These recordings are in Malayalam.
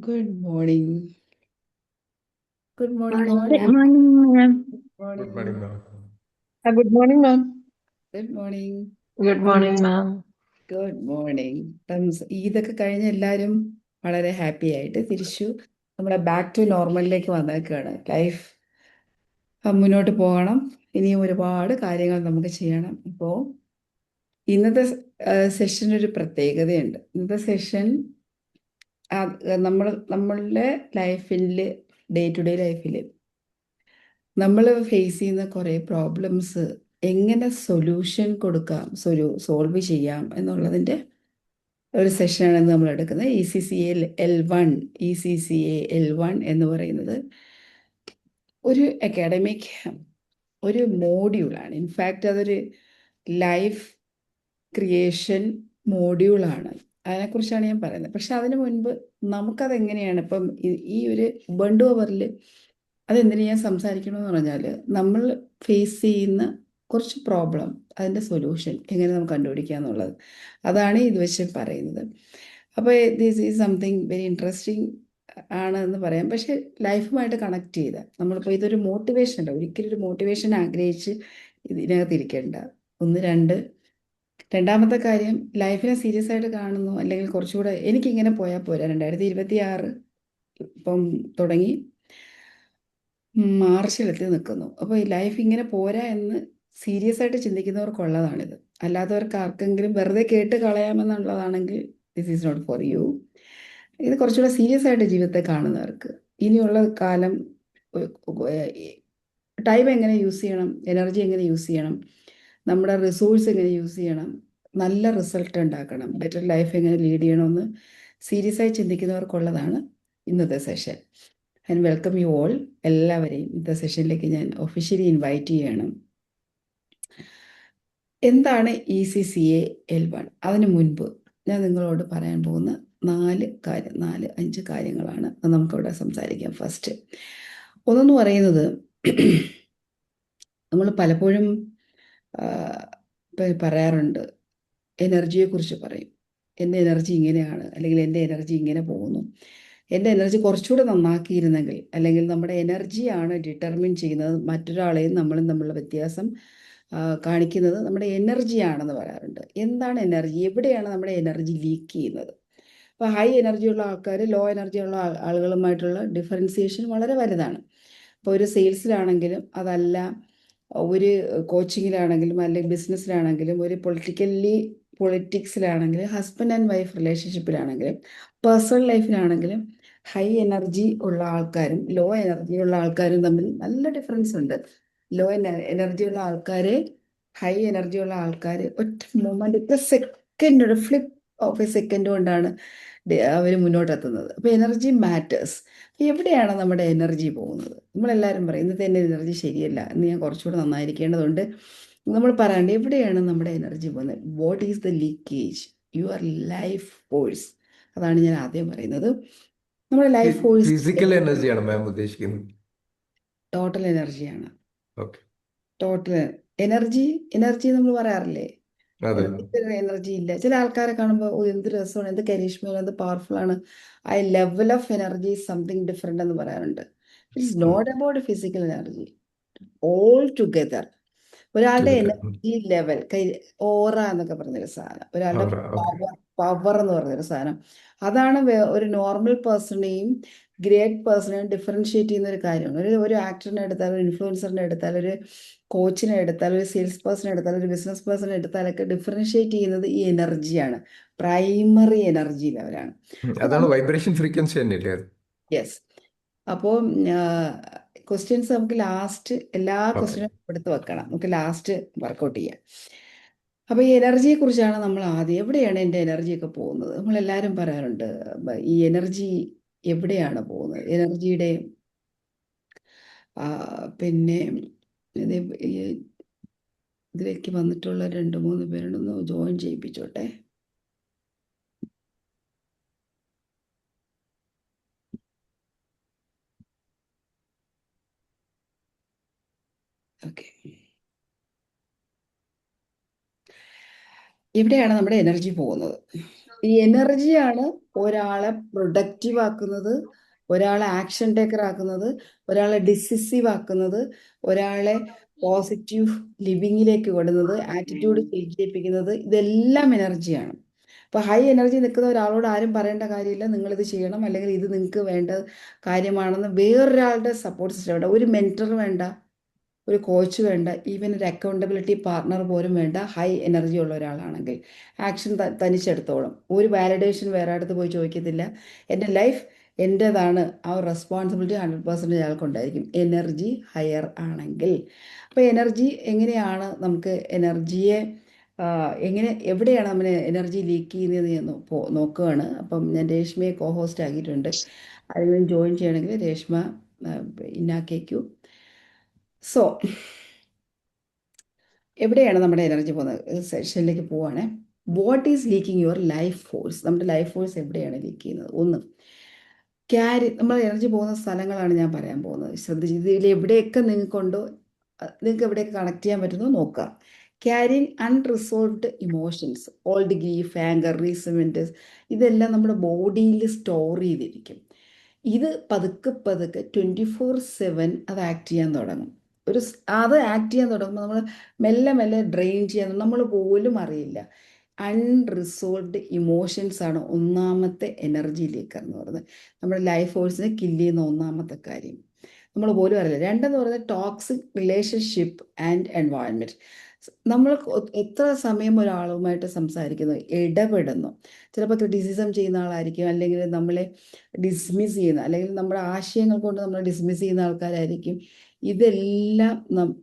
Good morning. Good morning, all. Good morning, ma'am. Good morning, Morning. ma'am. Good morning, ma'am. Good morning. Good morning, ma'am. Good morning. ഇപ്പം ഈദൊക്കെ കഴിഞ്ഞ് എല്ലാവരും വളരെ ഹാപ്പി ആയിട്ട് തിരിച്ചു നമ്മുടെ ബാക്ക് ടു നോർമലിലേക്ക് വന്നേക്കാണ്. ലൈഫ് മുന്നോട്ട് പോകണം. ഇനിയും ഒരുപാട് കാര്യങ്ങൾ നമുക്ക് ചെയ്യണം. ഇപ്പോൾ ഇന്നത്തെ സെഷൻ ഒരു പ്രത്യേകതയുണ്ട്. ഇന്നത്തെ സെഷൻ നമ്മളുടെ ലൈഫിൽ ഡേ ടു ഡേ ലൈഫിൽ നമ്മൾ ഫേസ് ചെയ്യുന്ന കുറേ പ്രോബ്ലംസ് എങ്ങനെ സൊല്യൂഷൻ കൊടുക്കാം, സോൾവ് ചെയ്യാം എന്നുള്ളതിൻ്റെ ഒരു സെഷനാണ് നമ്മൾ എടുക്കുന്നത്. ECCA-L1 ECCA-L1 എന്ന് പറയുന്നത് ഒരു അക്കാഡമിക് ഒരു മോഡ്യൂളാണ്. ഇൻഫാക്റ്റ് അതൊരു ലൈഫ് ക്രിയേഷൻ മോഡ്യൂളാണ്. അതിനെക്കുറിച്ചാണ് ഞാൻ പറയുന്നത്. പക്ഷെ അതിനു മുൻപ് നമുക്കതെങ്ങനെയാണ് ഇപ്പം ഈ ഒരു ഉബുണ്ടു അവറിൽ അതെന്തിനു ഞാൻ സംസാരിക്കണമെന്ന് പറഞ്ഞാൽ നമ്മൾ ഫേസ് ചെയ്യുന്ന കുറച്ച് പ്രോബ്ലം, അതിൻ്റെ സൊല്യൂഷൻ എങ്ങനെ നമുക്ക് കണ്ടുപിടിക്കുക എന്നുള്ളത്, അതാണ് ഇത് വെച്ച് പറയുന്നത്. അപ്പോൾ this is something very interesting ആണ് എന്ന് പറയാം. പക്ഷെ ലൈഫുമായിട്ട് കണക്ട് ചെയ്ത നമ്മളിപ്പോൾ ഇതൊരു മോട്ടിവേഷൻ അല്ല, ഒരിക്കലും ഒരു മോട്ടിവേഷൻ ആഗ്രഹിച്ച് ഇതിനകത്ത് ഇരിക്കേണ്ട. രണ്ടാമത്തെ കാര്യം, ലൈഫിനെ സീരിയസ് ആയിട്ട് കാണുന്നു, അല്ലെങ്കിൽ കുറച്ചുകൂടെ എനിക്കിങ്ങനെ പോയാൽ പോരാ. 2026 ഇപ്പം തുടങ്ങി മാർച്ചിലെത്തി നിൽക്കുന്നു. അപ്പോൾ ഈ ലൈഫ് ഇങ്ങനെ പോരാ എന്ന് സീരിയസ് ആയിട്ട് ചിന്തിക്കുന്നവർക്കുള്ളതാണിത്. അല്ലാത്തവർക്ക് ആർക്കെങ്കിലും വെറുതെ കേട്ട് കളയാമെന്നുള്ളതാണെങ്കിൽ this is not for you. ഇത് കുറച്ചുകൂടെ സീരിയസ് ആയിട്ട് ജീവിതത്തെ കാണുന്നവർക്ക് ഇനിയുള്ള കാലം ടൈം എങ്ങനെ യൂസ് ചെയ്യണം, എനർജി എങ്ങനെ യൂസ് ചെയ്യണം, നമ്മുടെ റിസോഴ്സ് എങ്ങനെ യൂസ് ചെയ്യണം, നല്ല റിസൾട്ട് ഉണ്ടാക്കണം, ബെറ്റർ ലൈഫ് എങ്ങനെ ലീഡ് ചെയ്യണമെന്ന് സീരിയസ് ആയി ചിന്തിക്കുന്നവർക്കുള്ളതാണ് ഇന്നത്തെ session. And welcome you all. എല്ലാവരെയും ഇന്നത്തെ സെഷനിലേക്ക് ഞാൻ ഒഫീഷ്യലി ഇൻവൈറ്റ് ചെയ്യണം. എന്താണ് ECCA-L1? അതിനു മുൻപ് ഞാൻ നിങ്ങളോട് പറയാൻ പോകുന്ന 4-5 കാര്യങ്ങളാണ് നമുക്കിവിടെ സംസാരിക്കാം. ഫസ്റ്റ് ഒന്നെന്ന് പറയുന്നത്, നമ്മൾ പലപ്പോഴും പറയാറുണ്ട്, എനർജിയെക്കുറിച്ച് പറയും. എൻ്റെ എനർജി ഇങ്ങനെയാണ്, അല്ലെങ്കിൽ എൻ്റെ എനർജി ഇങ്ങനെ പോകുന്നു, എൻ്റെ എനർജി കുറച്ചുകൂടെ നന്നാക്കിയിരുന്നെങ്കിൽ, അല്ലെങ്കിൽ നമ്മുടെ എനർജിയാണ് ഡിറ്റർമിൻ ചെയ്യുന്നത്, മറ്റൊരാളെയും നമ്മളും തമ്മിലുള്ള വ്യത്യാസം കാണിക്കുന്നത് നമ്മുടെ എനർജിയാണെന്ന് പറയാറുണ്ട്. എന്താണ് എനർജി? എവിടെയാണ് നമ്മുടെ എനർജി ലീക്ക് ചെയ്യുന്നത്? അപ്പോൾ ഹൈ എനർജിയുള്ള ആൾക്കാർ ലോ എനർജിയുള്ള ആളുകളുമായിട്ടുള്ള ഡിഫറൻസിയേഷൻ വളരെ വലുതാണ്. ഇപ്പോൾ ഒരു സെയിൽസിലാണെങ്കിലും, അതല്ല ഒരു കോച്ചിങ്ങിലാണെങ്കിലും, അല്ലെങ്കിൽ ബിസിനസ്സിലാണെങ്കിലും, ഒരു പൊളിറ്റിക്സിലാണെങ്കിലും, ഹസ്ബൻഡ് ആൻഡ് വൈഫ് റിലേഷൻഷിപ്പിലാണെങ്കിലും, പേഴ്സണൽ ലൈഫിലാണെങ്കിലും ഹൈ എനർജി ഉള്ള ആൾക്കാരും ലോ എനർജി ഉള്ള ആൾക്കാരും തമ്മിൽ നല്ല ഡിഫറൻസ് ഉണ്ട്. ലോ എനർജി ഉള്ള ആൾക്കാരെ ഹൈ എനർജി ഉള്ള ആൾക്കാർ ഒറ്റ മൊമെന്റ്, ഒറ്റ സെക്കൻഡ്, ഒരു ഫ്ലിപ്പ് ഓഫ് എ സെക്കൻഡ് കൊണ്ടാണ് അവർ മുന്നോട്ടെത്തുന്നത്. അപ്പോൾ എനർജി മാറ്റേഴ്സ്. എവിടെയാണ് നമ്മുടെ എനർജി പോകുന്നത്? നമ്മളെല്ലാവരും പറയും ഇന്നത്തെ എൻ്റെ എനർജി ശരിയല്ല, ഇന്ന് ഞാൻ കുറച്ചുകൂടെ നന്നായിരിക്കേണ്ടതുണ്ട്. നമ്മൾ പറയാണ്ട് എവിടെയാണ് നമ്മുടെ എനർജി പോകുന്നത്? What is the leakage? Your life force. അതാണ് ഞാൻ ആദ്യം പറയുന്നത്. നമ്മുടെ ലൈഫ് ഫോഴ്സ് ഫിസിക്കൽ എനർജിയാണ് മാം ഉദ്ദേശിക്കുന്നത്. ടോട്ടൽ എനർജിയാണ്. ഓക്കെ. ടോട്ടൽ എനർജി നമ്മൾ പറയാറില്ലേ, അതെ. എനിക്കൊരു എനർജി ഇല്ല. ചില ആൾക്കാരെ കാണുമ്പോൾ എന്ത് രസമാണ്, എന്ത് കരിഷ്മയാണ്, എന്ത് പവർഫുൾ ആണ്, ആ level of energy something different എന്ന് പറയാറുണ്ട്. It's not about physical energy, altogether. ഒരാളുടെ എനർജി ലെവൽ, ഓറ എന്നൊക്കെ പറഞ്ഞൊരു സാധനം, ഒരാളുടെ പവർ എന്ന് പറഞ്ഞൊരു സാധനം, അതാണ് ഒരു നോർമൽ പേഴ്സണെയും ഗ്രേറ്റ് പേഴ്സണെയും ഡിഫറൻഷിയേറ്റ് ചെയ്യുന്ന ഒരു കാര്യമാണ്. ഒരു ആക്ടറിനെ എടുത്താൽ, ഒരു ഇൻഫ്ലുവൻസറിനെ എടുത്താൽ, ഒരു കോച്ചിനെ എടുത്താൽ, ഒരു സെയിൽസ് പേഴ്സണെ എടുത്താൽ, ഒരു ബിസിനസ് പേഴ്സണെ എടുത്താലൊക്കെ ഡിഫറൻഷിയേറ്റ് ചെയ്യുന്നത് ഈ എനർജിയാണ്, പ്രൈമറി എനർജി ലെവലാണ്. അതാണ് വൈബ്രേഷൻ ഫ്രീക്വൻസി തന്നെയല്ലേ അത്? യെസ്. അപ്പോൾ ക്വസ്റ്റ്യൻസ് നമുക്ക് ലാസ്റ്റ്, എല്ലാ ക്വസ്റ്റ്യനും എടുത്ത് വെക്കണം, നമുക്ക് ലാസ്റ്റ് വർക്കൗട്ട് ചെയ്യാം. അപ്പോൾ ഈ എനർജിയെ കുറിച്ചാണ് നമ്മൾ ആദ്യം. എവിടെയാണ് എൻ്റെ എനർജിയൊക്കെ പോകുന്നത്? നമ്മളെല്ലാവരും പറയാറുണ്ട്, ഈ എനർജി എവിടെയാണ് പോകുന്നത്, എനർജിയുടെ പിന്നെ ഇതിലേക്ക് വന്നിട്ടുള്ള 2-3 പേരുണ്ടൊന്ന് ജോയിൻ ചെയ്യിപ്പിച്ചോട്ടെ. ഓക്കെ. എവിടെയാണ് നമ്മുടെ എനർജി പോകുന്നത്? ഈ എനർജിയാണ് ഒരാളെ പ്രൊഡക്റ്റീവ് ആക്കുന്നത്, ഒരാളെ ആക്ഷൻ ടേക്കർ ആക്കുന്നത്, ഒരാളെ ഡിസിസീവ് ആക്കുന്നത്, ഒരാളെ പോസിറ്റീവ് ലിവിങ്ങിലേക്ക് വിടുന്നത്, ആറ്റിറ്റ്യൂഡ് ചേഞ്ച് ചെയ്യിപ്പിക്കുന്നത്, ഇതെല്ലാം എനർജിയാണ്. അപ്പോൾ ഹൈ എനർജി നിൽക്കുന്ന ഒരാളോട് ആരും പറയേണ്ട കാര്യമില്ല, നിങ്ങളിത് ചെയ്യണം അല്ലെങ്കിൽ ഇത് നിങ്ങൾക്ക് വേണ്ട കാര്യമാണെന്ന് വേറൊരാളുടെ സപ്പോർട്ട് സിസ്റ്റം വേണ്ട, ഒരു മെൻറ്റർ വേണ്ട, ഒരു കോച്ച് വേണ്ട, ഈവൻ ഒരു അക്കൗണ്ടബിലിറ്റി പാർട്ണർ പോലും വേണ്ട. ഹൈ എനർജി ഉള്ള ഒരാളാണെങ്കിൽ ആക്ഷൻ തനിച്ചെടുത്തോളും. ഒരു വാലിഡേഷൻ വേറെ അടുത്ത് പോയി ചോദിക്കത്തില്ല. എൻ്റെ ലൈഫ് എൻ്റേതാണ്, ആ ഒരു റെസ്പോൺസിബിലിറ്റി 100% അയാൾക്കുണ്ടായിരിക്കും, എനർജി ഹയർ ആണെങ്കിൽ. അപ്പോൾ എനർജി എങ്ങനെയാണ് നമുക്ക് എനർജിയെ എങ്ങനെ എവിടെയാണ് നമ്മൾ എനർജി ലീക്ക് ചെയ്യുന്നത് എന്ന് നോക്കുകയാണ്. അപ്പം ഞാൻ രേഷ്മയെ കോ ഹോസ്റ്റ് ആക്കിയിട്ടുണ്ട്. അതിൽ ജോയിൻ ചെയ്യണമെങ്കിൽ രേഷ്മ ഇന്നാക്കേക്കു. സോ എവിടെയാണ് നമ്മുടെ എനർജി പോകുന്നത്? സെഷനിലേക്ക് പോവാണ്. What is leaking your life force? നമ്മുടെ ലൈഫ് ഫോഴ്സ് എവിടെയാണ് ലീക്ക് ചെയ്യുന്നത്? ഒന്ന്, നമ്മൾ എനർജി പോകുന്ന സ്ഥലങ്ങളാണ് ഞാൻ പറയാൻ പോകുന്നത്. ശ്രദ്ധിച്ച് ഇതിൽ എവിടെയൊക്കെ നിങ്ങൾക്കുണ്ടോ, നിങ്ങൾക്ക് എവിടെയൊക്കെ കണക്ട് ചെയ്യാൻ പറ്റുന്നോ നോക്കുക. Carrying unresolved emotions, old grief, anger, resentment, ഇതെല്ലാം നമ്മുടെ ബോഡിയിൽ സ്റ്റോർ ചെയ്തിരിക്കും. ഇത് പതുക്കെ പതുക്കെ 24/7 അത് ആക്ട് ചെയ്യാൻ തുടങ്ങും. അത് ആക്ട് ചെയ്യാൻ തുടങ്ങുമ്പോൾ നമ്മൾ മെല്ലെ മെല്ലെ ഡ്രെയിൻ ചെയ്യാൻ നമ്മൾ പോലും അറിയില്ല. അൺറിസോൾവ്ഡ് ഇമോഷൻസ് ആണ് ഒന്നാമത്തെ എനർജി ലീക്കർ എന്ന് പറയുന്നത്. നമ്മുടെ ലൈഫ് ഫോഴ്സിനെ കില്ല് ചെയ്യുന്ന ഒന്നാമത്തെ കാര്യം നമ്മൾ പോലും അറിയില്ല. രണ്ടെന്ന് പറയുന്നത് ടോക്സിക് റിലേഷൻഷിപ്പ് ആൻഡ് എൻവയോൺമെൻറ്റ്. നമ്മൾ എത്ര സമയം ഒരാളുമായിട്ട് സംസാരിക്കുന്നു, ഇടപെടുന്നു, ചിലപ്പോൾ ക്രിറ്റിസിസം ചെയ്യുന്ന ആളായിരിക്കും, അല്ലെങ്കിൽ നമ്മളെ ഡിസ്മിസ് ചെയ്യുന്ന, അല്ലെങ്കിൽ നമ്മുടെ ആശയങ്ങൾ കൊണ്ട് നമ്മൾ ഡിസ്മിസ് ചെയ്യുന്ന ആൾക്കാരായിരിക്കും. ഇതെല്ലാം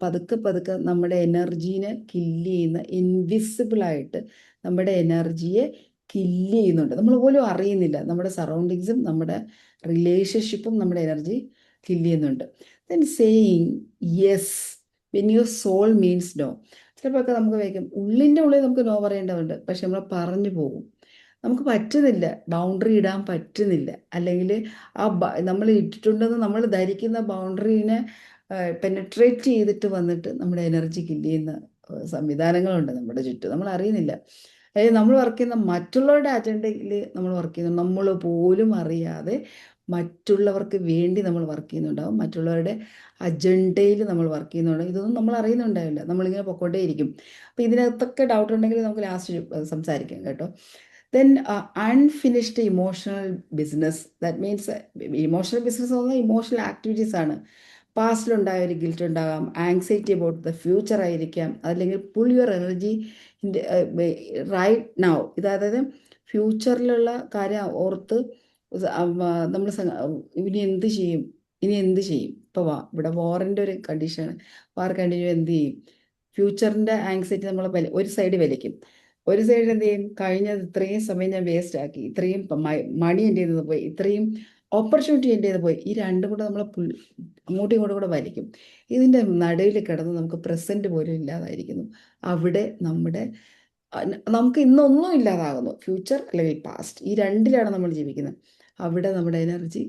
പതുക്കെ പതുക്കെ നമ്മുടെ എനർജീനെ കില്ല് ചെയ്യുന്ന, ഇൻവിസിബിളായിട്ട് നമ്മുടെ എനർജിയെ കില്ല് ചെയ്യുന്നുണ്ട്. നമ്മൾ പോലും അറിയുന്നില്ല. നമ്മുടെ സറൗണ്ടിങ്സും നമ്മുടെ റിലേഷൻഷിപ്പും നമ്മുടെ എനർജി കില്ല് ചെയ്യുന്നുണ്ട്. Then saying yes when your soul means no. ചിലപ്പോൾ ഒക്കെ നമുക്ക് വയ്ക്കും, ഉള്ളിൻ്റെ ഉള്ളിൽ നമുക്ക് നോ പറയേണ്ടതുണ്ട്, പക്ഷെ നമ്മൾ പറഞ്ഞു പോകും. നമുക്ക് പറ്റുന്നില്ല, ബൗണ്ടറി ഇടാൻ പറ്റുന്നില്ല, അല്ലെങ്കിൽ നമ്മൾ ഇട്ടിട്ടുണ്ടെന്ന് നമ്മൾ ധരിക്കുന്ന ബൗണ്ടറീനെ പെനട്രേറ്റ് ചെയ്തിട്ട് വന്നിട്ട് നമ്മുടെ എനർജി കില്ല് ചെയ്യുന്ന സംവിധാനങ്ങളുണ്ട് നമ്മുടെ ചുറ്റും, നമ്മൾ അറിയുന്നില്ല. അതായത് നമ്മൾ വർക്ക് ചെയ്യുന്ന മറ്റുള്ളവരുടെ അജണ്ടയിൽ നമ്മൾ വർക്ക് ചെയ്യുന്നു, നമ്മൾ പോലും അറിയാതെ മറ്റുള്ളവർക്ക് വേണ്ടി നമ്മൾ വർക്ക് ചെയ്യുന്നുണ്ടാവും, മറ്റുള്ളവരുടെ അജണ്ടയിൽ നമ്മൾ വർക്ക് ചെയ്യുന്നുണ്ടാവും. ഇതൊന്നും നമ്മൾ അറിയുന്നുണ്ടാവില്ല, നമ്മളിങ്ങനെ പൊക്കോണ്ടേയിരിക്കും. അപ്പോൾ ഇതിനകത്തൊക്കെ ഡൗട്ട് ഉണ്ടെങ്കിൽ നമുക്ക് ലാസ്റ്റ് സംസാരിക്കാം കേട്ടോ. Then unfinished emotional business, that means emotional business എന്ന് പറഞ്ഞാൽ ഇമോഷണൽ ആക്ടിവിറ്റീസ് ആണ്. പാസ്റ്റിലുണ്ടായ ഒരു ഗിൽറ്റ് ഉണ്ടാകാം, ആങ്സൈറ്റി അബൌട്ട് ദ ഫ്യൂച്ചർ ആയിരിക്കാം, അല്ലെങ്കിൽ pull your energy right now. അതായത് ഫ്യൂച്ചറിലുള്ള കാര്യം ഓർത്ത് നമ്മൾ ഇനി എന്ത് ചെയ്യും, ഇനി എന്ത് ചെയ്യും. ഇപ്പോൾ ഇവിടെ വാറിൻ്റെ ഒരു കണ്ടീഷനാണ്, വാർ കണ്ടിന്യൂ, എന്ത് ചെയ്യും? ഫ്യൂച്ചറിൻ്റെ ആങ്സൈറ്റി നമ്മൾ ഒരു സൈഡ് വലിക്കും, ഒരു സൈഡിൽ എന്ത് ചെയ്യും? കഴിഞ്ഞത് ഇത്രയും സമയം ഞാൻ വേസ്റ്റ് ആക്കി, ഇത്രയും മണി എൻ്റെ നിന്ന് പോയി, ഇത്രയും ഓപ്പർച്യൂണിറ്റി എൻ്റെ നിന്ന് പോയി, ഈ രണ്ടും കൂടെ നമ്മൾ അങ്ങോട്ടും ഇങ്ങോട്ടും കൂടെ വലിക്കും. ഇതിൻ്റെ നടുവിൽ കിടന്ന് നമുക്ക് പ്രസൻറ്റ് പോലും ഇല്ലാതായിരിക്കുന്നു. അവിടെ നമുക്ക് ഇന്നൊന്നും ഇല്ലാതാകുന്നു, ഫ്യൂച്ചർ അല്ലെങ്കിൽ പാസ്റ്റ്, ഈ രണ്ടിലാണ് നമ്മൾ ജീവിക്കുന്നത്. അവിടെ നമ്മുടെ എനർജി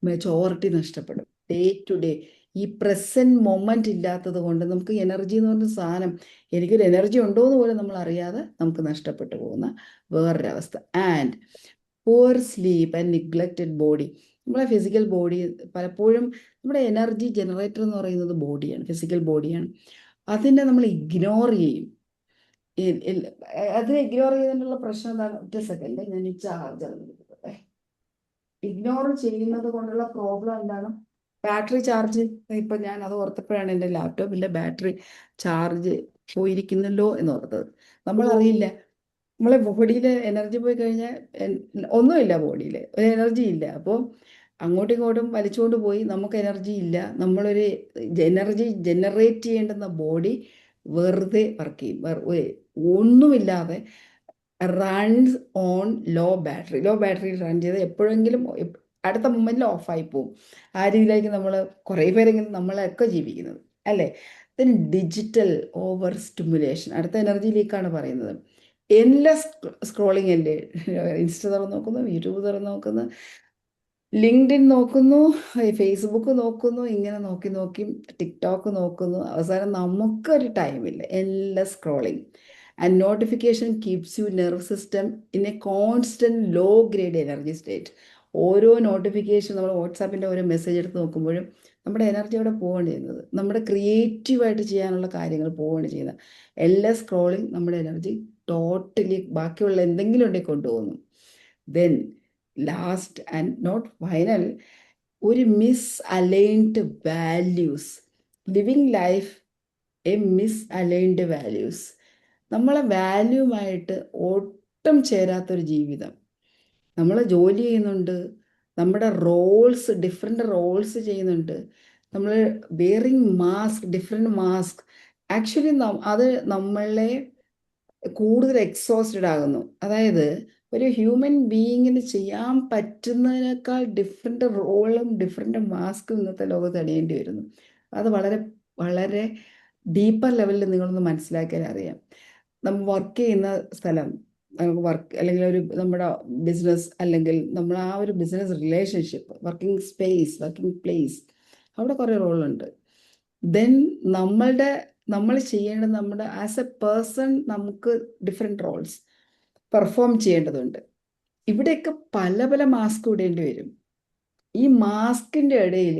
മെജോറിറ്റി നഷ്ടപ്പെടും. ഡേ ടു ഡേ ഈ പ്രസൻറ്റ് മൊമെൻ്റ് ഇല്ലാത്തത് കൊണ്ട് നമുക്ക് എനർജി എന്ന് പറഞ്ഞ സാധനം, എനിക്കൊരു എനർജി ഉണ്ടോ എന്ന് പോലും നമ്മൾ അറിയാതെ നമുക്ക് നഷ്ടപ്പെട്ടു പോകുന്ന വേറൊരവസ്ഥ. And poor sleep and neglected body. നമ്മളെ ഫിസിക്കൽ ബോഡി പലപ്പോഴും, നമ്മുടെ എനർജി ജനറേറ്റർ എന്ന് പറയുന്നത് ബോഡിയാണ്, ഫിസിക്കൽ ബോഡിയാണ്. അതിനെ നമ്മൾ ഇഗ്നോർ ചെയ്യും. അത് ഇഗ്നോർ ചെയ്തതിനുള്ള പ്രശ്നം എന്താണ്? ഒറ്റ സെക്കൻഡ്, ഞാൻ ഈ ചാർജർ എടുക്കട്ടെ. ഇഗ്നോർ ചെയ്യുന്നത് കൊണ്ടുള്ള പ്രോബ്ലം എന്താണ്? Battery charge. ഇപ്പം ഞാൻ അത് ഓർത്തപ്പോഴാണ് എൻ്റെ ലാപ്ടോപ്പിൻ്റെ ബാറ്ററി ചാർജ് പോയിരിക്കുന്നല്ലോ എന്ന് ഓർത്തത്. നമ്മളറിയില്ല, നമ്മളെ ബോഡിയിൽ എനർജി പോയി കഴിഞ്ഞാൽ ഒന്നുമില്ല, ബോഡിയിൽ ഒരു എനർജി ഇല്ല. അപ്പോൾ അങ്ങോട്ടും ഇങ്ങോട്ടും വലിച്ചുകൊണ്ട് പോയി, നമുക്ക് എനർജി ഇല്ല. നമ്മളൊരു എനർജി ജനറേറ്റ് ചെയ്യേണ്ടുന്ന ബോഡി വെറുതെ വർക്ക് ചെയ്യും, ഒന്നുമില്ലാതെ runs on low battery. Low ബാറ്ററിയിൽ റൺ ചെയ്ത് എപ്പോഴെങ്കിലും അടുത്ത മൊമെൻറ്റിൽ ഓഫായി പോകും. ആ രീതിയിലേക്ക് നമ്മൾ കുറേ പേരെങ്കിലും നമ്മളെയൊക്കെ ജീവിക്കുന്നത് അല്ലേ. then ഡിജിറ്റൽ ഓവർ സ്റ്റിമുലേഷൻ, അടുത്ത എനർജി ലീക്കാണ് പറയുന്നത്. എൻലെസ് സ്ക്രോളിംഗ് അല്ലേ, ഇൻസ്റ്റ തുറന്ന് നോക്കുന്നു, യൂട്യൂബ് തുറന്ന് നോക്കുന്നു, ലിങ്ക്ഡിൻ നോക്കുന്നു, ഫേസ്ബുക്ക് നോക്കുന്നു, ഇങ്ങനെ നോക്കി നോക്കി ടിക്ടോക്ക് നോക്കുന്നു. അവസാനം നമുക്കൊരു ടൈമില്ല, endless scrolling. And notification keeps you nerve system in a constant low grade energy state. ഓരോ നോട്ടിഫിക്കേഷൻ നമ്മൾ വാട്സാപ്പിൻ്റെ ഓരോ മെസ്സേജ് എടുത്ത് നോക്കുമ്പോഴും നമ്മുടെ എനർജി അവിടെ പോവുകയാണ് ചെയ്യുന്നത്. നമ്മുടെ ക്രിയേറ്റീവായിട്ട് ചെയ്യാനുള്ള കാര്യങ്ങൾ പോവുകയാണ് ചെയ്യുന്നത്. എല്ലാ സ്ക്രോളിങ് നമ്മുടെ എനർജി ടോട്ടലി ബാക്കിയുള്ള എന്തെങ്കിലും ഉണ്ടെങ്കിൽ കൊണ്ടുപോകുന്നു. Then last and not final, ഒരു misaligned values, living life a misaligned values, നമ്മളെ വാല്യൂമായിട്ട് ഒട്ടും ചേരാത്തൊരു ജീവിതം. നമ്മൾ ജോലി ചെയ്യുന്നുണ്ട്, നമ്മുടെ റോൾസ് ഡിഫറെൻ്റ് റോൾസ് ചെയ്യുന്നുണ്ട്, നമ്മൾ wearing mask different mask. Actually അത് നമ്മളെ കൂടുതൽ എക്സോസ്റ്റഡ് ആകുന്നു. അതായത് ഒരു ഹ്യൂമൻ ബീയിങ്ങിന് ചെയ്യാൻ പറ്റുന്നതിനേക്കാൾ ഡിഫറെൻ്റ് റോളും ഡിഫറെൻ്റ് മാസ്കും ഇന്നത്തെ ലോകത്ത് അണിയേണ്ടി വരുന്നു. അത് വളരെ വളരെ ഡീപ്പർ ലെവലിൽ നിങ്ങളൊന്ന് മനസ്സിലാക്കിയാൽ അറിയാം. നമ്മൾ വർക്ക് ചെയ്യുന്ന സ്ഥലം, നമുക്ക് വർക്ക് അല്ലെങ്കിൽ ഒരു നമ്മുടെ ബിസിനസ്, അല്ലെങ്കിൽ നമ്മൾ ആ ഒരു business relationship, working space, working place, അവിടെ കുറേ റോളുണ്ട്. ദെൻ നമ്മൾ ചെയ്യേണ്ടത്, നമ്മുടെ ആസ് എ പേഴ്സൺ നമുക്ക് ഡിഫറെൻറ്റ് റോൾസ് പെർഫോം ചെയ്യേണ്ടതുണ്ട്. ഇവിടെയൊക്കെ പല പല മാസ്ക് ഇടേണ്ടി വരും. ഈ മാസ്കിൻ്റെ ഇടയിൽ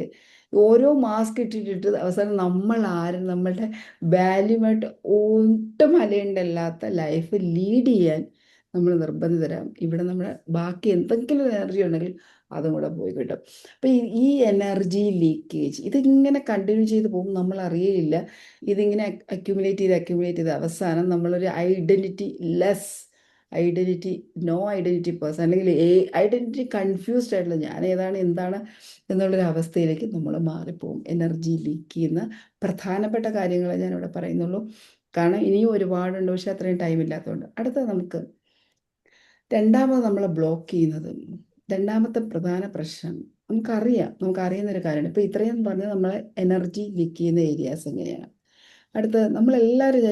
ഓരോ മാസ്ക് ഇട്ടിട്ട് അവസാനം നമ്മൾ ആരും നമ്മളുടെ വാല്യൂമായിട്ട് ഒട്ടും അലൈൻഡല്ലാത്ത ലൈഫ് ലീഡ് ചെയ്യാൻ നമ്മൾ നിർബന്ധിതരാകും. ഇവിടെ നമ്മുടെ ബാക്കി എന്തെങ്കിലും എനർജി ഉണ്ടെങ്കിൽ അതും കൂടെ പോയി കിട്ടും. അപ്പം ഈ എനർജി ലീക്കേജ് ഇതിങ്ങനെ കണ്ടിന്യൂ ചെയ്ത് പോകും, നമ്മൾ അറിയില്ല. ഇതിങ്ങനെ അക്യുമുലേറ്റ് ചെയ്ത് അവസാനം നമ്മളൊരു നോ ഐഡൻറ്റിറ്റി പേഴ്സൺ, അല്ലെങ്കിൽ ഐഡൻറ്റിറ്റി കൺഫ്യൂസ്ഡ് ആയിട്ടുള്ള ഞാൻ ഏതാണ് എന്താണ് എന്നുള്ളൊരു അവസ്ഥയിലേക്ക് നമ്മൾ മാറിപ്പോകും. എനർജി ലീക്ക് ചെയ്യുന്ന പ്രധാനപ്പെട്ട കാര്യങ്ങളെ ഞാനിവിടെ പറയുന്നുള്ളൂ, കാരണം ഇനിയും ഒരുപാടുണ്ട്, പക്ഷെ അത്രയും ടൈം ഇല്ലാത്തതുകൊണ്ട്. അടുത്തത് നമുക്ക് രണ്ടാമത് നമ്മളെ ബ്ലോക്ക് ചെയ്യുന്നത്, രണ്ടാമത്തെ പ്രധാന പ്രശ്നം നമുക്കറിയുന്നൊരു കാര്യമാണ്. ഇപ്പോൾ ഇത്രയും പറഞ്ഞ് നമ്മളെ എനർജി ലീക്ക് ചെയ്യുന്ന ഏരിയാസ് എങ്ങനെയാണ്. അടുത്ത് നമ്മളെല്ലാവരും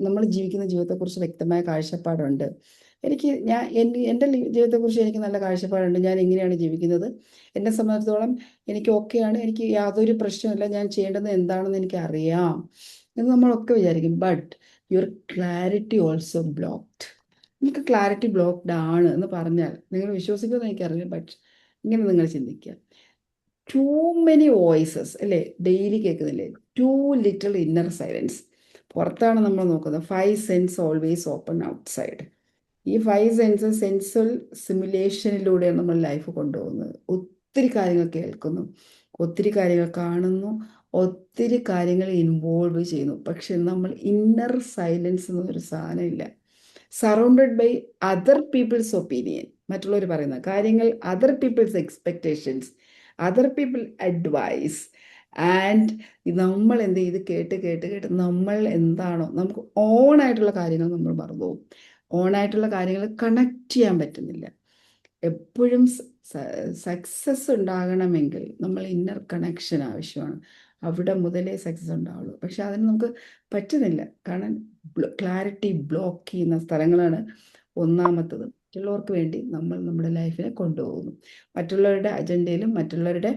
നമ്മൾ ജീവിക്കുന്ന ജീവിതത്തെക്കുറിച്ച് വ്യക്തമായ കാഴ്ചപ്പാടുണ്ട്. എൻ്റെ ജീവിതത്തെക്കുറിച്ച് എനിക്ക് നല്ല കാഴ്ചപ്പാടുണ്ട്. ഞാൻ എങ്ങനെയാണ് ജീവിക്കുന്നത്, എന്നെ സംബന്ധിച്ചിടത്തോളം എനിക്ക് ഓക്കെയാണ്, എനിക്ക് യാതൊരു പ്രശ്നമില്ല, ഞാൻ ചെയ്യേണ്ടത് എന്താണെന്ന് എനിക്ക് അറിയാം എന്ന് നമ്മളൊക്കെ വിചാരിക്കും. But your clarity also blocked. നിങ്ങൾക്ക് ക്ലാരിറ്റി ബ്ലോക്ക്ഡ് ആണ് എന്ന് പറഞ്ഞാൽ നിങ്ങൾ വിശ്വസിക്കുമെന്ന് എനിക്കറിയില്ല, ബട്ട് ഇങ്ങനെ നിങ്ങൾ ചിന്തിക്കുക. ടൂ മെനി വോയിസസ് അല്ലേ ഡെയിലി കേൾക്കുന്നില്ലേ? Too little inner silence. പുറത്താണ് നമ്മൾ നോക്കുന്നത്. 5 സെൻസ് ഓൾവേസ് ഓപ്പൺ ഔട്ട്സൈഡ്. ഈ 5 സെൻസ് സെൻസുവൽ സിമുലേഷനിലൂടെയാണ് നമ്മൾ ലൈഫ് കൊണ്ടുപോകുന്നത്. ഒത്തിരി കാര്യങ്ങൾ കേൾക്കുന്നു, ഒത്തിരി കാര്യങ്ങൾ കാണുന്നു, ഒത്തിരി കാര്യങ്ങൾ ഇൻവോൾവ് ചെയ്യുന്നു. പക്ഷെ നമ്മൾ ഇന്നർ സൈലൻസ് എന്നൊരു സാധനമില്ല. Surrounded by other people's opinion, മറ്റുള്ളവർ പറയുന്ന കാര്യങ്ങൾ, other people's expectations, other people advice. And നമ്മൾ എന്ത് ചെയ്ത് കേട്ട് നമ്മൾ എന്താണോ നമുക്ക് ഓണായിട്ടുള്ള കാര്യങ്ങൾ നമ്മൾ മറന്നുപോകും. ഓണായിട്ടുള്ള കാര്യങ്ങൾ കണക്ട് ചെയ്യാൻ പറ്റുന്നില്ല. എപ്പോഴും സക്സസ് ഉണ്ടാകണമെങ്കിൽ നമ്മൾ ഇന്നർ കണക്ഷൻ ആവശ്യമാണ്. അവിടെ മുതലേ സക്സസ് ഉണ്ടാവുള്ളൂ. പക്ഷെ അതിന് നമുക്ക് പറ്റുന്നില്ല, കാരണം ക്ലാരിറ്റി ബ്ലോക്ക് ചെയ്യുന്ന സ്ഥലങ്ങളാണ് ഒന്നാമത്തത്. മറ്റുള്ളവർക്ക് വേണ്ടി നമ്മൾ നമ്മുടെ ലൈഫിനെ കൊണ്ടുപോകുന്നു. മറ്റുള്ളവരുടെ അജണ്ടയിലും മറ്റുള്ളവരുടെ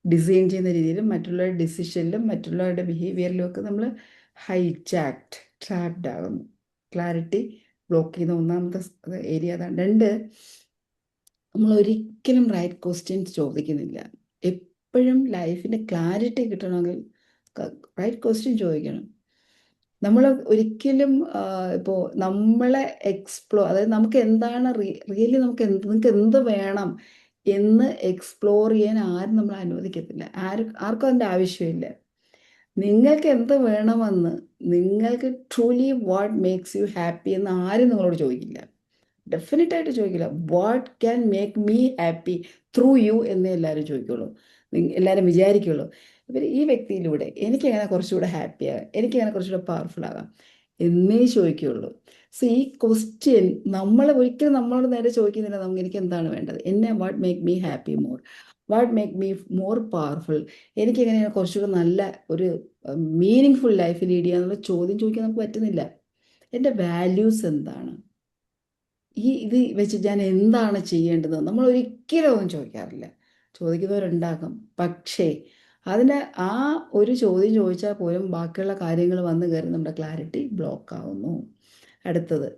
ഡിസൈൻ ചെയ്യുന്ന രീതിയിലും മറ്റുള്ളവരുടെ ഡിസിഷനിലും മറ്റുള്ളവരുടെ ബിഹേവിയറിലും ഒക്കെ നമ്മൾ ട്രാപ്ഡ് ആകുന്നു. ക്ലാരിറ്റി ബ്ലോക്ക് ചെയ്യുന്ന ഒന്നാമത്തെ ഏരിയ അതാണ്. 2, നമ്മൾ ഒരിക്കലും റൈറ്റ് ക്വസ്റ്റ്യൻസ് ചോദിക്കുന്നില്ല. എപ്പോഴും ലൈഫിൻ്റെ ക്ലാരിറ്റി കിട്ടണമെങ്കിൽ റൈറ്റ് ക്വസ്റ്റ്യൻ ചോദിക്കണം. നമ്മൾ ഒരിക്കലും ഇപ്പോൾ നമ്മളെ അതായത് നമുക്ക് എന്താണ് റിയലി നിങ്ങൾക്ക് എന്ത് വേണം എന്ന് എക്സ്പ്ലോർ ചെയ്യാൻ ആരും നമ്മളെ അനുവദിക്കത്തില്ല. ആർക്കും അതിൻ്റെ ആവശ്യമില്ല. നിങ്ങൾക്ക് എന്ത് വേണമെന്ന്, നിങ്ങൾക്ക് truly what makes you happy എന്ന് ആരും നിങ്ങളോട് ചോദിക്കില്ല. ഡെഫിനറ്റായിട്ട് ചോദിക്കില്ല. What can make me happy through you എന്നേ എല്ലാവരും ചോദിക്കുള്ളൂ, എല്ലാവരും വിചാരിക്കുള്ളൂ. ഈ വ്യക്തിയിലൂടെ എനിക്കെങ്ങനെ കുറച്ചുകൂടെ ഹാപ്പിയാകാം, എനിക്കെങ്ങനെ കുറച്ചുകൂടെ പവർഫുൾ ആകാം എന്നേ ചോദിക്കുകയുള്ളൂ. സോ ഈ ക്വസ്റ്റ്യൻ നമ്മൾ ഒരിക്കലും നമ്മളോട് നേരെ ചോദിക്കുന്നില്ല, എനിക്ക് എന്താണ് വേണ്ടത്, what make me happy more, what make me more powerful, എനിക്കെങ്ങനെയാണ് കുറച്ചുകൂടെ നല്ല ഒരു മീനിങ് ഫുൾ ലൈഫ് ലീഡ് ചെയ്യാന്നുള്ള ചോദ്യം ചോദിക്കാൻ നമുക്ക് പറ്റുന്നില്ല. എൻ്റെ വാല്യൂസ് എന്താണ്, ഇത് വെച്ച് ഞാൻ എന്താണ് ചെയ്യേണ്ടത്, നമ്മൾ ഒരിക്കലും ഒന്നും ചോദിക്കാറില്ല. ചോദിക്കുന്നവരുണ്ടാകും, പക്ഷേ അതിന് ആ ഒരു ചോദ്യം ചോദിച്ചാൽ പോലും ബാക്കിയുള്ള കാര്യങ്ങൾ വന്നു കയറി നമ്മുടെ ക്ലാരിറ്റി ബ്ലോക്ക് ആവുന്നു. അടുത്തത്,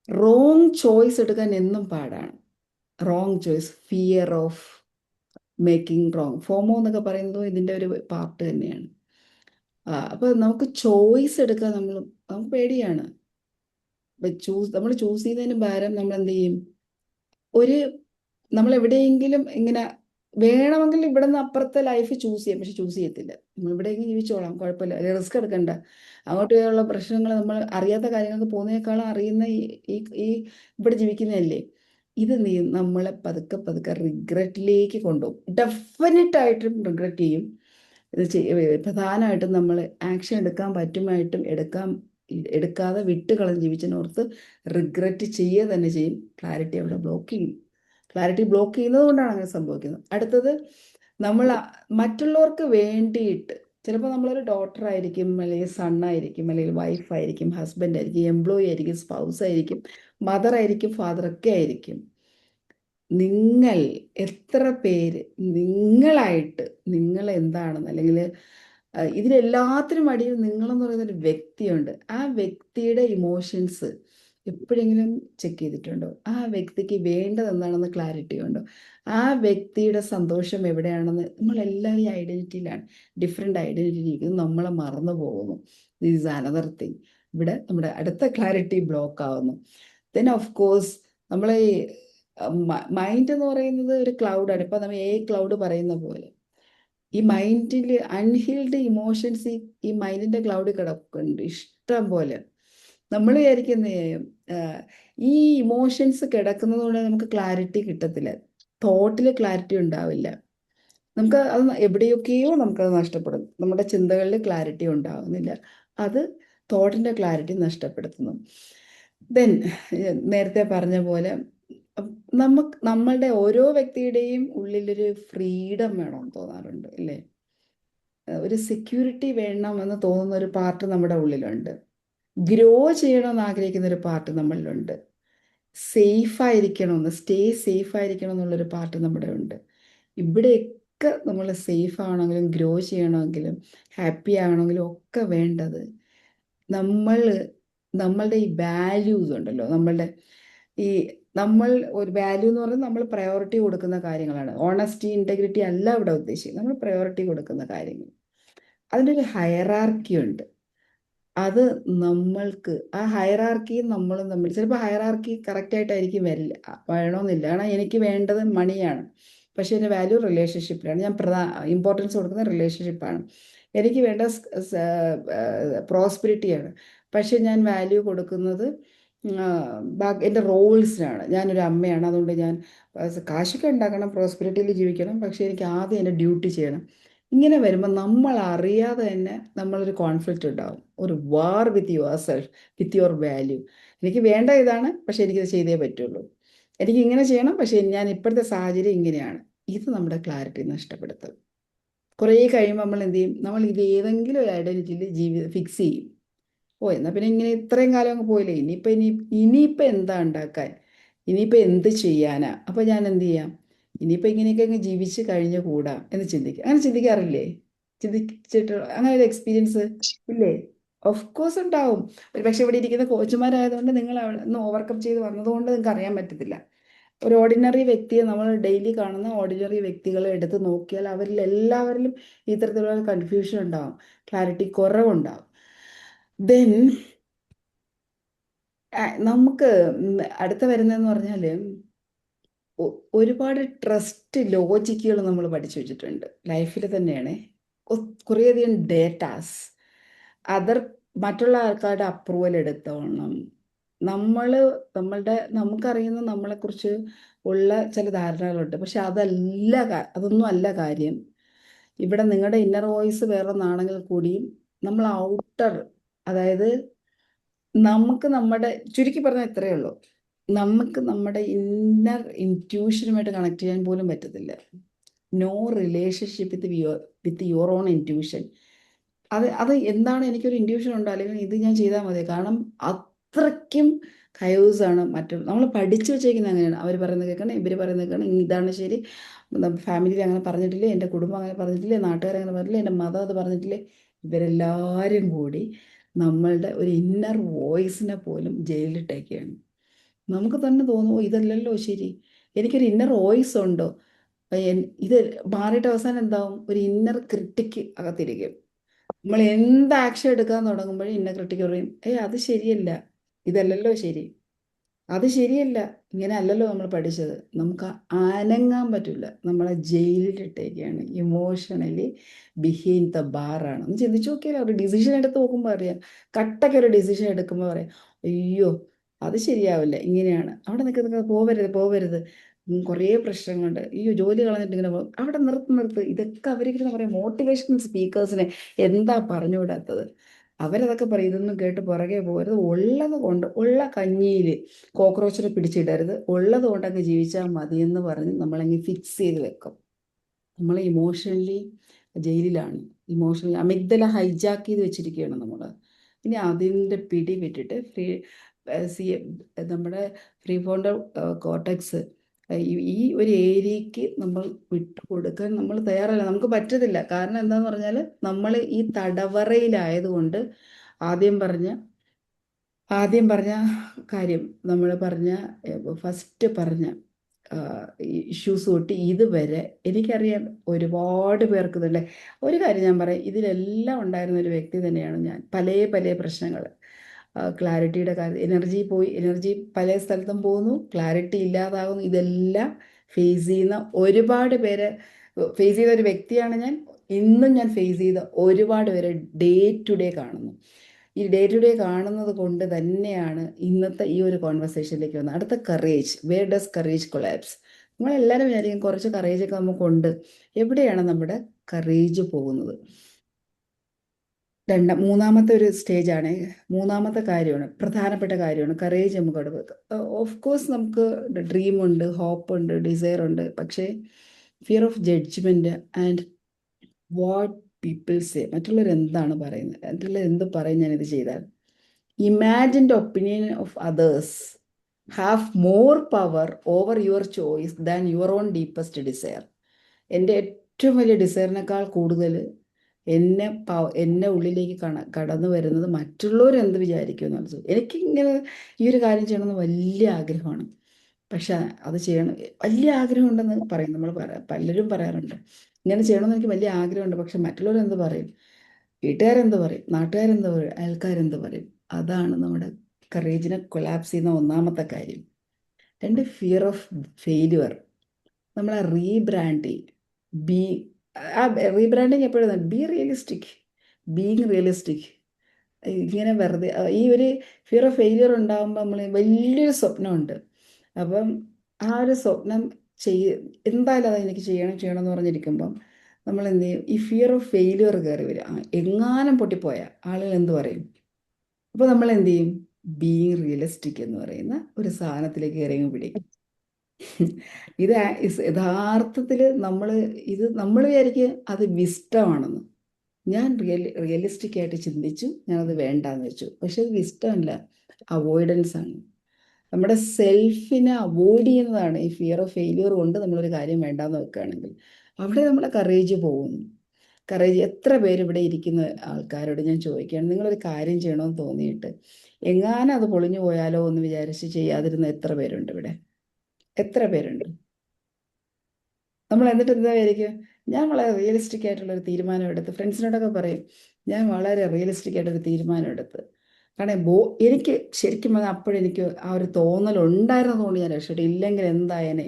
റോങ് ചോയ്സ് എടുക്കാൻ എന്നും പാടാണ്. Wrong choice, fear of making wrong, FOMO എന്നൊക്കെ പറയുന്നത് ഇതിൻ്റെ ഒരു പാർട്ട് തന്നെയാണ്. അപ്പോൾ നമുക്ക് ചോയ്സ് എടുക്കാൻ നമുക്ക് പേടിയാണ്. നമ്മൾ ചൂസ് ചെയ്യുന്നതിന് പകരം നമ്മൾ എന്ത് ചെയ്യും, നമ്മൾ എവിടെയെങ്കിലും ഇങ്ങനെ വേണമെങ്കിൽ ഇവിടെ നിന്ന് അപ്പുറത്തെ ലൈഫ് ചൂസ് ചെയ്യാം, പക്ഷെ ചൂസ് ചെയ്യത്തില്ല. നമ്മൾ എവിടെയെങ്കിലും ജീവിച്ചോളാം, കുഴപ്പമില്ല, അല്ലെങ്കിൽ റിസ്ക് എടുക്കണ്ട. അങ്ങോട്ട് പോയുള്ള പ്രശ്നങ്ങൾ നമ്മൾ അറിയാത്ത കാര്യങ്ങൾക്ക് പോകുന്നതിനേക്കാളും അറിയുന്ന ഈ ഇവിടെ ജീവിക്കുന്നതല്ലേ, ഇത് നമ്മളെ പതുക്കെ പതുക്കെ റിഗ്രറ്റിലേക്ക് കൊണ്ടുപോകും. ഡെഫിനറ്റായിട്ടും റിഗ്രറ്റ് ചെയ്യും. പ്രധാനമായിട്ടും നമ്മൾ ആക്ഷൻ എടുക്കാൻ പറ്റുമായിട്ടും എടുക്കാതെ വിട്ടുകളഞ്ഞ് ജീവിച്ചതിനോർത്ത് റിഗ്രറ്റ് ചെയ്യുക തന്നെ ചെയ്യും. ക്ലാരിറ്റി അവിടെ ബ്ലോക്ക് ചെയ്യും. ക്ലാരിറ്റി ബ്ലോക്ക് ചെയ്യുന്നത് കൊണ്ടാണ് അങ്ങനെ സംഭവിക്കുന്നത്. അടുത്തത്, നമ്മൾ മറ്റുള്ളവർക്ക് വേണ്ടിയിട്ട്, ചിലപ്പോൾ നമ്മളൊരു ഡോട്ടർ ആയിരിക്കും, അല്ലെങ്കിൽ സണ്ണായിരിക്കും, അല്ലെങ്കിൽ വൈഫായിരിക്കും, ഹസ്ബൻഡ് ആയിരിക്കും, എംപ്ലോയി ആയിരിക്കും, സ്പൗസ് ആയിരിക്കും, മദർ ആയിരിക്കും, ഫാദറൊക്കെ ആയിരിക്കും. നിങ്ങൾ എത്ര പേര് നിങ്ങളായിട്ട് നിങ്ങൾ എന്താണെന്ന്, അല്ലെങ്കിൽ ഇതിലെല്ലാത്തിനും അടിയിൽ നിങ്ങളെന്ന് പറയുന്നൊരു വ്യക്തിയുണ്ട്. ആ വ്യക്തിയുടെ ഇമോഷൻസ് എപ്പോഴെങ്കിലും ചെക്ക് ചെയ്തിട്ടുണ്ടോ? ആ വ്യക്തിക്ക് വേണ്ടത് എന്താണെന്ന് ക്ലാരിറ്റി ഉണ്ടോ? ആ വ്യക്തിയുടെ സന്തോഷം എവിടെയാണെന്ന്, നമ്മളെല്ലാവരും ഈ ഐഡൻറ്റിറ്റിയിലാണ്, ഡിഫറെൻ്റ് ഐഡൻറ്റിറ്റി ഇരിക്കുന്നു, നമ്മളെ മറന്നു പോകുന്നു. This is another thing. ഇവിടെ നമ്മുടെ അടുത്ത ക്ലാരിറ്റി ബ്ലോക്ക് ആവുന്നു. ദെൻ ഓഫ് കോഴ്സ് നമ്മളെ മൈൻഡ് എന്ന് പറയുന്നത് ഒരു ക്ലൗഡാണ്. ഇപ്പം നമ്മൾ ക്ലൗഡ് പറയുന്ന പോലെ ഈ മൈൻഡിൽ അൺഹീൽഡ് ഇമോഷൻസ് ഈ മൈൻഡിൻ്റെ ക്ലൗഡ് കിടക്കുന്നുണ്ട് ഇഷ്ടം പോലെ. നമ്മൾ വിചാരിക്കുന്ന ഈ ഇമോഷൻസ് കിടക്കുന്നത് കൊണ്ട് നമുക്ക് ക്ലാരിറ്റി കിട്ടത്തില്ല, തോട്ടിൽ ക്ലാരിറ്റി ഉണ്ടാവില്ല. നമുക്ക് അത് എവിടെയൊക്കെയോ നമുക്കത് നഷ്ടപ്പെടും. നമ്മുടെ ചിന്തകളിൽ ക്ലാരിറ്റി ഉണ്ടാകുന്നില്ല, അത് തോട്ടിൻ്റെ ക്ലാരിറ്റി നഷ്ടപ്പെടുത്തുന്നു. ദെൻ നേരത്തെ പറഞ്ഞ പോലെ നമ്മളുടെ ഓരോ വ്യക്തിയുടെയും ഉള്ളിലൊരു ഫ്രീഡം വേണമെന്ന് തോന്നാറുണ്ട്, അല്ലേ? ഒരു സെക്യൂരിറ്റി വേണമെന്ന് തോന്നുന്ന ഒരു പാർട്ട് നമ്മുടെ ഉള്ളിലുണ്ട്. ഗ്രോ ചെയ്യണമെന്ന് ആഗ്രഹിക്കുന്ന ഒരു പാർട്ട് നമ്മളിലുണ്ട്. സേഫായിരിക്കണമെന്ന്, സേഫായിരിക്കണം എന്നുള്ളൊരു പാർട്ട് നമ്മുടെ ഉണ്ട്. ഇവിടെയൊക്കെ നമ്മൾ സേഫ് ആവണമെങ്കിലും ഗ്രോ ചെയ്യണമെങ്കിലും ഹാപ്പി ആകണമെങ്കിലും ഒക്കെ വേണ്ടത് നമ്മളുടെ ഈ വാല്യൂസ് ഉണ്ടല്ലോ, നമ്മൾ ഒരു വാല്യൂ എന്ന് പറയുന്നത് നമ്മൾ പ്രയോറിറ്റി കൊടുക്കുന്ന കാര്യങ്ങളാണ്. ഓണസ്റ്റി, ഇൻറ്റഗ്രിറ്റി അല്ല ഇവിടെ ഉദ്ദേശിക്കുന്നത്, നമ്മൾ പ്രയോറിറ്റി കൊടുക്കുന്ന കാര്യങ്ങൾ. അതിൻ്റെ ഒരു ഹയറാർക്കി ഉണ്ട്. അത് നമ്മൾക്ക് ആ ഹയറാർക്കിയും നമ്മളും തമ്മിൽ ചിലപ്പോൾ ഹയറാർക്കി കറക്റ്റായിട്ടായിരിക്കും വേണമെന്നില്ല. കാരണം എനിക്ക് വേണ്ടത് മണിയാണ്, പക്ഷേ എൻ്റെ വാല്യൂ റിലേഷൻഷിപ്പിലാണ്. ഞാൻ ഇമ്പോർട്ടൻസ് കൊടുക്കുന്ന റിലേഷൻഷിപ്പാണ്. എനിക്ക് വേണ്ട പ്രോസ്പെരിറ്റിയാണ്, പക്ഷേ ഞാൻ വാല്യൂ കൊടുക്കുന്നത് എൻ്റെ റോൾസിനാണ്. ഞാനൊരു അമ്മയാണ്, അതുകൊണ്ട് ഞാൻ കാശൊക്കെ ഉണ്ടാക്കണം, പ്രോസ്പെരിറ്റിയിൽ ജീവിക്കണം, പക്ഷേ എനിക്ക് ആദ്യം എൻ്റെ ഡ്യൂട്ടി ചെയ്യണം. ഇങ്ങനെ വരുമ്പോൾ നമ്മൾ അറിയാതെ തന്നെ നമ്മളൊരു കോൺഫ്ലിക്റ്റ് ഉണ്ടാവും, ഒരു war with yourself, with your value. എനിക്ക് വേണ്ട ഇതാണ്, പക്ഷേ എനിക്കത് ചെയ്തേ പറ്റുള്ളൂ. എനിക്ക് ഇങ്ങനെ ചെയ്യണം, പക്ഷേ ഞാൻ ഇപ്പോഴത്തെ സാഹചര്യം ഇങ്ങനെയാണ്. ഇത് നമ്മുടെ ക്ലാരിറ്റി നഷ്ടപ്പെടുത്തും. കുറേ കഴിയുമ്പോൾ നമ്മൾ എന്ത് ചെയ്യും, നമ്മൾ ഇത് ഏതെങ്കിലും ഒരു ഐഡൻറ്റിറ്റിയിൽ ഫിക്സ് ചെയ്യും. എന്നാൽ പിന്നെ ഇങ്ങനെ ഇത്രയും കാലം അങ്ങ് പോയില്ലേ, ഇനിയിപ്പോൾ എന്താ ഉണ്ടാക്കാൻ, ഇനിയിപ്പോൾ എന്ത് ചെയ്യാനാ, അപ്പോൾ ഞാൻ എന്ത് ചെയ്യാം, ഇനിയിപ്പോൾ ഇങ്ങനെയൊക്കെ അങ്ങ് ജീവിച്ച് കഴിഞ്ഞ് കൂടാം എന്ന് ചിന്തിക്കുക. അങ്ങനെ ചിന്തിക്കാറില്ലേ? അങ്ങനെ ഒരു എക്സ്പീരിയൻസ് ഇല്ലേ? ഓഫ് കോഴ്സ് ഉണ്ടാവും. ഒരു പക്ഷേ ഇവിടെ ഇരിക്കുന്ന കോച്ചുമാരായതുകൊണ്ട് നിങ്ങൾ ഒന്ന് ഓവർകം ചെയ്ത് വന്നതുകൊണ്ട് നിങ്ങൾക്ക് അറിയാൻ പറ്റത്തില്ല. ഒരു ഓർഡിനറി വ്യക്തിയെ, നമ്മൾ ഡെയിലി കാണുന്ന ഓർഡിനറി വ്യക്തികളെ എടുത്ത് നോക്കിയാൽ അവരിൽ എല്ലാവരിലും ഇത്തരത്തിലുള്ള കൺഫ്യൂഷൻ ഉണ്ടാവും, ക്ലാരിറ്റി കുറവുണ്ടാവും. ദെൻ നമുക്ക് അടുത്ത വരുന്നതെന്ന് പറഞ്ഞാൽ ഒരുപാട് ട്രസ്റ്റ് ലോജിക്കുകൾ നമ്മൾ പഠിച്ചു വെച്ചിട്ടുണ്ട് ലൈഫിൽ തന്നെയാണ്. കുറേയധികം ഡേറ്റാസ് മറ്റുള്ള ആൾക്കാരുടെ അപ്രൂവൽ എടുത്തോണം. നമുക്കറിയുന്ന നമ്മളെക്കുറിച്ച് ഉള്ള ചില ധാരണകളുണ്ട്, പക്ഷെ അതൊന്നും അല്ല കാര്യം. ഇവിടെ നിങ്ങളുടെ ഇന്നർ വോയിസ് വേറെ ഒന്നാണെങ്കിൽ കൂടിയും നമ്മൾ ഔട്ടർ, അതായത് ചുരുക്കി പറഞ്ഞാൽ ഇത്രയേ ഉള്ളൂ, നമുക്ക് നമ്മുടെ ഇന്നർ ഇൻറ്റ്യൂഷനുമായിട്ട് കണക്ട് ചെയ്യാൻ പോലും പറ്റത്തില്ല. No relationship with your own intuition. അത് എന്താണ്, എനിക്കൊരു ഇൻറ്റ്യൂഷൻ ഉണ്ടോ, അല്ലെങ്കിൽ ഇത് ഞാൻ ചെയ്താൽ മതി. കാരണം അത്രയ്ക്കും കയോസാണ് നമ്മൾ പഠിച്ചു വെച്ചേക്കുന്നത്. അങ്ങനെയാണ്, അവർ പറയുന്നത് കേൾക്കണം, ഇവർ പറയുന്നത് കേൾക്കണം, ഇതാണ് ശരി, ഫാമിലിയിൽ അങ്ങനെ പറഞ്ഞിട്ടില്ലേ, എൻ്റെ കുടുംബം അങ്ങനെ പറഞ്ഞിട്ടില്ലേ, നാട്ടുകാരങ്ങനെ പറഞ്ഞില്ലേ, എൻ്റെ മതം അത് പറഞ്ഞിട്ടില്ലേ. ഇവരെല്ലാവരും കൂടി നമ്മളുടെ ഒരു ഇന്നർ വോയിസിനെ പോലും ജയിലിലിട്ടേക്കാണ്. നമുക്ക് തന്നെ തോന്നുമോ ഇതല്ലല്ലോ ശരി, എനിക്കൊരു ഇന്നർ വോയിസ് ഉണ്ടോ, ഇത് മാറിയിട്ട് അവസാനം എന്താവും, ഒരു ഇന്നർ ക്രിട്ടിക്ക് അകത്തിരിക്കും. നമ്മൾ എന്ത് ആക്ഷൻ എടുക്കാൻ തുടങ്ങുമ്പോഴും ഇന്നർ ക്രിട്ടിക്ക് പറയും, അത് ശരിയല്ല, ഇതല്ലല്ലോ ശരി, അത് ശരിയല്ല, ഇങ്ങനെ അല്ലല്ലോ നമ്മൾ പഠിച്ചത്. നമുക്ക് അനങ്ങാൻ പറ്റില്ല, നമ്മളെ ജയിലിലിട്ടേക്കാണ്, ഇമോഷണലി ബിഹൈൻഡ് ദ ബാറാണ്. ഒന്ന് ചിന്തിച്ചു നോക്കിയാലോ, ഒരു ഡിസിഷൻ എടുത്ത് നോക്കുമ്പോൾ അറിയാം. കട്ടയ്ക്ക് ഒരു ഡിസിഷൻ എടുക്കുമ്പോൾ പറയാം, അയ്യോ അത് ശരിയാവില്ല, ഇങ്ങനെയാണ്, അവിടെ നിൽക്കുന്നത്, പോവരുത് പോവരുത്, കുറേ പ്രശ്നങ്ങളുണ്ട്, അയ്യോ ജോലി കളഞ്ഞിട്ട് ഇങ്ങനെ പോകും, അവിടെ നിർത്ത്. ഇതൊക്കെ അവരിങ്ങനെ പറയാം, മോട്ടിവേഷണൽ സ്പീക്കേഴ്സിനെ എന്താ പറഞ്ഞുവിടാത്തത്. അവരതൊക്കെ പറയും, ഇതൊന്നും കേട്ട് പുറകെ പോകരുത്, ഉള്ളത് കൊണ്ട്, ഉള്ള കഞ്ഞിയിൽ കോക്രോച്ചിനെ പിടിച്ചിടരുത്, ഉള്ളത് കൊണ്ടങ്ങ് ജീവിച്ചാൽ മതി എന്ന് പറഞ്ഞ് നമ്മളങ്ങ് ഫിക്സ് ചെയ്ത് വെക്കും. നമ്മൾ ഇമോഷണലി ജയിലിലാണ്, ഇമോഷണലി അമിഗ്ദല ഹൈജാക്ക് ചെയ്ത് വെച്ചിരിക്കുകയാണ് നമ്മൾ. ഇനി അതിൻ്റെ പിടി വിട്ടിട്ട് സി നമ്മുടെ ഫ്രീ ഫോണ്ടൽ കോർട്ടക്സ് ഈ ഒരു ഏരിയക്ക് നമ്മൾ വിട്ടുകൊടുക്കാൻ നമ്മൾ തയ്യാറല്ല, നമുക്ക് പറ്റത്തില്ല. കാരണം എന്താന്ന് പറഞ്ഞാൽ നമ്മൾ ഈ തടവറയിലായതുകൊണ്ട് ആദ്യം പറഞ്ഞ കാര്യം, നമ്മൾ ഫസ്റ്റ് പറഞ്ഞ ഇഷ്യൂസ് തൊട്ട് ഇതുവരെ എനിക്കറിയാം ഒരുപാട് പേർക്ക് ഇതല്ലേ. ഒരു കാര്യം ഞാൻ പറയാം, ഇതിലെല്ലാം ഉണ്ടായിരുന്ന ഒരു വ്യക്തി തന്നെയാണ് ഞാൻ. പല പ്രശ്നങ്ങൾ, ക്ലാരിറ്റിയുടെ കാര്യം, എനർജി പല സ്ഥലത്തും പോകുന്നു, ക്ലാരിറ്റി ഇല്ലാതാകുന്നു, ഇതെല്ലാം ഫേസ് ചെയ്യുന്ന ഒരുപാട് പേരെ ഫേസ് ചെയ്ത ഒരു വ്യക്തിയാണ് ഞാൻ. ഇന്നും ഞാൻ ഫേസ് ചെയ്ത ഒരുപാട് പേരെ ഡേ ടു ഡേ കാണുന്നു. ഈ ഡേ ടു ഡേ കാണുന്നത് കൊണ്ട് തന്നെയാണ് ഇന്നത്തെ ഈ ഒരു കോൺവെർസേഷനിലേക്ക് വന്നത്. അടുത്ത courage, where does courage collapse? നമ്മളെല്ലാവരും വിചാരിക്കും കുറച്ച് കറേജൊക്കെ നമുക്കുണ്ട്. എവിടെയാണ് നമ്മുടെ കറേജ് പോകുന്നത്? മൂന്നാമത്തെ ഒരു സ്റ്റേജാണ്, മൂന്നാമത്തെ കാര്യമാണ്, പ്രധാനപ്പെട്ട കാര്യമാണ് കറേജ്. നമുക്ക് ഓഫ് കോഴ്സ് നമുക്ക് ഡ്രീമുണ്ട്, ഹോപ്പുണ്ട്, ഡിസയർ ഉണ്ട്, പക്ഷേ fear of judgment and what people say, മറ്റുള്ളവർ എന്താണ് പറയുന്നത്, മറ്റുള്ളവർ എന്ത് പറയും ഞാനിത് ചെയ്താൽ. Imagined opinion of others have more power over your choice than your own deepest desire. എൻ്റെ ഏറ്റവും വലിയ ഡിസയറിനേക്കാൾ കൂടുതൽ എന്നെ ഉള്ളിലേക്ക് കടന്നു വരുന്നത് മറ്റുള്ളവർ എന്ത് വിചാരിക്കും എന്നുള്ളത്. എനിക്കിങ്ങനെ ഈ ഒരു കാര്യം ചെയ്യണമെന്ന് വലിയ ആഗ്രഹമാണ്, പക്ഷെ അത് ചെയ്യണം, വലിയ ആഗ്രഹം ഉണ്ടെന്ന് പറയും, പലരും പറയാറുണ്ട്, ഇങ്ങനെ ചെയ്യണമെന്ന് എനിക്ക് വലിയ ആഗ്രഹമുണ്ട്, പക്ഷെ മറ്റുള്ളവർ എന്ത് പറയും, വീട്ടുകാരെന്ത് പറയും, നാട്ടുകാരെന്ത് പറയും, അയൽക്കാരെന്ത് പറയും. അതാണ് നമ്മുടെ കറേജിനെ കൊലാപ്സ് ചെയ്യുന്ന ഒന്നാമത്തെ കാര്യം. Fear of failure. നമ്മളെ റീബ്രാൻഡിങ് എപ്പോഴും ബി റിയലിസ്റ്റിക്, ബീങ് റിയലിസ്റ്റിക്. ഇങ്ങനെ വെറുതെ ഈ ഒരു ഫിയർ ഓഫ് ഫെയിലിയർ ഉണ്ടാകുമ്പോൾ നമ്മൾ വലിയൊരു സ്വപ്നമുണ്ട്, അപ്പം ആ ഒരു സ്വപ്നം എന്തായാലും അത് എനിക്ക് ചെയ്യണം എന്ന് പറഞ്ഞിരിക്കുമ്പം നമ്മൾ എന്ത് ചെയ്യും, ഈ ഫിയർ ഓഫ് ഫെയിലിയർ കയറി വരും. എങ്ങാനും പൊട്ടിപ്പോയാൽ ആളുകൾ എന്ത് പറയും? അപ്പോൾ നമ്മൾ എന്ത് ചെയ്യും, ബീങ് റിയലിസ്റ്റിക് എന്ന് പറയുന്ന ഒരു സാധനത്തിലേക്ക് ഇറങ്ങി പിടിക്കും. ഇത് യഥാർത്ഥത്തിൽ നമ്മൾ വിചാരിക്കുക അത് വിസ്റ്റമാണെന്ന്. ഞാൻ റിയലിസ്റ്റിക് ആയിട്ട് ചിന്തിച്ചു, ഞാനത് വേണ്ടാന്ന് വെച്ചു, പക്ഷെ അത് വിസ്റ്റമല്ല, അവോയ്ഡൻസ് ആണ്. നമ്മുടെ സെൽഫിനെ അവോയ്ഡ് ചെയ്യുന്നതാണ് ഈ ഫിയർ ഓഫ് ഫെയിലിയർ കൊണ്ട് നമ്മളൊരു കാര്യം വേണ്ടാന്ന് വെക്കുകയാണെങ്കിൽ. അവിടെ നമ്മളെ കറേജ് പോകുന്നു. കറേജ്, എത്ര പേര് ഇവിടെ ഇരിക്കുന്ന ആൾക്കാരോട് ഞാൻ ചോദിക്കുകയാണ്, നിങ്ങളൊരു കാര്യം ചെയ്യണമെന്ന് തോന്നിയിട്ട് എങ്ങാനും അത് പൊളിഞ്ഞു പോയാലോ എന്ന് വിചാരിച്ച് ചെയ്യാതിരുന്ന എത്ര പേരുണ്ട് ഇവിടെ? എത്ര പേരുണ്ട്? നമ്മൾ എന്നിട്ട് എന്താ വിചാരിക്കും, ഞാൻ വളരെ റിയലിസ്റ്റിക് ആയിട്ടുള്ളൊരു തീരുമാനം എടുത്ത്, ഫ്രണ്ട്സിനോടൊക്കെ പറയും ഞാൻ വളരെ റിയലിസ്റ്റിക് ആയിട്ടൊരു തീരുമാനം എടുത്ത്. കാരണം എനിക്ക് ശരിക്കും പറഞ്ഞാൽ അപ്പോഴെനിക്ക് ആ ഒരു തോന്നലുണ്ടായിരുന്നതുകൊണ്ട് ഞാൻ രക്ഷപ്പെട്ടു. ഇല്ലെങ്കിൽ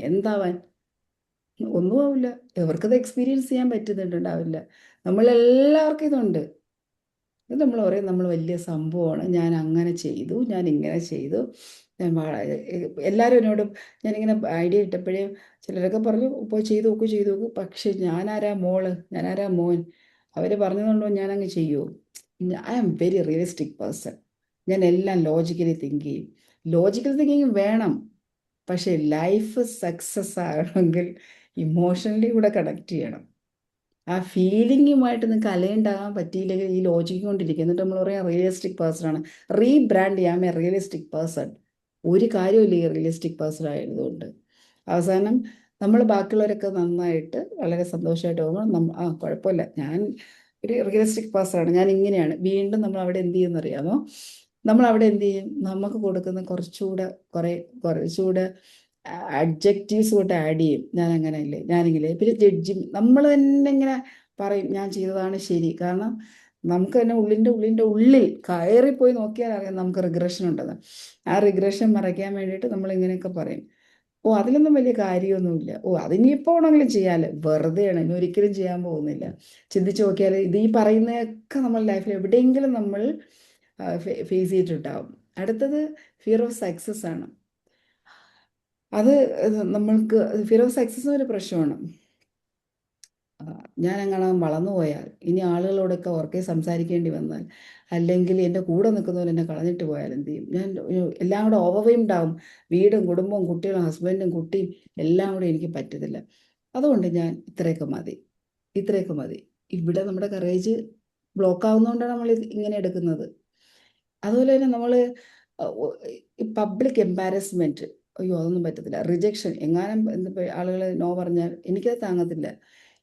എന്താവാൻ? ഒന്നും ആവില്ല. എവർക്കത് എക്സ്പീരിയൻസ് ചെയ്യാൻ പറ്റുന്നുണ്ടാവില്ല. നമ്മളെല്ലാവർക്കും ഇതുണ്ട്. ഇത് നമ്മൾ പറയും നമ്മൾ വലിയ സംഭവമാണ്, ഞാൻ അങ്ങനെ ചെയ്തു, ഞാൻ ഇങ്ങനെ ചെയ്തു, എല്ലാവരും എന്നോട് ഞാനിങ്ങനെ ഐഡിയ ഇട്ടപ്പോഴേ ചിലരൊക്കെ പറഞ്ഞു പോയി ചെയ്തു നോക്കൂ. പക്ഷെ ഞാനാരാ മോള്, ഞാനാരാ മോൻ, അവർ പറഞ്ഞതുകൊണ്ടോ ഞാനങ്ങ് ചെയ്യുമോ? I am very realistic person. ഞാൻ എല്ലാം ലോജിക്കലി തിങ്ക് ചെയ്യും. ലോജിക്കൽ തിങ്കിങ് വേണം, പക്ഷേ ലൈഫ് സക്സസ് ആകണമെങ്കിൽ ഇമോഷണലി കൂടെ കണക്ട് ചെയ്യണം. ആ ഫീലിങ്ങുമായിട്ട് നിങ്ങൾക്ക് അലൈൻഡാകാൻ പറ്റിയില്ലെങ്കിൽ ഈ ലോജിക്ക് കൊണ്ടിരിക്കും. എന്നിട്ട് നമ്മൾ പറയാം റിയലിസ്റ്റിക് പേഴ്സൺ ആണ്. റീബ്രാൻഡ് ചെയ്യാൻ റിയലിസ്റ്റിക് പേഴ്സൺ. ഒരു കാര്യമില്ല ഈ റിയലിസ്റ്റിക് പേഴ്സൺ ആയതുകൊണ്ട്. അവസാനം നമ്മൾ ബാക്കിയുള്ളവരൊക്കെ നന്നായിട്ട് വളരെ സന്തോഷമായിട്ട് പോകുമ്പോൾ കുഴപ്പമില്ല, ഞാൻ ഒരു റിയലിസ്റ്റിക് പേഴ്സണാണ്, ഞാൻ ഇങ്ങനെയാണ്. വീണ്ടും നമ്മൾ അവിടെ എന്ത് ചെയ്യുമെന്ന് അറിയാമോ? നമ്മൾ അവിടെ എന്ത് ചെയ്യും? നമുക്ക് കൊടുക്കുന്ന കുറച്ചുകൂടെ അഡ്ജക്റ്റീവ്സ് കൊണ്ട് ആഡ് ചെയ്യും. ഞാൻ അങ്ങനെയല്ലേ, ഞാനിങ്ങനെ. പിന്നെ ജഡ്ജി നമ്മൾ തന്നെ ഇങ്ങനെ പറയും ഞാൻ ചെയ്തതാണ് ശരി. കാരണം നമുക്ക് തന്നെ ഉള്ളിൻ്റെ ഉള്ളിൽ കയറിപ്പോയി നോക്കിയാൽ അറിയാം നമുക്ക് റിഗ്രഷൻ ഉണ്ടെന്ന്. ആ റിഗ്രഷൻ മറയ്ക്കാൻ വേണ്ടിയിട്ട് നമ്മൾ ഇങ്ങനെയൊക്കെ പറയും. ഓ അതിലൊന്നും വലിയ കാര്യമൊന്നുമില്ല, ഓ അതിനിപ്പോൾ ആണെങ്കിലും ചെയ്യാമല്ലോ, വെറുതെയാണ്, ഇനി ഒരിക്കലും ചെയ്യാൻ പോകുന്നില്ല. ചിന്തിച്ച് നോക്കിയാൽ ഇത് ഈ പറയുന്നതൊക്കെ നമ്മൾ ലൈഫിൽ എവിടെയെങ്കിലും നമ്മൾ ഫേസ് ചെയ്തിട്ടുണ്ടാവും. അടുത്തത് ഫിയർ ഓഫ് സക്സസ് ആണ്. അത് നമ്മൾക്ക് ഫിയർ ഓഫ് സക്സസ് ഒരു പ്രശ്നമാണ്. ഞാൻ അങ്ങനെ വളർന്നു പോയാൽ, ഇനി ആളുകളോടൊക്കെ ഉറക്കെ സംസാരിക്കേണ്ടി വന്നാൽ, അല്ലെങ്കിൽ എൻ്റെ കൂടെ നിൽക്കുന്നവർ എന്നെ കളഞ്ഞിട്ട് പോയാൽ എന്ത് ചെയ്യും? ഞാൻ എല്ലാം കൂടെ ഓവർവെയിംഡ് ആവും. വീടും കുടുംബവും കുട്ടികളും ഹസ്ബൻഡും കുട്ടിയും എല്ലാം കൂടെ എനിക്ക് പറ്റത്തില്ല. അതുകൊണ്ട് ഞാൻ ഇത്രയൊക്കെ മതി. ഇവിടെ നമ്മുടെ കറേജ് ബ്ലോക്ക് ആവുന്നതുകൊണ്ടാണ് നമ്മൾ ഇങ്ങനെ എടുക്കുന്നത്. അതുപോലെ തന്നെ നമ്മൾ പബ്ലിക് എംബാരസ്മെൻറ്റ്, അയ്യോ അതൊന്നും പറ്റത്തില്ല. റിജക്ഷൻ, എങ്ങാനും ആളുകൾ നോ പറഞ്ഞാൽ എനിക്കത് താങ്ങത്തില്ല.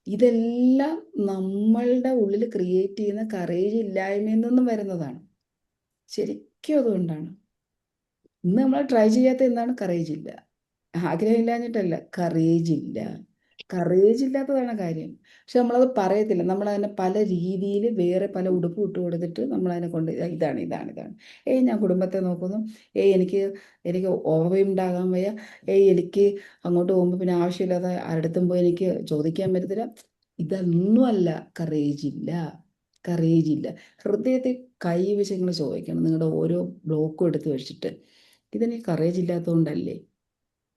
ഇതെല്ലാം നമ്മളുടെ ഉള്ളിൽ ക്രിയേറ്റ് ചെയ്യുന്ന കറേജ് ഇല്ലായ്മയിൽ നിന്നും വരുന്നതാണ്. ശരിക്കും അതുകൊണ്ടാണ് ഇന്ന് നമ്മൾ ട്രൈ ചെയ്യാത്ത എന്താണ്? കറേജ് ഇല്ല. ആഗ്രഹം ഇല്ലാഞ്ഞിട്ടല്ല, കറേജ് ഇല്ലാത്തതാണ് കാര്യം. പക്ഷെ നമ്മളത് പറയത്തില്ല. നമ്മളതിനെ പല രീതിയിൽ വേറെ പല ഉടുപ്പ് ഇട്ട് കൊടുത്തിട്ട് നമ്മളതിനെ കൊണ്ട് ഇതാണ്. ഏയ് ഞാൻ കുടുംബത്തെ നോക്കുന്നു, ഏയ് എനിക്ക് ഓവർവെയിംഡ് ആകാൻ വയ്യ, ഏയ് എനിക്ക് അങ്ങോട്ട് പോകുമ്പോൾ പിന്നെ ആവശ്യമില്ലാതെ ആരുടെടുത്തും പോയി എനിക്ക് ചോദിക്കാൻ പറ്റത്തില്ല. ഇതൊന്നുമല്ല കറേജ് ഇല്ല. ഹൃദയത്തിൽ കൈ വെച്ച് നിങ്ങൾ ചോദിക്കണം, നിങ്ങളുടെ ഓരോ ബ്ലോക്കും എടുത്ത് വെച്ചിട്ട്, ഇതെനിക്ക് കറേജ് ഇല്ലാത്തതുകൊണ്ടല്ലേ?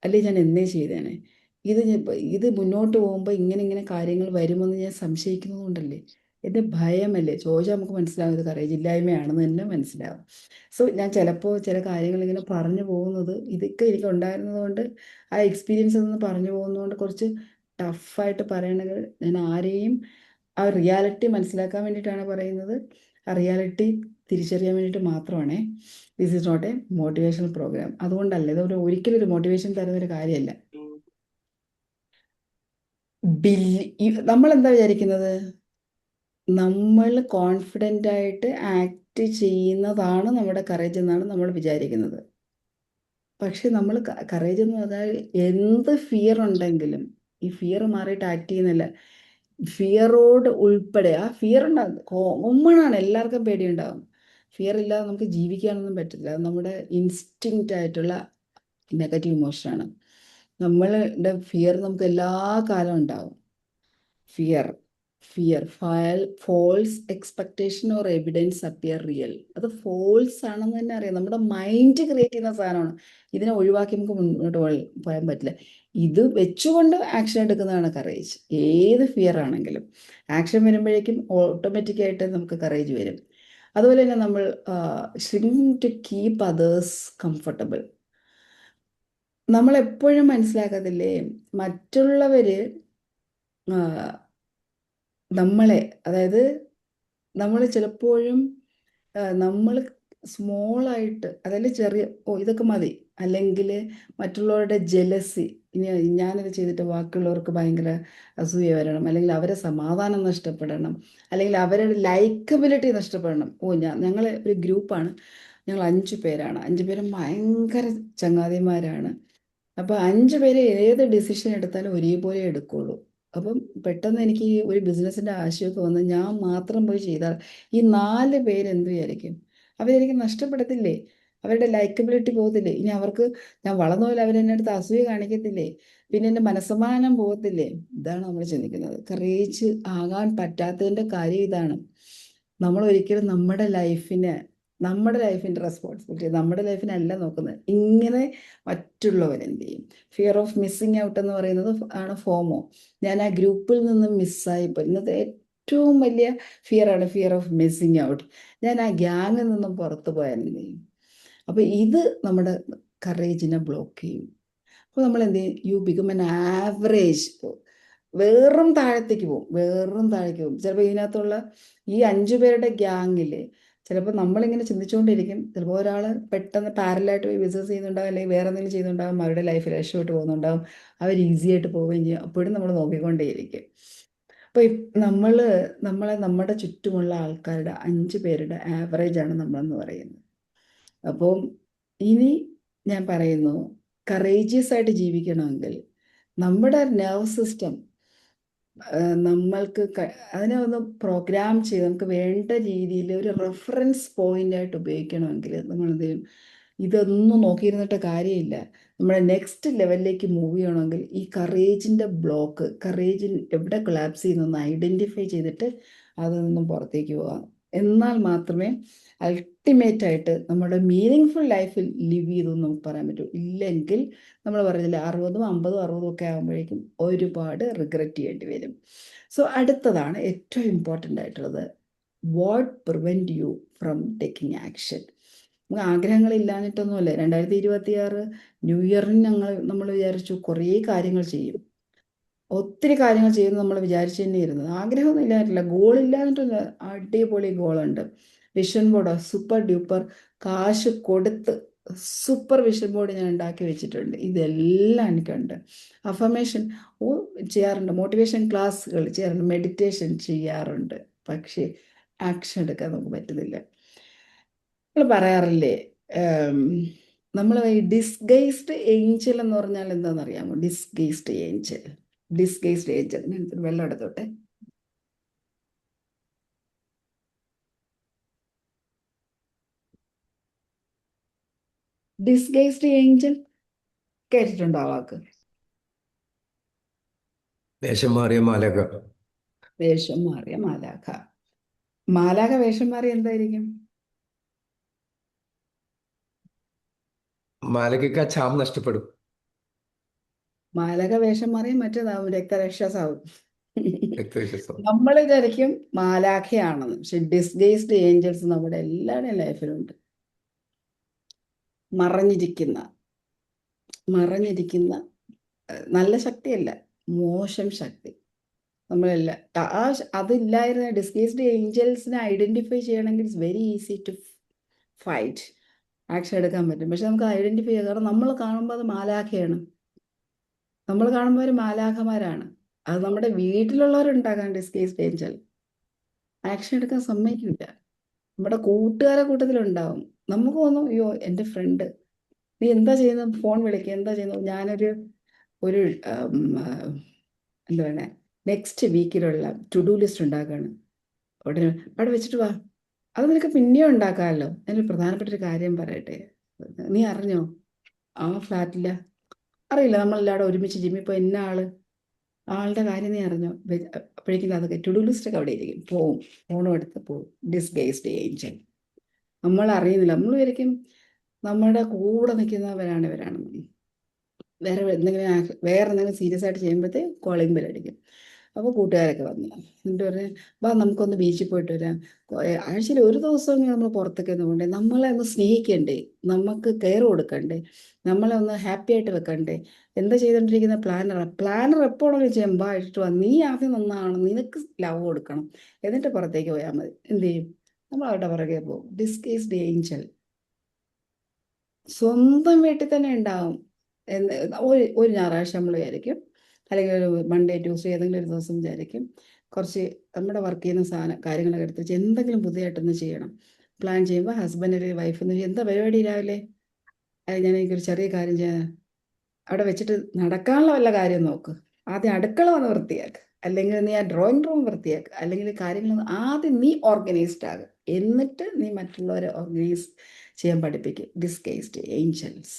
അല്ലേ ഞാൻ എന്നേ ചെയ്തേനെ? ഇത് മുന്നോട്ട് പോകുമ്പോൾ ഇങ്ങനെ കാര്യങ്ങൾ വരുമെന്ന് ഞാൻ സംശയിക്കുന്നത് കൊണ്ടല്ലേ? എൻ്റെ ഭയമല്ലേ? ചോദിച്ചാൽ നമുക്ക് മനസ്സിലാവും ഇത് കറേജ് ഇല്ലായ്മയാണെന്ന് തന്നെ മനസ്സിലാവും. സോ ഞാൻ ചിലപ്പോൾ ചില കാര്യങ്ങൾ ഇങ്ങനെ പറഞ്ഞു പോകുന്നത് ഇതൊക്കെ എനിക്ക് ഉണ്ടായിരുന്നത് കൊണ്ട്, ആ എക്സ്പീരിയൻസ് നിന്ന് പറഞ്ഞു പോകുന്നതുകൊണ്ട് കുറച്ച് ടഫായിട്ട് പറയണത്, ഞാൻ ആരെയും ആ റിയാലിറ്റി മനസ്സിലാക്കാൻ വേണ്ടിയിട്ടാണ് പറയുന്നത്. ആ റിയാലിറ്റി തിരിച്ചറിയാൻ വേണ്ടിയിട്ട് മാത്രമാണേ. This is not a motivational programme. അതുകൊണ്ടല്ല, ഒരിക്കലും ഒരു മോട്ടിവേഷൻ തരുന്നൊരു കാര്യമല്ല. നമ്മളെന്താ വിചാരിക്കുന്നത്? നമ്മൾ കോൺഫിഡൻ്റ് ആയിട്ട് ആക്ട് ചെയ്യുന്നതാണ് നമ്മുടെ കറേജ് എന്നാണ് നമ്മൾ വിചാരിക്കുന്നത്. പക്ഷെ നമ്മൾ കറേജ് എന്ന് പറഞ്ഞാൽ എന്ത് ഫിയർ ഉണ്ടെങ്കിലും ഈ ഫിയർ മാറിയിട്ട് ആക്ട് ചെയ്യുന്നില്ല. ഫിയറോട് ഉൾപ്പെടെ ആ ഫിയർ ഉണ്ടാകും, കോമണാണ്, എല്ലാവർക്കും പേടിയുണ്ടാകും. ഫിയർ ഇല്ലാതെ നമുക്ക് ജീവിക്കാനൊന്നും പറ്റില്ല. അത് നമ്മുടെ ഇൻസ്റ്റിങ്ക്റ്റ് ആയിട്ടുള്ള നെഗറ്റീവ് ഇമോഷനാണ്. നമ്മളുടെ ഫിയർ നമുക്ക് എല്ലാ കാലവും ഉണ്ടാവും. Fear false expectation or evidence appear real. അത് ഫോൾസ് ആണെന്ന് തന്നെ അറിയാം. നമ്മുടെ മൈൻഡ് ക്രിയേറ്റ് ചെയ്യുന്ന സാധനമാണ്. ഇതിനെ ഒഴിവാക്കി നമുക്ക് മുന്നോട്ട് പോകാൻ പറ്റില്ല. ഇത് വെച്ചുകൊണ്ട് ആക്ഷൻ എടുക്കുന്നതാണ് കറേജ്. ഏത് ഫിയർ ആണെങ്കിലും ആക്ഷൻ വരുമ്പോഴേക്കും ഓട്ടോമാറ്റിക്കായിട്ട് നമുക്ക് കറേജ് വരും. അതുപോലെ തന്നെ നമ്മൾ shrink to keep others comfortable. നമ്മളെപ്പോഴും മനസ്സിലാക്കത്തില്ലേ, മറ്റുള്ളവർ നമ്മളെ, അതായത് നമ്മൾ ചിലപ്പോഴും നമ്മൾ സ്മോളായിട്ട്, അതായത് ചെറിയ, ഓ ഇതൊക്കെ മതി, അല്ലെങ്കിൽ മറ്റുള്ളവരുടെ ജലസി, ഇനി ഞാനിത് ചെയ്തിട്ട് ബാക്കിയുള്ളവർക്ക് ഭയങ്കര അസൂയ വരണം, അല്ലെങ്കിൽ അവരെ സമാധാനം നഷ്ടപ്പെടണം, അല്ലെങ്കിൽ അവരുടെ ലൈക്കബിലിറ്റി നഷ്ടപ്പെടണം. ഞങ്ങൾ ഒരു ഗ്രൂപ്പാണ്, ഞങ്ങൾ 5 പേരാണ്. 5 പേരും ഭയങ്കര ചങ്ങാതിമാരാണ്. അപ്പോൾ 5 പേര് ഏത് ഡിസിഷൻ എടുത്താലും ഒരേപോലെ എടുക്കുള്ളൂ. അപ്പം പെട്ടെന്ന് എനിക്ക് ഈ ഒരു ബിസിനസ്സിൻ്റെ ആശയമൊക്കെ വന്ന് ഞാൻ മാത്രം പോയി ചെയ്താൽ ഈ 4 പേര് എന്ത് വിചാരിക്കും? അവരെനിക്ക് നഷ്ടപ്പെടത്തില്ലേ? അവരുടെ ലൈക്കബിലിറ്റി പോകത്തില്ലേ? ഇനി അവർക്ക് ഞാൻ വളർന്നു പോലെ അവരെന്നെ അടുത്ത് അസൂയ കാണിക്കത്തില്ലേ? പിന്നെ എൻ്റെ മനസ്സമാനം പോകത്തില്ലേ? ഇതാണ് നമ്മൾ ചിന്തിക്കുന്നത്. കറേജ് ആകാൻ പറ്റാത്തതിൻ്റെ കാര്യം ഇതാണ്. നമ്മൾ ഒരിക്കലും നമ്മുടെ ലൈഫിൻ്റെ റെസ്പോൺസിബിലിറ്റി നമ്മുടെ ലൈഫിനല്ല നോക്കുന്നത്. ഇങ്ങനെ മറ്റുള്ളവരെന്ത് ചെയ്യും? ഫിയർ ഓഫ് മിസ്സിങ് ഔട്ട് എന്ന് പറയുന്നത് ആണ് ഫോമോ. ഞാൻ ആ ഗ്രൂപ്പിൽ നിന്നും മിസ്സായിപ്പോയി. ഇന്നത്തെ ഏറ്റവും വലിയ ഫിയറാണ് ഫിയർ ഓഫ് മിസ്സിങ് ഔട്ട്. ഞാൻ ആ ഗ്യാങ്ങിൽ നിന്നും പുറത്തു പോയാൽ എന്ത് ചെയ്യും? അപ്പോൾ ഇത് നമ്മുടെ കറേജിനെ ബ്ലോക്ക് ചെയ്യും. അപ്പോൾ നമ്മൾ എന്ത് ചെയ്യും? You become an average. വേറും താഴത്തേക്ക് പോകും. ചിലപ്പോൾ ഇതിനകത്തുള്ള ഈ 5 പേരുടെ ഗ്യാങ്ങിൽ ചിലപ്പോൾ നമ്മളിങ്ങനെ ചിന്തിച്ചുകൊണ്ടിരിക്കും. ചിലപ്പോൾ ഒരാൾ പെട്ടെന്ന് പാരലായിട്ട് പോയി ബിസിനസ് ചെയ്യുന്നുണ്ടാവും, അല്ലെങ്കിൽ വേറെ എന്തെങ്കിലും ചെയ്യുന്നുണ്ടാവും, അവരുടെ ലൈഫിൽ രക്ഷപ്പെട്ട് പോകുന്നുണ്ടാവും, അവർ ഈസി ആയിട്ട് പോവുകയും ചെയ്യും. അപ്പോഴും നമ്മൾ നോക്കിക്കൊണ്ടേയിരിക്കും. അപ്പൊ നമ്മുടെ ചുറ്റുമുള്ള ആൾക്കാരുടെ 5 പേരുടെ ആവറേജ് ആണ് നമ്മളെന്ന് പറയുന്നത്. അപ്പം ഇനി ഞാൻ പറയുന്നു, കറേജിയസ് ആയിട്ട് ജീവിക്കണമെങ്കിൽ നമ്മുടെ നെർവ് സിസ്റ്റം നമ്മൾക്ക് അതിനെ ഒന്ന് പ്രോഗ്രാം ചെയ്ത് നമുക്ക് വേണ്ട രീതിയിൽ ഒരു റെഫറൻസ് പോയിന്റ് ആയിട്ട് ഉപയോഗിക്കണമെങ്കിൽ നമ്മൾ എന്ത് ചെയ്യും? ഇതൊന്നും നോക്കിയിരുന്നിട്ട് കാര്യമില്ല. നമ്മുടെ നെക്സ്റ്റ് ലെവലിലേക്ക് മൂവ് ചെയ്യണമെങ്കിൽ ഈ കറേജിൽ എവിടെ കൊളാപ്സ് ചെയ്യുന്നതെന്ന് ഐഡന്റിഫൈ ചെയ്തിട്ട് അതിൽ നിന്നും പുറത്തേക്ക് പോകാം. എന്നാൽ മാത്രമേ അൾട്ടിമേറ്റ് ആയിട്ട് നമ്മുടെ മീനിങ് ഫുൾ ലൈഫിൽ ലിവ് ചെയ്തു എന്ന് നമുക്ക് പറയാൻ പറ്റൂ. ഇല്ലെങ്കിൽ നമ്മൾ പറഞ്ഞില്ല 60, 50, 60 ഒക്കെ ആകുമ്പോഴേക്കും ഒരുപാട് റിഗ്രറ്റ് ചെയ്യേണ്ടി വരും. സോ അടുത്തതാണ് ഏറ്റവും ഇമ്പോർട്ടൻ്റ് ആയിട്ടുള്ളത്, what prevent you from taking action. നമുക്ക് ആഗ്രഹങ്ങളില്ലാഞ്ഞിട്ടൊന്നുമല്ല. 2026 ന്യൂ ഇയറിന് നമ്മൾ വിചാരിച്ചു കുറേ കാര്യങ്ങൾ ചെയ്യും, ഒത്തിരി കാര്യങ്ങൾ ചെയ്യുന്നു നമ്മൾ വിചാരിച്ചു തന്നെ ഇരുന്നത്. ആഗ്രഹമൊന്നും ഇല്ലാഞ്ഞിട്ടില്ല, ഗോളില്ലാഞ്ഞിട്ടില്ല. അടിപൊളി ഗോളുണ്ട്. വിഷൻ ബോർഡ് സൂപ്പർ ഡ്യൂപ്പർ കാശ് കൊടുത്ത് സൂപ്പർ വിഷൻ ബോർഡ് ഞാൻ ഉണ്ടാക്കി വെച്ചിട്ടുണ്ട്. ഇതെല്ലാം എനിക്കുണ്ട്. അഫർമേഷൻ ചെയ്യാറുണ്ട്, മോട്ടിവേഷൻ ക്ലാസ്സുകൾ ചെയ്യാറുണ്ട്, മെഡിറ്റേഷൻ ചെയ്യാറുണ്ട്. പക്ഷേ ആക്ഷൻ എടുക്കാൻ നമുക്ക് പറ്റുന്നില്ല. നമ്മൾ പറയാറില്ലേ, നമ്മൾ ഈ ഡിസ്ഗൈസ്ഡ് ഏഞ്ചൽ എന്ന് പറഞ്ഞാൽ എന്താണെന്ന് അറിയാമോ? ഡിസ്ഗൈസ്ഡ് ഏഞ്ചൽ ഞാൻ വെള്ളം എടുത്തോട്ടെ. ഡിസ്ഗൈസ്ഡ് ഏഞ്ചൽ കേട്ടിട്ടുണ്ടോ ആ വാക്ക്? വേഷം മാറിയ മാലക. വേഷം മാറിയ മാലാഖ. മാലാഖ വേഷം മാറി എന്തായിരിക്കും? മാലകയ്ക്ക് ആ ചാം നഷ്ടപ്പെടും. മാലാഖ വേഷം മാറിയ മറ്റേതാവും, രക്തരക്ഷസാവും. രക്തവിശ്വാസം. നമ്മൾ വിചാരിക്കും മാലാഖയാണെന്ന്, പക്ഷെ ഡിസ്ഗൈസ്ഡ് ഏഞ്ചൽസ് നമ്മുടെ എല്ലാവരുടെയും ലൈഫിലുണ്ട്. മറഞ്ഞിരിക്കുന്ന നല്ല ശക്തിയല്ല, മോശം ശക്തി നമ്മളെല്ലാം. അതില്ലായിരുന്ന ഡിസ്ഗൈസ്ഡ് ഏഞ്ചൽസിനെ ഐഡന്റിഫൈ ചെയ്യണമെങ്കിൽ it's very easy to fight, action എടുക്കാൻ പറ്റും. പക്ഷെ നമുക്ക് ഐഡന്റിഫൈ ചെയ്യാം, കാരണം നമ്മൾ കാണുമ്പോൾ അത് മാലാഖയാണ്, നമ്മൾ കാണുമ്പോൾ അവർ മാലാഖമാരാണ്. അത് നമ്മുടെ വീട്ടിലുള്ളവരുണ്ടാകാൻ ഡിസ്ഗൈസ്ഡ് ഏഞ്ചൽ ആക്ഷൻ എടുക്കാൻ സമ്മതിക്കില്ല. നമ്മുടെ കൂട്ടത്തിലുണ്ടാവും. നമുക്ക് തോന്നും, അയ്യോ എൻ്റെ ഫ്രണ്ട്, നീ എന്താ ചെയ്യുന്നത്, ഫോൺ വിളിക്കുക, എന്താ ചെയ്യുന്നത്, ഞാനൊരു എന്താ പറയുക, നെക്സ്റ്റ് വീക്കിലുള്ള ടു ഡു ലിസ്റ്റ് ഉണ്ടാക്കുകയാണ്, ഉടനെ അവിടെ വെച്ചിട്ട് വാ, അത് നിനക്ക് പിന്നെയും ഉണ്ടാക്കാമല്ലോ. ഞാനൊരു പ്രധാനപ്പെട്ട ഒരു കാര്യം പറയട്ടെ, നീ അറിഞ്ഞോ ആ ഫ്ലാറ്റില്ല, അറിയില്ല, നമ്മളെല്ലാവരും ഒരുമിച്ച് ജിമ്മിൽ പോയി ആളുടെ കാര്യം നീ അറിഞ്ഞോ? അപ്പോഴേക്കും അതൊക്കെ ടു ഡു ലിസ്റ്റൊക്കെ അവിടെ ഇരിക്കും, പോവും, ഫോണും എടുത്ത് പോവും. Disguised Angel. നമ്മൾ അറിയുന്നില്ല, നമ്മൾ വിചാരിക്കും നമ്മുടെ കൂടെ നിൽക്കുന്നവരാണ് ഇവരാണെന്ന്. വേറെ എന്തെങ്കിലും സീരിയസ് ആയിട്ട് ചെയ്യുമ്പോഴത്തേ കോളിംഗ് ബെൽ അടിക്കും. അപ്പോൾ കൂട്ടുകാരൊക്കെ വന്നു എന്നിട്ട് പറഞ്ഞ്, വാ നമുക്കൊന്ന് ബീച്ചിൽ പോയിട്ട് വരാം, ആഴ്ചയിൽ ഒരു ദിവസമെങ്കിലും നമ്മൾ പുറത്തൊക്കെ ഒന്ന് പോകണ്ടേ, നമ്മളെ ഒന്ന് സ്നേഹിക്കണ്ടേ, നമുക്ക് കെയർ കൊടുക്കണ്ടേ, നമ്മളെ ഒന്ന് ഹാപ്പി ആയിട്ട് വെക്കണ്ടേ, എന്താ ചെയ്തുകൊണ്ടിരിക്കുന്ന പ്ലാനർ എപ്പോഴെങ്കിലും ചെയ്യാം, വാ ഇട്ട് വാ, നീ ആദ്യം നന്നാവണം, നിനക്ക് ലവ് കൊടുക്കണം, എന്നിട്ട് പുറത്തേക്ക് പോയാൽ മതി. എന്ത് ചെയ്യും? നമ്മൾ അവരുടെ പുറകെ പോകും. ഡിസ്ഗൈസ്ഡ് ഏഞ്ചൽ സ്വന്തം വീട്ടിൽ തന്നെ ഉണ്ടാവും. ഒരു ഞായറാഴ്ച നമ്മൾ വിചാരിക്കും, അല്ലെങ്കിൽ ഒരു മൺഡേ ട്യൂസ്ഡേ ഏതെങ്കിലും ഒരു ദിവസം വിചാരിക്കും, കുറച്ച് നമ്മുടെ വർക്ക് ചെയ്യുന്ന കാര്യങ്ങളൊക്കെ എടുത്ത് വെച്ച് എന്തെങ്കിലും പുതിയതായിട്ടൊന്ന് ചെയ്യണം. പ്ലാൻ ചെയ്യുമ്പോൾ ഹസ്ബൻഡ് വൈഫ് എന്താ പരിപാടി രാവിലെ, എനിക്കൊരു ചെറിയ കാര്യം ചെയ്യാൻ, അവിടെ വെച്ചിട്ട് നടക്കാനുള്ള വല്ല കാര്യം നോക്ക്, ആദ്യം അടുക്കള വന്ന് വൃത്തിയാക്ക്, അല്ലെങ്കിൽ നീ ആ ഡ്രോയിങ് റൂം വൃത്തിയാക്ക്, അല്ലെങ്കിൽ കാര്യങ്ങൾ ആദ്യം നീ ഓർഗനൈസ്ഡ് ആകുക, എന്നിട്ട് നീ മറ്റുള്ളവരെ ഓർഗനൈസ് ചെയ്യാൻ പഠിപ്പിക്കും. Disguised angels.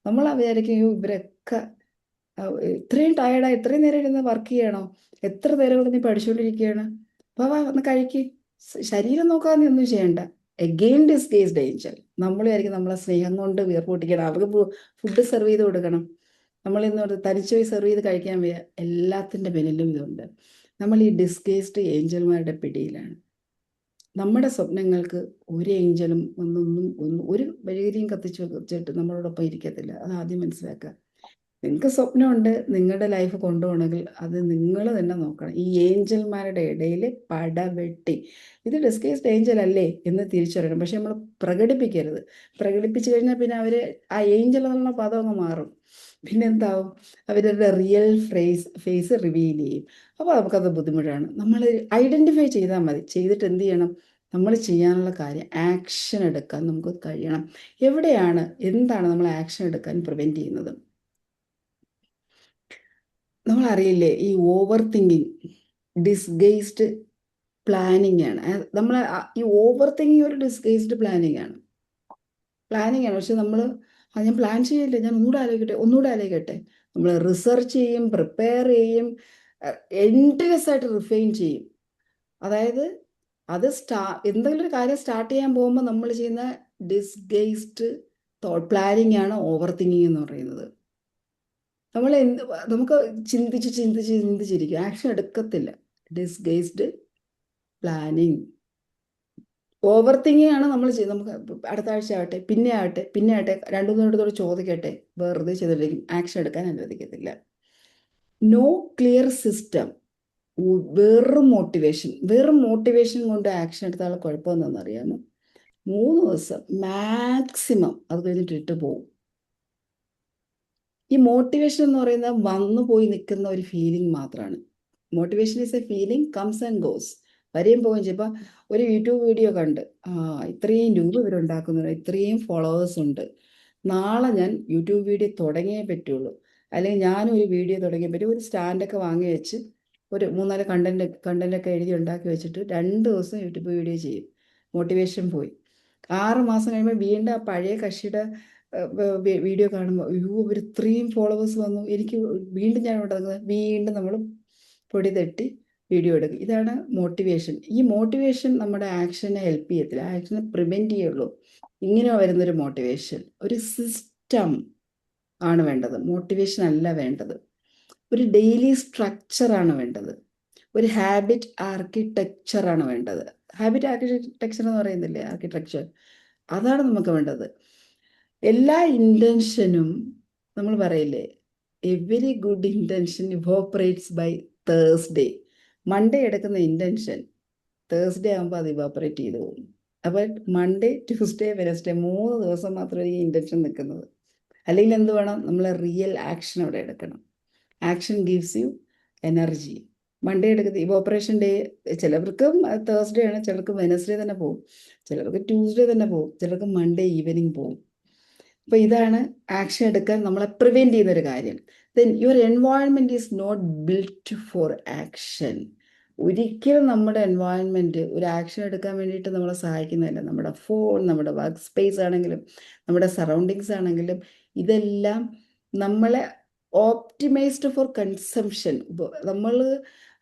നമ്മൾ വിചാരിക്കും, ഇവരൊക്കെ ഇത്രയും ടയർഡായി, ഇത്രയും നേരം ഇരുന്ന് വർക്ക് ചെയ്യണോ, എത്ര നേരം കൊണ്ട് നീ പഠിച്ചുകൊണ്ടിരിക്കുകയാണ്, വാ വന്ന് കഴിക്ക്, ശരീരം നോക്കാതെ നീ ഒന്നും ചെയ്യണ്ട. Again disguised Angel. നമ്മൾ വിചാരിക്കും നമ്മളെ സ്നേഹം കൊണ്ട് വീർപ്പൊട്ടിക്കണം, അവർക്ക് ഫുഡ് സെർവ് ചെയ്ത് കൊടുക്കണം, നമ്മളിന്ന് തനിച്ചുപോയി സെർവ് ചെയ്ത് കഴിക്കാൻ വയ്യ. എല്ലാത്തിൻ്റെ പിന്നിലും ഇതുണ്ട്. നമ്മൾ ഈ ഡിസ്ഗൈസ്ഡ് ഏഞ്ചൽമാരുടെ പിടിയിലാണ്. നമ്മുടെ സ്വപ്നങ്ങൾക്ക് ഒരു ഏഞ്ചലും ഒരു വഴിയും കത്തിച്ച് വെച്ചിട്ട് നമ്മളോടൊപ്പം ഇരിക്കത്തില്ല. അത് ആദ്യം മനസ്സിലാക്കുക. നിങ്ങൾക്ക് സ്വപ്നമുണ്ട് നിങ്ങളുടെ ലൈഫ് കൊണ്ടുപോകണമെങ്കിൽ അത് നിങ്ങൾ തന്നെ നോക്കണം. ഈ ഏഞ്ചൽമാരുടെ ഇടയിൽ പടവെട്ടി ഇത് ഡിസ്ഗൈസ്ഡ് ഏഞ്ചൽ അല്ലേ എന്ന് തിരിച്ചറിയണം. പക്ഷെ നമ്മൾ പ്രകടിപ്പിക്കരുത്. പ്രകടിപ്പിച്ചു കഴിഞ്ഞാൽ പിന്നെ അവർ ആ ഏഞ്ചൽ എന്നുള്ള പദം അങ്ങ് മാറും. പിന്നെ എന്താവും, അവരുടെ റിയൽ ഫേസ് റിവീൽ ചെയ്യും. അപ്പോൾ നമുക്കത് ബുദ്ധിമുട്ടാണ്. നമ്മൾ ഐഡൻറ്റിഫൈ ചെയ്താൽ മതി. ചെയ്തിട്ട് എന്ത് ചെയ്യണം, നമ്മൾ ചെയ്യാനുള്ള കാര്യം ആക്ഷൻ എടുക്കാൻ നമുക്ക് കഴിയണം. എവിടെയാണ് എന്താണ് നമ്മൾ ആക്ഷൻ എടുക്കാൻ പ്രിവെൻറ്റ് ചെയ്യുന്നത്? നമ്മളറിയില്ലേ, ഈ ഓവർ തിങ്കിങ് ഡിസ്ഗൈസ്ഡ് പ്ലാനിങ് ആണ്. നമ്മൾ ഈ ഓവർ തിങ്കിങ് ഒരു ഡിസ്ഗൈസ്ഡ് പ്ലാനിങ് ആണ്. പക്ഷെ നമ്മൾ ഞാൻ പ്ലാൻ ചെയ്യില്ല, ഞാൻ ഒന്നുകൂടെ ആലോചിക്കട്ടെ. നമ്മൾ റിസർച്ച് ചെയ്യും, പ്രിപ്പയർ ചെയ്യും, എൻഡ്ലെസ് ആയിട്ട് റിഫൈൻ ചെയ്യും. അതായത് അത് എന്തെങ്കിലും ഒരു കാര്യം സ്റ്റാർട്ട് ചെയ്യാൻ പോകുമ്പോൾ നമ്മൾ ചെയ്യുന്ന ഡിസ്ഗൈസ്ഡ് തോട്ട് പ്ലാനിങ് ആണ് ഓവർ തിങ്കിങ് എന്ന് പറയുന്നത്. നമ്മൾ നമുക്ക് ചിന്തിച്ചിരിക്കും, ആക്ഷൻ എടുക്കത്തില്ല. Disguised planning. ഓവർ തിങ്കിങ് ആണ് നമ്മൾ നമുക്ക് അടുത്ത ആഴ്ച ആവട്ടെ, പിന്നെ ആവട്ടെ 2-3 ചോദിക്കട്ടെ, വെറുതെ ചെയ്തിട്ടിരിക്കും, ആക്ഷൻ എടുക്കാൻ അനുവദിക്കത്തില്ല. നോ ക്ലിയർ സിസ്റ്റം, വെറും മോട്ടിവേഷൻ കൊണ്ട് ആക്ഷൻ എടുത്താൽ കുഴപ്പമെന്താണെന്ന് അറിയാമോ? 3 ദിവസം മാക്സിമം, അത് കഴിഞ്ഞിട്ട് ഇട്ട് പോകും. ഈ മോട്ടിവേഷൻ എന്ന് പറയുന്നത് വന്നു പോയി നിൽക്കുന്ന ഒരു ഫീലിംഗ് മാത്രമാണ്. Motivation is A feeling, comes and goes, വരെയും പോവുകയും ചെയ്യും. ഇപ്പം ഒരു യൂട്യൂബ് വീഡിയോ കണ്ട്, ഇത്രയും രൂപ ഇവരുണ്ടാക്കുന്നുണ്ട്, ഇത്രയും ഫോളോവേഴ്സ് ഉണ്ട്, നാളെ ഞാൻ യൂട്യൂബ് വീഡിയോ തുടങ്ങിയേ പറ്റുള്ളൂ, അല്ലെങ്കിൽ ഞാനും ഒരു വീഡിയോ തുടങ്ങിയേ പറ്റും. ഒരു സ്റ്റാൻഡൊക്കെ വാങ്ങി വെച്ച് ഒരു 3-4 കണ്ടൻറ്റൊക്കെ എഴുതി ഉണ്ടാക്കി വെച്ചിട്ട് 2 ദിവസം യൂട്യൂബ് വീഡിയോ ചെയ്യും. മോട്ടിവേഷൻ പോയി. 6 മാസം കഴിയുമ്പോൾ വീണ്ടും ആ പഴയ കക്ഷിയുടെ വീഡിയോ കാണുമ്പോൾ, അയ്യോ ഇവർ ഇത്രയും ഫോളോവേഴ്സ് വന്നു, എനിക്ക് വീണ്ടും ഞാൻ തുടങ്ങുന്നത്, വീണ്ടും നമ്മൾ പൊടി തട്ടി വീഡിയോ എടുക്കും. ഇതാണ് മോട്ടിവേഷൻ. ഈ മോട്ടിവേഷൻ നമ്മുടെ ആക്ഷനെ ഹെൽപ്പ് ചെയ്യത്തില്ല, ആക്ഷനെ പ്രിവെൻറ്റ് ചെയ്യുള്ളൂ. ഇങ്ങനെ വരുന്നൊരു മോട്ടിവേഷൻ, ഒരു സിസ്റ്റം ആണ് വേണ്ടത്, മോട്ടിവേഷൻ അല്ല വേണ്ടത്. ഒരു ഡെയിലി സ്ട്രക്ചറാണ് വേണ്ടത്, ഒരു ഹാബിറ്റ് ആർക്കിടെക്ചറാണ് വേണ്ടത്. ഹാബിറ്റ് ആർക്കിടെക്ചർ എന്ന് പറയുന്നില്ലേ, ആർക്കിടെക്ചർ, അതാണ് നമുക്ക് വേണ്ടത്. എല്ലാ ഇൻറ്റൻഷനും നമ്മൾ പറയില്ലേ, every good intention evaporates by Thursday. Monday എടുക്കുന്ന ഇൻറ്റൻഷൻ തേഴ്സ്ഡേ ആകുമ്പോൾ അത് ഇവോപ്പറേറ്റ് ചെയ്ത് പോകും. അപ്പോൾ മൺഡേ, ട്യൂസ്ഡേ, വെനസ്ഡേ 3 ദിവസം മാത്രമേ ഈ ഇൻറ്റൻഷൻ നിൽക്കുന്നത്. അല്ലെങ്കിൽ എന്ത് വേണം, നമ്മൾ റിയൽ ആക്ഷൻ അവിടെ എടുക്കണം. Action gives you energy. Monday എടുക്കുന്നത് ഇവോപ്പറേഷൻ ഡേ, ചിലർക്ക് തേഴ്സ്ഡേ ആണ്, ചിലർക്ക് വെനസ്ഡേ തന്നെ പോകും, ചിലർക്ക് ട്യൂസ്ഡേ തന്നെ പോകും, ചിലർക്ക് മൺഡേ ഈവനിങ് പോകും. അപ്പോൾ ഇതാണ് ആക്ഷൻ എടുക്കാൻ നമ്മളെ പ്രിവെൻറ്റ് ചെയ്യുന്നൊരു കാര്യം. Then your environment is not built for action. ഒരിക്കലും നമ്മുടെ എൻവയോൺമെൻറ്റ് ഒരു ആക്ഷൻ എടുക്കാൻ വേണ്ടിയിട്ട് നമ്മളെ സഹായിക്കുന്നില്ല. നമ്മുടെ ഫോൺ, നമ്മുടെ വർക്ക് സ്പേസ് ആണെങ്കിലും നമ്മുടെ സറൗണ്ടിങ്സ് ആണെങ്കിലും ഇതെല്ലാം നമ്മളെ ഓപ്റ്റിമൈസ്ഡ് ഫോർ കൺസംഷൻ. നമ്മൾ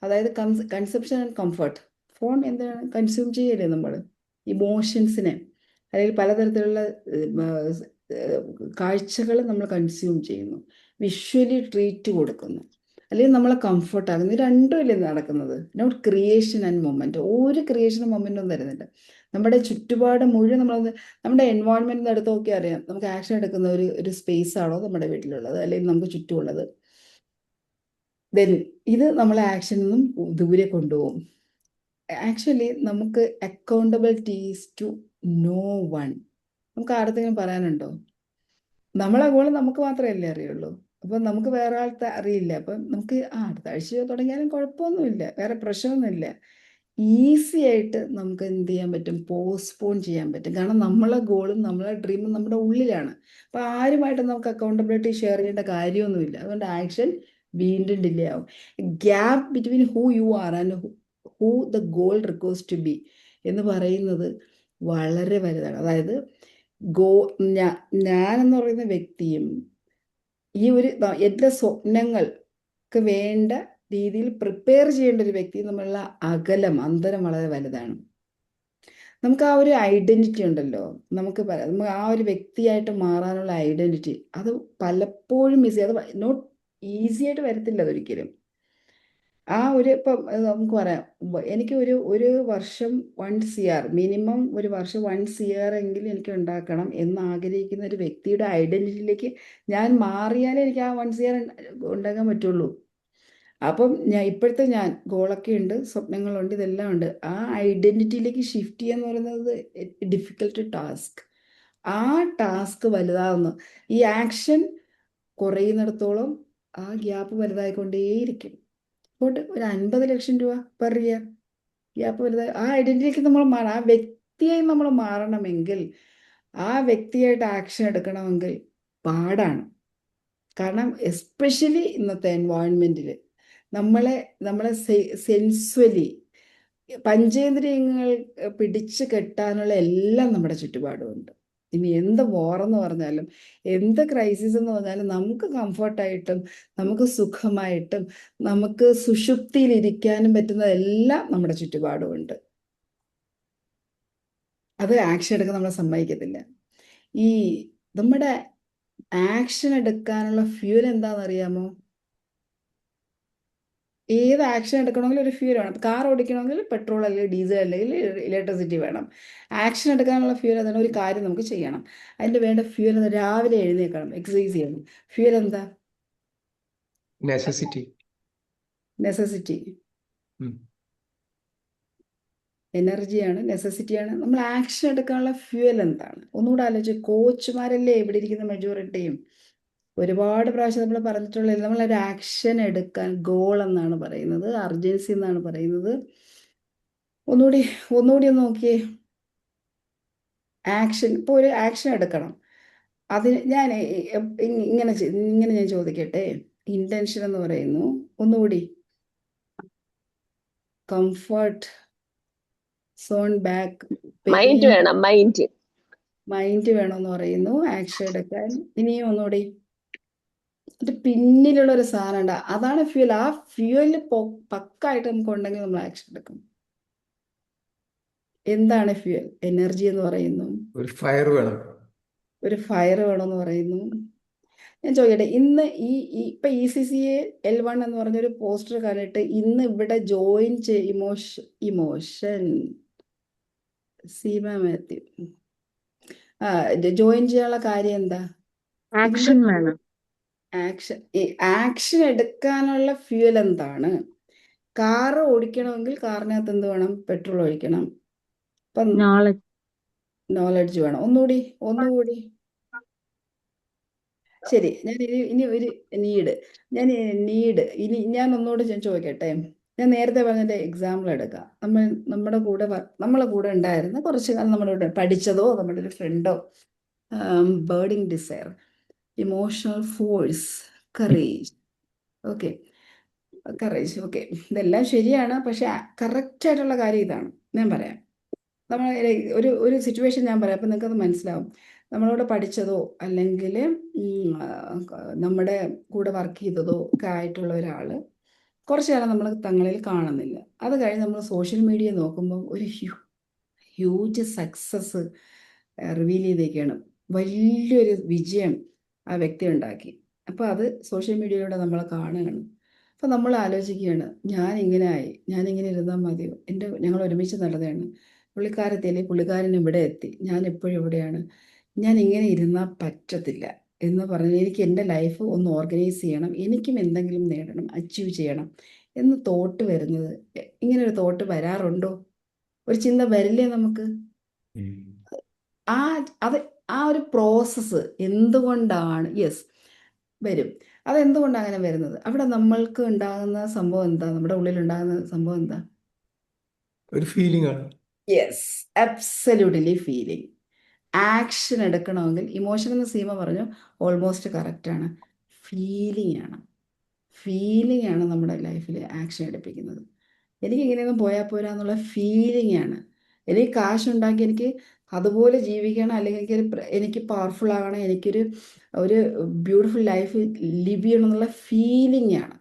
അതായത് കൺസംഷൻ ആൻഡ് കംഫർട്ട്. ഫോൺ എന്താണ് കൺസ്യൂം ചെയ്യല്ലേ നമ്മൾ, ഇമോഷൻസിനെ അല്ലെങ്കിൽ പലതരത്തിലുള്ള കാഴ്ചകൾ നമ്മൾ കൺസ്യൂം ചെയ്യുന്നു, വിഷ്വലി ട്രീറ്റ് കൊടുക്കുന്നു, അല്ലെങ്കിൽ നമ്മളെ കംഫർട്ടാകുന്നു. രണ്ടും ഇല്ലേ നടക്കുന്നത്. Not creation and moment. ഒരു ക്രിയേഷനും മൊമെൻറ്റും തരുന്നില്ല. നമ്മുടെ ചുറ്റുപാട് മുഴുവൻ നമ്മുടെ എൻവയോൺമെൻറ്റിൽ എടുത്ത് നോക്കിയാൽ അറിയാം, നമുക്ക് ആക്ഷൻ എടുക്കുന്ന ഒരു സ്പേസ് ആണോ നമ്മുടെ വീട്ടിലുള്ളത്, അല്ലെങ്കിൽ നമുക്ക് ചുറ്റുമുള്ളത്. ദെൻ ഇത് നമ്മളെ ആക്ഷനിൽ നിന്നും ദൂരെ കൊണ്ടുപോകും. ആക്ച്വലി നമുക്ക് accountability is to no one. നമുക്ക് ആർക്കെങ്കിലും പറയാനുണ്ടോ? നമ്മളെ ഗോൾ നമുക്ക് മാത്രമല്ലേ അറിയുള്ളൂ. അപ്പം നമുക്ക് വേറെ ആൾക്ക് അറിയില്ല. അപ്പം നമുക്ക് അടുത്ത ആഴ്ച തുടങ്ങിയാലും കുഴപ്പമൊന്നുമില്ല, വേറെ പ്രശ്നമൊന്നുമില്ല. ഈസി ആയിട്ട് നമുക്ക് എന്ത് ചെയ്യാൻ പറ്റും, പോസ്റ്റ്പോൺ ചെയ്യാൻ പറ്റും. കാരണം നമ്മളെ ഗോളും നമ്മളെ ഡ്രീമും നമ്മുടെ ഉള്ളിലാണ്. അപ്പം ആരുമായിട്ട് നമുക്ക് അക്കൗണ്ടബിലിറ്റി ഷെയർ ചെയ്യേണ്ട കാര്യമൊന്നുമില്ല. അതുകൊണ്ട് ആക്ഷൻ വീണ്ടും ഡിലേ ആവും. Gap between who you are and who the goal request to be എന്ന് പറയുന്നത് വളരെ വലുതാണ്. അതായത് ഞാനെന്ന് പറയുന്ന വ്യക്തിയും ഈ എൻ്റെ സ്വപ്നങ്ങൾക്ക് വേണ്ട രീതിയിൽ പ്രിപ്പയർ ചെയ്യേണ്ട ഒരു വ്യക്തിയും തമ്മിലുള്ള അന്തരം വളരെ വലുതാണ്. നമുക്ക് ആ ഒരു ഐഡൻറ്റിറ്റി ഉണ്ടല്ലോ, നമുക്ക് ആ ഒരു വ്യക്തിയായിട്ട് മാറാനുള്ള ഐഡൻറ്റിറ്റി അത് പലപ്പോഴും മിസ് ചെയ്യും. അത് നോട്ട് ഈസി ആയിട്ട് വരത്തില്ല അതൊരിക്കലും. ഇപ്പം നമുക്ക് പറയാം, എനിക്ക് ഒരു വർഷം 1 CR മിനിമം, ഒരു വർഷം 1 CR എങ്കിലും എനിക്ക് ഉണ്ടാക്കണം എന്ന് ആഗ്രഹിക്കുന്ന ഒരു വ്യക്തിയുടെ ഐഡന്റിറ്റിയിലേക്ക് ഞാൻ മാറിയാലേ എനിക്ക് ആ 1 CR ഉണ്ടാക്കാൻ പറ്റുള്ളൂ. അപ്പം ഞാൻ ഗോളൊക്കെ ഉണ്ട്, സ്വപ്നങ്ങളുണ്ട്, ഇതെല്ലാം ഉണ്ട്. ആ ഐഡന്റിറ്റിയിലേക്ക് ഷിഫ്റ്റ് ചെയ്യാന്ന് പറയുന്നത് ഡിഫിക്കൽട്ട് ടാസ്ക്. ആ ടാസ്ക് വലുതാവുന്നു. ഈ ആക്ഷൻ കുറയുന്നിടത്തോളം ആ ഗ്യാപ്പ് വലുതായിക്കൊണ്ടേയിരിക്കും. പോട്ട് ഒരു 50 ലക്ഷം രൂപ പെർ ഇയർ ഗ്യാപ്പ് വലുതായി ആ ഐഡന്റിറ്റിക്ക് നമ്മൾ മാറണം. ആ വ്യക്തിയായി നമ്മൾ മാറണമെങ്കിൽ, ആ വ്യക്തിയായിട്ട് ആക്ഷൻ എടുക്കണമെങ്കിൽ പാടാണ്. കാരണം എസ്പെഷ്യലി ഇന്നത്തെ എൻവയോൺമെന്റിൽ നമ്മളെ നമ്മളെ സെൻസ്വലി പഞ്ചേന്ദ്രിയങ്ങൾ പിടിച്ചു കെട്ടാനുള്ള എല്ലാം നമ്മുടെ ചുറ്റുപാടുമുണ്ട്. ഇനി എന്ത് വാറെന്ന് പറഞ്ഞാലും, എന്ത് ക്രൈസിസ് എന്ന് പറഞ്ഞാലും, നമുക്ക് കംഫർട്ടായിട്ടും നമുക്ക് സുഖമായിട്ടും നമുക്ക് സുഷുപ്തിയിലിരിക്കാനും പറ്റുന്നതെല്ലാം നമ്മുടെ ചുറ്റുപാടുമുണ്ട്. അത് ആക്ഷൻ എടുക്കാൻ നമ്മളെ സമ്മതിക്കത്തില്ല. ഈ നമ്മുടെ ആക്ഷൻ എടുക്കാനുള്ള ഫ്യൂൽ എന്താണെന്ന് അറിയാമോ? ഏത് ആക്ഷൻ എടുക്കണമെങ്കിലും ഒരു ഫ്യൂൽ വേണം. കാർ ഓടിക്കണമെങ്കിൽ പെട്രോൾ അല്ലെങ്കിൽ ഡീസൽ അല്ലെങ്കിൽ ഇലക്ട്രിസിറ്റി വേണം. ആക്ഷൻ എടുക്കാനുള്ള ഫ്യൂൽ എന്താണ്? ഒരു കാര്യം നമുക്ക് ചെയ്യണം. അതിൻ്റെ വേണ്ട ഫ്യൂൽ എന്താ? രാവിലെ എഴുന്നേൽക്കണം, എക്സസൈസ് ചെയ്യണം. ഫ്യൂൽ എന്താ? നെസസിറ്റി. നെസസിറ്റി. എനർജിയാണ്, നെസസിറ്റിയാണ്. നമ്മൾ ആക്ഷൻ എടുക്കാനുള്ള ഫ്യൂൽ എന്താണ്? ഒന്നുകൂടെ ആലോചിച്ച്. കോച്ചുമാരല്ലേ ഇവിടെ ഇരിക്കുന്ന മെജോറിറ്റിയും? ഒരുപാട് പ്രാവശ്യം നമ്മൾ പറഞ്ഞിട്ടുള്ള, നമ്മളൊരു ആക്ഷൻ എടുക്കാൻ ഗോൾ എന്നാണ് പറയുന്നത്, അർജൻസി എന്നാണ് പറയുന്നത്. ഒന്നുകൂടി ഒന്ന് നോക്കിയേ. ആക്ഷൻ, ഇപ്പോൾ ഒരു ആക്ഷൻ എടുക്കണം. അതിന് ഞാൻ ഇങ്ങനെ ഞാൻ ചോദിക്കട്ടെ. ഇന്റൻഷൻ എന്ന് പറയുന്നു. ഒന്നുകൂടി. കംഫർട്ട് സോൺ ബാക്ക്, മൈൻഡ് വേണം, മൈൻഡ്. മൈൻഡ് വേണമെന്ന് പറയുന്നു ആക്ഷൻ എടുക്കാൻ. ഇനിയും ഒന്നുകൂടി. അത് പിന്നിലുള്ള ഒരു സാധനം ഉണ്ട്, അതാണ് ഫ്യൂൽ. ആ ഫ്യൂല് പക്കായിട്ട് നമുക്ക് ഉണ്ടെങ്കിൽ നമ്മൾ ആക്ഷൻ എടുക്കും. എന്താണ് ഫ്യൂൽ? എനർജി എന്ന് പറയുന്നു. ഒരു ഫയർ വേണം. ഒരു ഫയർ വേണമെന്ന് പറയുന്നു. ഞാൻ ചോദിക്കട്ടെ, ഇന്ന് ഇപ്പൊ ECCA L1 എന്ന് പറഞ്ഞൊരു പോസ്റ്റർ കണ്ടിട്ട് ഇന്ന് ഇവിടെ join emotion Seema Mathew join ചെയ്യാനുള്ള കാര്യം എന്താ? ആക്ഷൻ വേണം. ആക്ഷൻ എടുക്കാനുള്ള ഫ്യൂൽ എന്താണ്? കാറ് ഓടിക്കണമെങ്കിൽ കാറിനകത്ത് എന്ത് വേണം? പെട്രോൾ ഒഴിക്കണം. അപ്പം നോളജ് വേണം. ഒന്നുകൂടി. ശരി, ഇനി ഒരു നീഡ്. ഞാൻ ഒന്നുകൂടി ചോദിക്കട്ടെ. ഞാൻ നേരത്തെ പറഞ്ഞതിന്റെ എക്സാമ്പിൾ എടുക്കാം. നമ്മളെ കൂടെ ഉണ്ടായിരുന്ന കുറച്ച് കാലം നമ്മുടെ കൂടെ പഠിച്ചതോ നമ്മുടെ ഒരു ഫ്രണ്ടോ, burning desire, emotional force, courage. Okay, ഇതെല്ലാം ശരിയാണ്. പക്ഷെ കറക്റ്റ് ആയിട്ടുള്ള കാര്യം ഇതാണ്. ഞാൻ പറയാം. നമ്മൾ ഒരു സിറ്റുവേഷൻ ഞാൻ പറയാം, അപ്പം നിങ്ങൾക്കത് മനസ്സിലാവും. നമ്മളോട് പഠിച്ചതോ അല്ലെങ്കിൽ നമ്മുടെ കൂടെ വർക്ക് ചെയ്തതോ ഒക്കെ ആയിട്ടുള്ള ഒരാൾ കുറച്ച് കാലം നമ്മൾ തങ്ങളിൽ കാണുന്നില്ല. അത് കഴിഞ്ഞ് നമ്മൾ സോഷ്യൽ മീഡിയ നോക്കുമ്പോൾ ഒരു ഹ്യൂജ് സക്സസ് റിവീൽ ചെയ്തേക്കാണ്. വലിയൊരു വിജയം ആ വ്യക്തി ഉണ്ടാക്കി. അപ്പോൾ അത് സോഷ്യൽ മീഡിയയിലൂടെ നമ്മൾ കാണുകയാണ്. അപ്പോൾ നമ്മൾ ആലോചിക്കുകയാണ്, ഞാനിങ്ങനെ ഇരുന്നാൽ മതിയോ? ഞങ്ങൾ ഒരുമിച്ച് നടന്നതാണ്. പുള്ളിക്കാരത്തി അല്ലെങ്കിൽ പുള്ളിക്കാരൻ ഇവിടെ എത്തി, ഞാൻ എപ്പോഴും ഇവിടെയാണ്. ഞാൻ ഇങ്ങനെ ഇരുന്നാൽ പറ്റത്തില്ല എന്ന് പറഞ്ഞ് എനിക്ക് എൻ്റെ ലൈഫ് ഒന്ന് ഓർഗനൈസ് ചെയ്യണം, എനിക്കും എന്തെങ്കിലും നേടണം, അച്ചീവ് ചെയ്യണം എന്ന് തോട്ട് വരുന്നത്. ഇങ്ങനെ ഒരു തോട്ട് വരാറുണ്ടോ? ഒരു ചിന്ത വരില്ലേ നമുക്ക്? ആ ഒരു പ്രോസസ്സ് എന്തുകൊണ്ടാണ്? യെസ്, വരും. അതെന്തുകൊണ്ടാണ് അങ്ങനെ വരുന്നത്? അവിടെ നമ്മൾക്ക് ഉണ്ടാകുന്ന സംഭവം എന്താ? നമ്മുടെ ഉള്ളിൽ ഉണ്ടാകുന്ന സംഭവം എന്താ? ഒരു ഫീലിംഗ് ആണ്. Yes, absolutely feeling. ആക്ഷൻ എടുക്കണമെങ്കിൽ, ഇമോഷൻ എന്ന് സീമ പറഞ്ഞു, ഓൾമോസ്റ്റ് കറക്റ്റാണ്. ഫീലിംഗ് ആണ് നമ്മുടെ ലൈഫിൽ ആക്ഷൻ എടുപ്പിക്കുന്നത്. എനിക്ക് ഇങ്ങനെയൊന്നും പോയാൽ പോരാ എന്നുള്ള ഫീലിംഗ് ആണ്. എനിക്ക് കാശുണ്ടാക്കി എനിക്ക് അതുപോലെ ജീവിക്കണം, അല്ലെങ്കിൽ എനിക്ക് പവർഫുൾ ആകണം, ഒരു ബ്യൂട്ടിഫുൾ ലൈഫ് ലിവ് ചെയ്യണം എന്നുള്ള ഫീലിംഗ് ആണ്.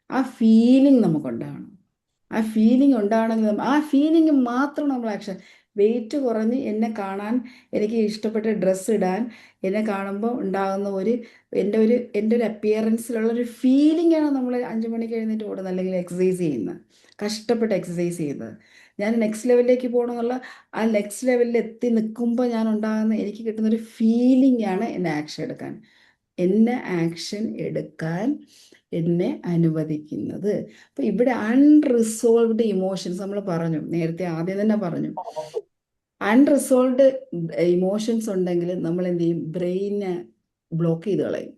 ആ ഫീലിംഗ് നമുക്കുണ്ടാകണം. ആ ഫീലിംഗ് ഉണ്ടാകണമെങ്കിൽ ആ ഫീലിംഗ് മാത്രം നമ്മൾ ആക്ഷൻ. വെയിറ്റ് കുറഞ്ഞ് എന്നെ കാണാൻ, എനിക്ക് ഇഷ്ടപ്പെട്ട ഡ്രസ്സ് ഇടാൻ, എന്നെ കാണുമ്പോൾ ഉണ്ടാകുന്ന എൻ്റെ ഒരു അപ്പിയറൻസിലുള്ള ഒരു ഫീലിംഗ് ആണ് നമ്മൾ 5 മണിക്ക് എഴുന്നേറ്റ് ഓടുന്നത് അല്ലെങ്കിൽ എക്സസൈസ് ചെയ്യുന്നത്, കഷ്ടപ്പെട്ട് എക്സസൈസ് ചെയ്യുന്നത്. ഞാൻ നെക്സ്റ്റ് ലെവലിലേക്ക് പോകണമെന്നുള്ള ആ നെക്സ്റ്റ് ലെവലിൽ എത്തി നിൽക്കുമ്പോൾ ഞാൻ ഉണ്ടാകുന്ന എനിക്ക് കിട്ടുന്നൊരു ഫീലിംഗ് ആണ് എന്നെ ആക്ഷൻ എടുക്കാൻ എന്നെ അനുവദിക്കുന്നത്. അപ്പം ഇവിടെ അൺറിസോൾവ്ഡ് ഇമോഷൻസ് നമ്മൾ പറഞ്ഞു, നേരത്തെ ആദ്യം തന്നെ പറഞ്ഞു, അൺറിസോൾവ്ഡ് ഇമോഷൻസ് ഉണ്ടെങ്കിൽ നമ്മൾ എന്ത് ചെയ്യും? ബ്രെയിനെ ബ്ലോക്ക് ചെയ്ത് കളയും.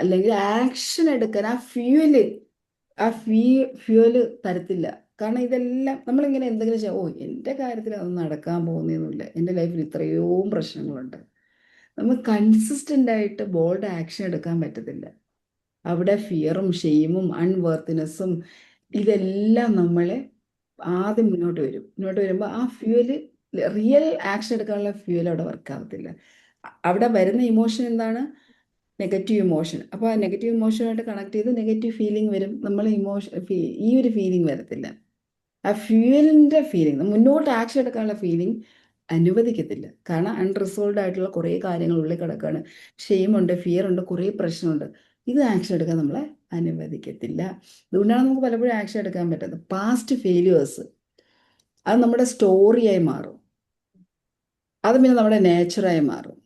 അല്ലെങ്കിൽ ആക്ഷൻ എടുക്കാൻ ഫ്യൂവല് തരത്തില്ല. കാരണം ഇതെല്ലാം നമ്മളിങ്ങനെ എന്തെങ്കിലും ചെയ്യാം, എൻ്റെ കാര്യത്തിൽ അതൊന്നും നടക്കാൻ പോകുന്നൊന്നുമില്ല, എൻ്റെ ലൈഫിൽ ഇത്രയോ പ്രശ്നങ്ങളുണ്ട്. നമുക്ക് കൺസിസ്റ്റൻ്റ് ആയിട്ട് ബോൾഡ് ആക്ഷൻ എടുക്കാൻ പറ്റത്തില്ല. അവിടെ ഫിയറും ഷെയിമും അൺവർത്തിനെസ്സും ഇതെല്ലാം നമ്മളെ ആദ്യം മുന്നോട്ട് വരുമ്പോൾ ആ ഫ്യൂവല്, റിയൽ ആക്ഷൻ എടുക്കാനുള്ള ഫ്യൂവൽ അവിടെ വർക്ക് ആവത്തില്ല. അവിടെ വരുന്ന ഇമോഷൻ എന്താണ്? Negative emotion. അപ്പോൾ ആ നെഗറ്റീവ് ഇമോഷനുമായിട്ട് കണക്ട് ചെയ്ത് നെഗറ്റീവ് ഫീലിംഗ് വരും. നമ്മൾ ഈ ഒരു ഫീലിംഗ് വരത്തില്ല. ആ ഫ്യൂവലിൻ്റെ ഫീലിംഗ്, മുന്നോട്ട് ആക്ഷൻ എടുക്കാനുള്ള ഫീലിംഗ് അനുവദിക്കത്തില്ല. കാരണം അൺറിസോൾവ് ആയിട്ടുള്ള കുറേ കാര്യങ്ങൾ ഉള്ളിൽ കിടക്കുകയാണ്. ഷെയിമുണ്ട്, ഫിയർ ഉണ്ട്, കുറേ പ്രശ്നമുണ്ട്. ഇത് ആക്ഷൻ എടുക്കാൻ നമ്മളെ അനുവദിക്കത്തില്ല. അതുകൊണ്ടാണ് നമുക്ക് പലപ്പോഴും ആക്ഷൻ എടുക്കാൻ പറ്റുന്നത്. പാസ്റ്റ് ഫെയിലിയേഴ്സ് അത് നമ്മുടെ സ്റ്റോറിയായി മാറും. അത് പിന്നെ നമ്മുടെ നേച്ചറായി മാറും.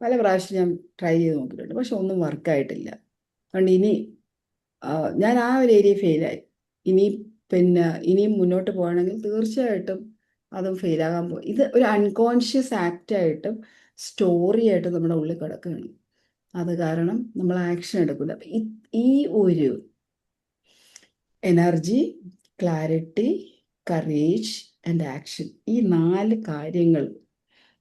പല പ്രാവശ്യം ഞാൻ ട്രൈ ചെയ്ത് നോക്കിയിട്ടുണ്ട്, പക്ഷെ ഒന്നും വർക്കായിട്ടില്ല. അതുകൊണ്ട് ഞാൻ ആ ഒരു ഏരിയ ഫെയിലായി. ഇനി ഇനിയും മുന്നോട്ട് പോകണമെങ്കിൽ തീർച്ചയായിട്ടും അതും ഫെയിലാകാൻ പോകും. ഇത് ഒരു അൺകോൺഷ്യസ് ആക്റ്റായിട്ടും സ്റ്റോറി ആയിട്ടും നമ്മുടെ ഉള്ളിൽ കിടക്കുകയാണ്. അത് കാരണം നമ്മൾ ആക്ഷൻ എടുക്കില്ല. ഈ ഒരു energy, clarity, courage and action, ഈ 4 കാര്യങ്ങൾ,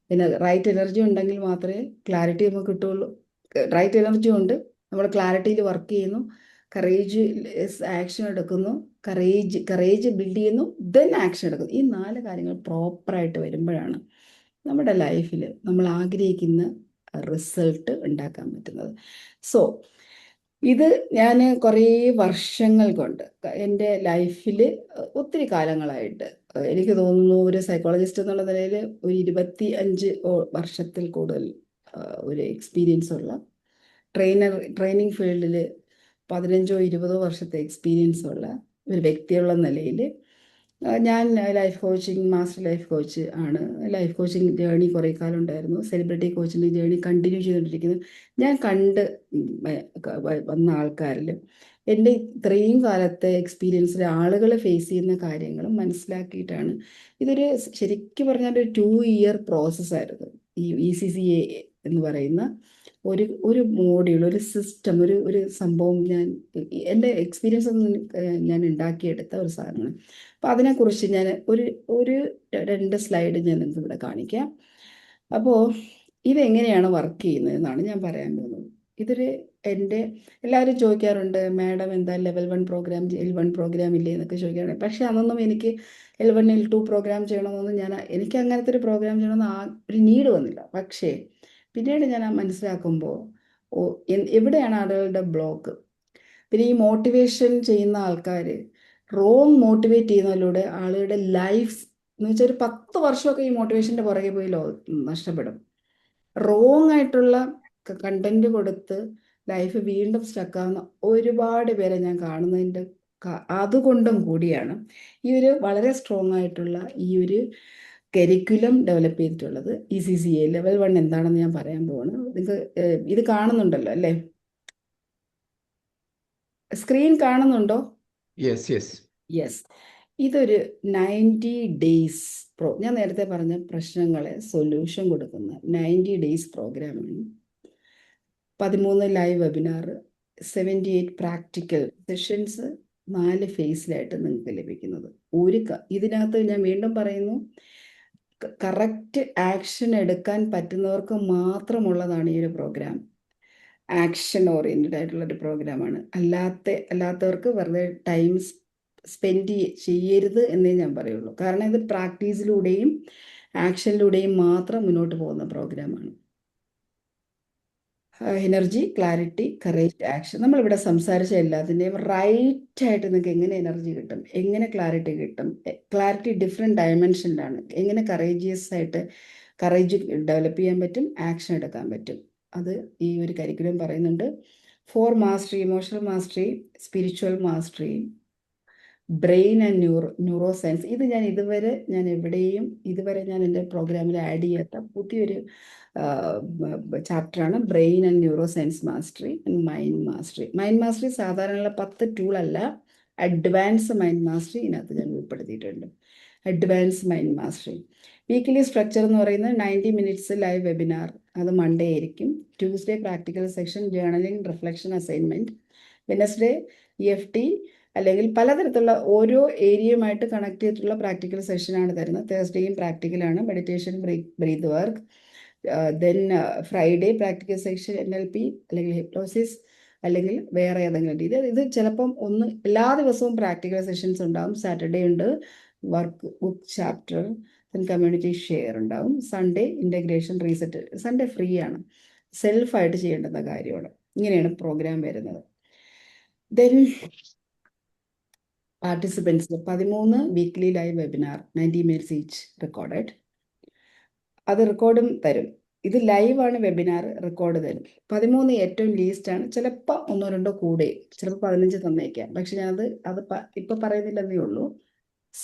പിന്നെ റൈറ്റ് എനർജി ഉണ്ടെങ്കിൽ മാത്രമേ ക്ലാരിറ്റി നമുക്ക് കിട്ടുള്ളൂ. റൈറ്റ് എനർജി ഉണ്ട്, നമ്മൾ ക്ലാരിറ്റിയിൽ വർക്ക് ചെയ്യുന്നു, കറേജ് ആക്ഷൻ എടുക്കുന്നു, കറേജ് ബിൽഡ് ചെയ്യുന്നു, ദെൻ ആക്ഷൻ എടുക്കുന്നു. ഈ 4 കാര്യങ്ങൾ പ്രോപ്പറായിട്ട് വരുമ്പോഴാണ് നമ്മുടെ ലൈഫിൽ നമ്മൾ ആഗ്രഹിക്കുന്ന റിസൾട്ട് ഉണ്ടാക്കാൻ പറ്റുന്നത്. സോ ഇത് ഞാൻ കുറേ വർഷങ്ങൾ കൊണ്ട് എൻ്റെ ലൈഫിൽ ഒത്തിരി കാലങ്ങളായിട്ട്, എനിക്ക് തോന്നുന്നു ഒരു സൈക്കോളജിസ്റ്റ് എന്നുള്ള നിലയിൽ ഒരു 25 വർഷത്തിൽ കൂടുതൽ ഒരു എക്സ്പീരിയൻസ് ഉള്ള, ട്രെയിനിങ് ഫീൽഡിൽ 15-20 വർഷത്തെ എക്സ്പീരിയൻസ് ഉള്ള ഒരു വ്യക്തിയുള്ള നിലയിൽ ഞാൻ മാസ്റ്റർ ലൈഫ് കോച്ച് ആണ്. ലൈഫ് കോച്ചിങ് ജേണി കുറേ കാലം ഉണ്ടായിരുന്നു. സെലിബ്രിറ്റി കോച്ചിൻ്റെ ജേണി കണ്ടിന്യൂ ചെയ്തുകൊണ്ടിരിക്കുന്നത് ഞാൻ വന്ന ആൾക്കാരിൽ എൻ്റെ ഇത്രയും കാലത്തെ എക്സ്പീരിയൻസിൽ ആളുകൾ ഫേസ് ചെയ്യുന്ന കാര്യങ്ങളും മനസ്സിലാക്കിയിട്ടാണ്. ഇതൊരു ശരിക്കും പറഞ്ഞാൽ ഒരു 2 ഇയർ പ്രോസസ്സായിരുന്നു. ഈ ECCA എന്ന് പറയുന്ന ഒരു മോഡ്യൂൾ, ഒരു സിസ്റ്റം, ഒരു സംഭവം എൻ്റെ എക്സ്പീരിയൻസ് ഞാൻ ഉണ്ടാക്കിയെടുത്ത ഒരു സാധനമാണ്. അപ്പോൾ അതിനെക്കുറിച്ച് ഞാൻ ഒരു 2 സ്ലൈഡ് ഞാൻ നിങ്ങൾക്ക് ഇവിടെ കാണിക്കാം. അപ്പോൾ ഇതെങ്ങനെയാണ് വർക്ക് ചെയ്യുന്നത് എന്നാണ് ഞാൻ പറയാൻ പോകുന്നത്. എല്ലാവരും ചോദിക്കാറുണ്ട്, മാഡം എന്താ ലെവൽ 1 പ്രോഗ്രാം, L1 പ്രോഗ്രാം ഇല്ലേ എന്നൊക്കെ ചോദിക്കാറുണ്ട്. പക്ഷേ അതൊന്നും എനിക്ക് L1 L2 പ്രോഗ്രാം ചെയ്യണമെന്നൊന്നും എനിക്ക് അങ്ങനത്തെ ഒരു പ്രോഗ്രാം ചെയ്യണമെന്ന് ഒരു നീഡ് വന്നില്ല. പക്ഷേ പിന്നീട് ഞാൻ മനസ്സിലാക്കുമ്പോൾ എവിടെയാണ് ആളുകളുടെ ബ്ലോക്ക്. പിന്നെ ഈ മോട്ടിവേഷൻ ചെയ്യുന്ന ആൾക്കാർ റോങ് മോട്ടിവേറ്റ് ചെയ്യുന്നതിലൂടെ ആളുകളുടെ ലൈഫ് എന്ന് വെച്ചാൽ ഒരു 10 വർഷമൊക്കെ ഈ മോട്ടിവേഷൻ്റെ പുറകെ പോയി നഷ്ടപ്പെടും. റോങ് ആയിട്ടുള്ള കണ്ടന്റ് കൊടുത്ത് ലൈഫ് വീണ്ടും സ്റ്റക്കാവുന്ന ഒരുപാട് പേരെ ഞാൻ കാണുന്നതിൻ്റെ അതുകൊണ്ടും കൂടിയാണ് ഈ ഒരു വളരെ സ്ട്രോങ് ആയിട്ടുള്ള ഈ ഒരു കരിക്കുലം ഡെവലപ്പ് ചെയ്തിട്ടുള്ളത്. ECCA ലെവൽ 1 എന്താണെന്ന് ഞാൻ പറയാൻ പോവാണ്. നിങ്ങൾക്ക് ഇത് കാണുന്നുണ്ടല്ലോ അല്ലേ? സ്ക്രീൻ കാണുന്നുണ്ടോ? യെസ്. ഇതൊരു 90 ഡേയ്സ് ഞാൻ നേരത്തെ പറഞ്ഞ പ്രശ്നങ്ങളെ സൊല്യൂഷൻ കൊടുക്കുന്ന 90 ഡേയ്സ് പ്രോഗ്രാമാണ്. 13 ലൈവ് വെബിനാർ, 78 പ്രാക്ടിക്കൽ സെഷൻസ്, 4 ഫേസിലായിട്ട് നിങ്ങൾക്ക് ലഭിക്കുന്നത്. ഇതിനകത്ത് ഞാൻ വീണ്ടും പറയുന്നു, കറക്റ്റ് ആക്ഷൻ എടുക്കാൻ പറ്റുന്നവർക്ക് മാത്രമുള്ളതാണ് ഈ ഒരു പ്രോഗ്രാം. ആക്ഷൻ ഓറിയൻറ്റഡ് ആയിട്ടുള്ളൊരു പ്രോഗ്രാമാണ്. അല്ലാത്തവർക്ക് വെറുതെ ടൈം സ്പെൻഡ് ചെയ്യരുത് എന്നേ ഞാൻ പറയുള്ളൂ. കാരണം ഇത് പ്രാക്ടീസിലൂടെയും ആക്ഷനിലൂടെയും മാത്രം മുന്നോട്ട് പോകുന്ന പ്രോഗ്രാമാണ്. Energy, clarity, courage, action. നമ്മളിവിടെ സംസാരിച്ച എല്ലാത്തിൻ്റെയും റൈറ്റായിട്ട് നിങ്ങൾക്ക് എങ്ങനെ എനർജി കിട്ടും, എങ്ങനെ ക്ലാരിറ്റി കിട്ടും. ക്ലാരിറ്റി ഡിഫറെൻറ്റ് ഡയമെൻഷനിലാണ്. എങ്ങനെ കറേജിയസ് ആയിട്ട് കറേജ് ഡെവലപ്പ് ചെയ്യാൻ പറ്റും, ആക്ഷൻ എടുക്കാൻ പറ്റും. അത് ഈ ഒരു കരിക്കുലം പറയുന്നുണ്ട്. Four mastery, emotional mastery, spiritual mastery, brain and neuroscience. ഇത് ഞാൻ എവിടെയും ഇതുവരെ ഞാൻ എൻ്റെ പ്രോഗ്രാമിൽ ആഡ് ചെയ്യാത്ത പുതിയൊരു ചാപ്റ്ററാണ് brain and neuroscience mastery and mind mastery. Mind mastery സാധാരണയുള്ള 10 ടൂളല്ല, അഡ്വാൻസ് മൈൻഡ് മാസ്റ്ററി ഇതിനകത്ത് ഞാൻ ഉൾപ്പെടുത്തിയിട്ടുണ്ട്. Advance mind mastery. Weekly structure എന്ന് പറയുന്നത് 90 മിനിറ്റ്സ് ലൈവ് വെബിനാർ, അത് മൺഡേ ആയിരിക്കും. Tuesday practical session, journaling, reflection, assignment. Wednesday EFT അല്ലെങ്കിൽ പലതരത്തിലുള്ള ഓരോ ഏരിയയുമായിട്ട് കണക്ട് ചെയ്തിട്ടുള്ള പ്രാക്ടിക്കൽ സെഷനാണ് തരുന്നത്. തേഴ്സ്ഡേയും പ്രാക്ടിക്കലാണ്, meditation, breath work. Then Friday practical section NLP അല്ലെങ്കിൽ ഹിപ്നോസിസ് അല്ലെങ്കിൽ വേറെ ഏതെങ്കിലും രീതി. ഇത് ചിലപ്പം എല്ലാ ദിവസവും പ്രാക്ടിക്കൽ സെഷൻസ് ഉണ്ടാകും. സാറ്റർഡേ ഉണ്ട് workbook chapter, then community share ഉണ്ടാവും. Sunday integration, reset. Sunday free ആണ്, സെൽഫായിട്ട് ചെയ്യേണ്ടുന്ന കാര്യമാണ്. ഇങ്ങനെയാണ് പ്രോഗ്രാം വരുന്നത്. Then participants 13 weekly live webinar, 90 minutes each recorded. അത് റെക്കോർഡും തരും. ഇത് ലൈവാണ് വെബിനാർ, റെക്കോർഡ് തരും. 13 ഏറ്റവും ലീസ്റ്റാണ്. ചിലപ്പോൾ 1-2 കൂടെ, ചിലപ്പോൾ 15 തന്നേക്കാം. പക്ഷെ ഞാനത് ഇപ്പം പറയുന്നില്ലെന്നേ ഉള്ളൂ.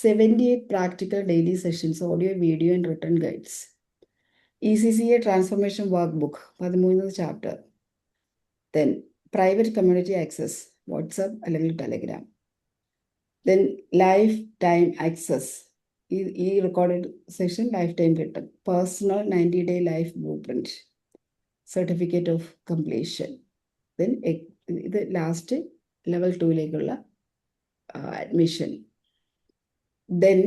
78 practical daily sessions, audio, video and written guides. ECCA transformation workbook 13 chapter. Then private community access, WhatsApp അല്ലെങ്കിൽ Telegram. Then lifetime access, ഈ റെക്കോർഡഡ് സെഷൻ ലൈഫ് ടൈം കിട്ടും. Personal 90-day life blueprint, certificate of completion. Then ഇത് ലാസ്റ്റ് ലെവൽ 2ലേക്കുള്ള അഡ്മിഷൻ. ദെൻ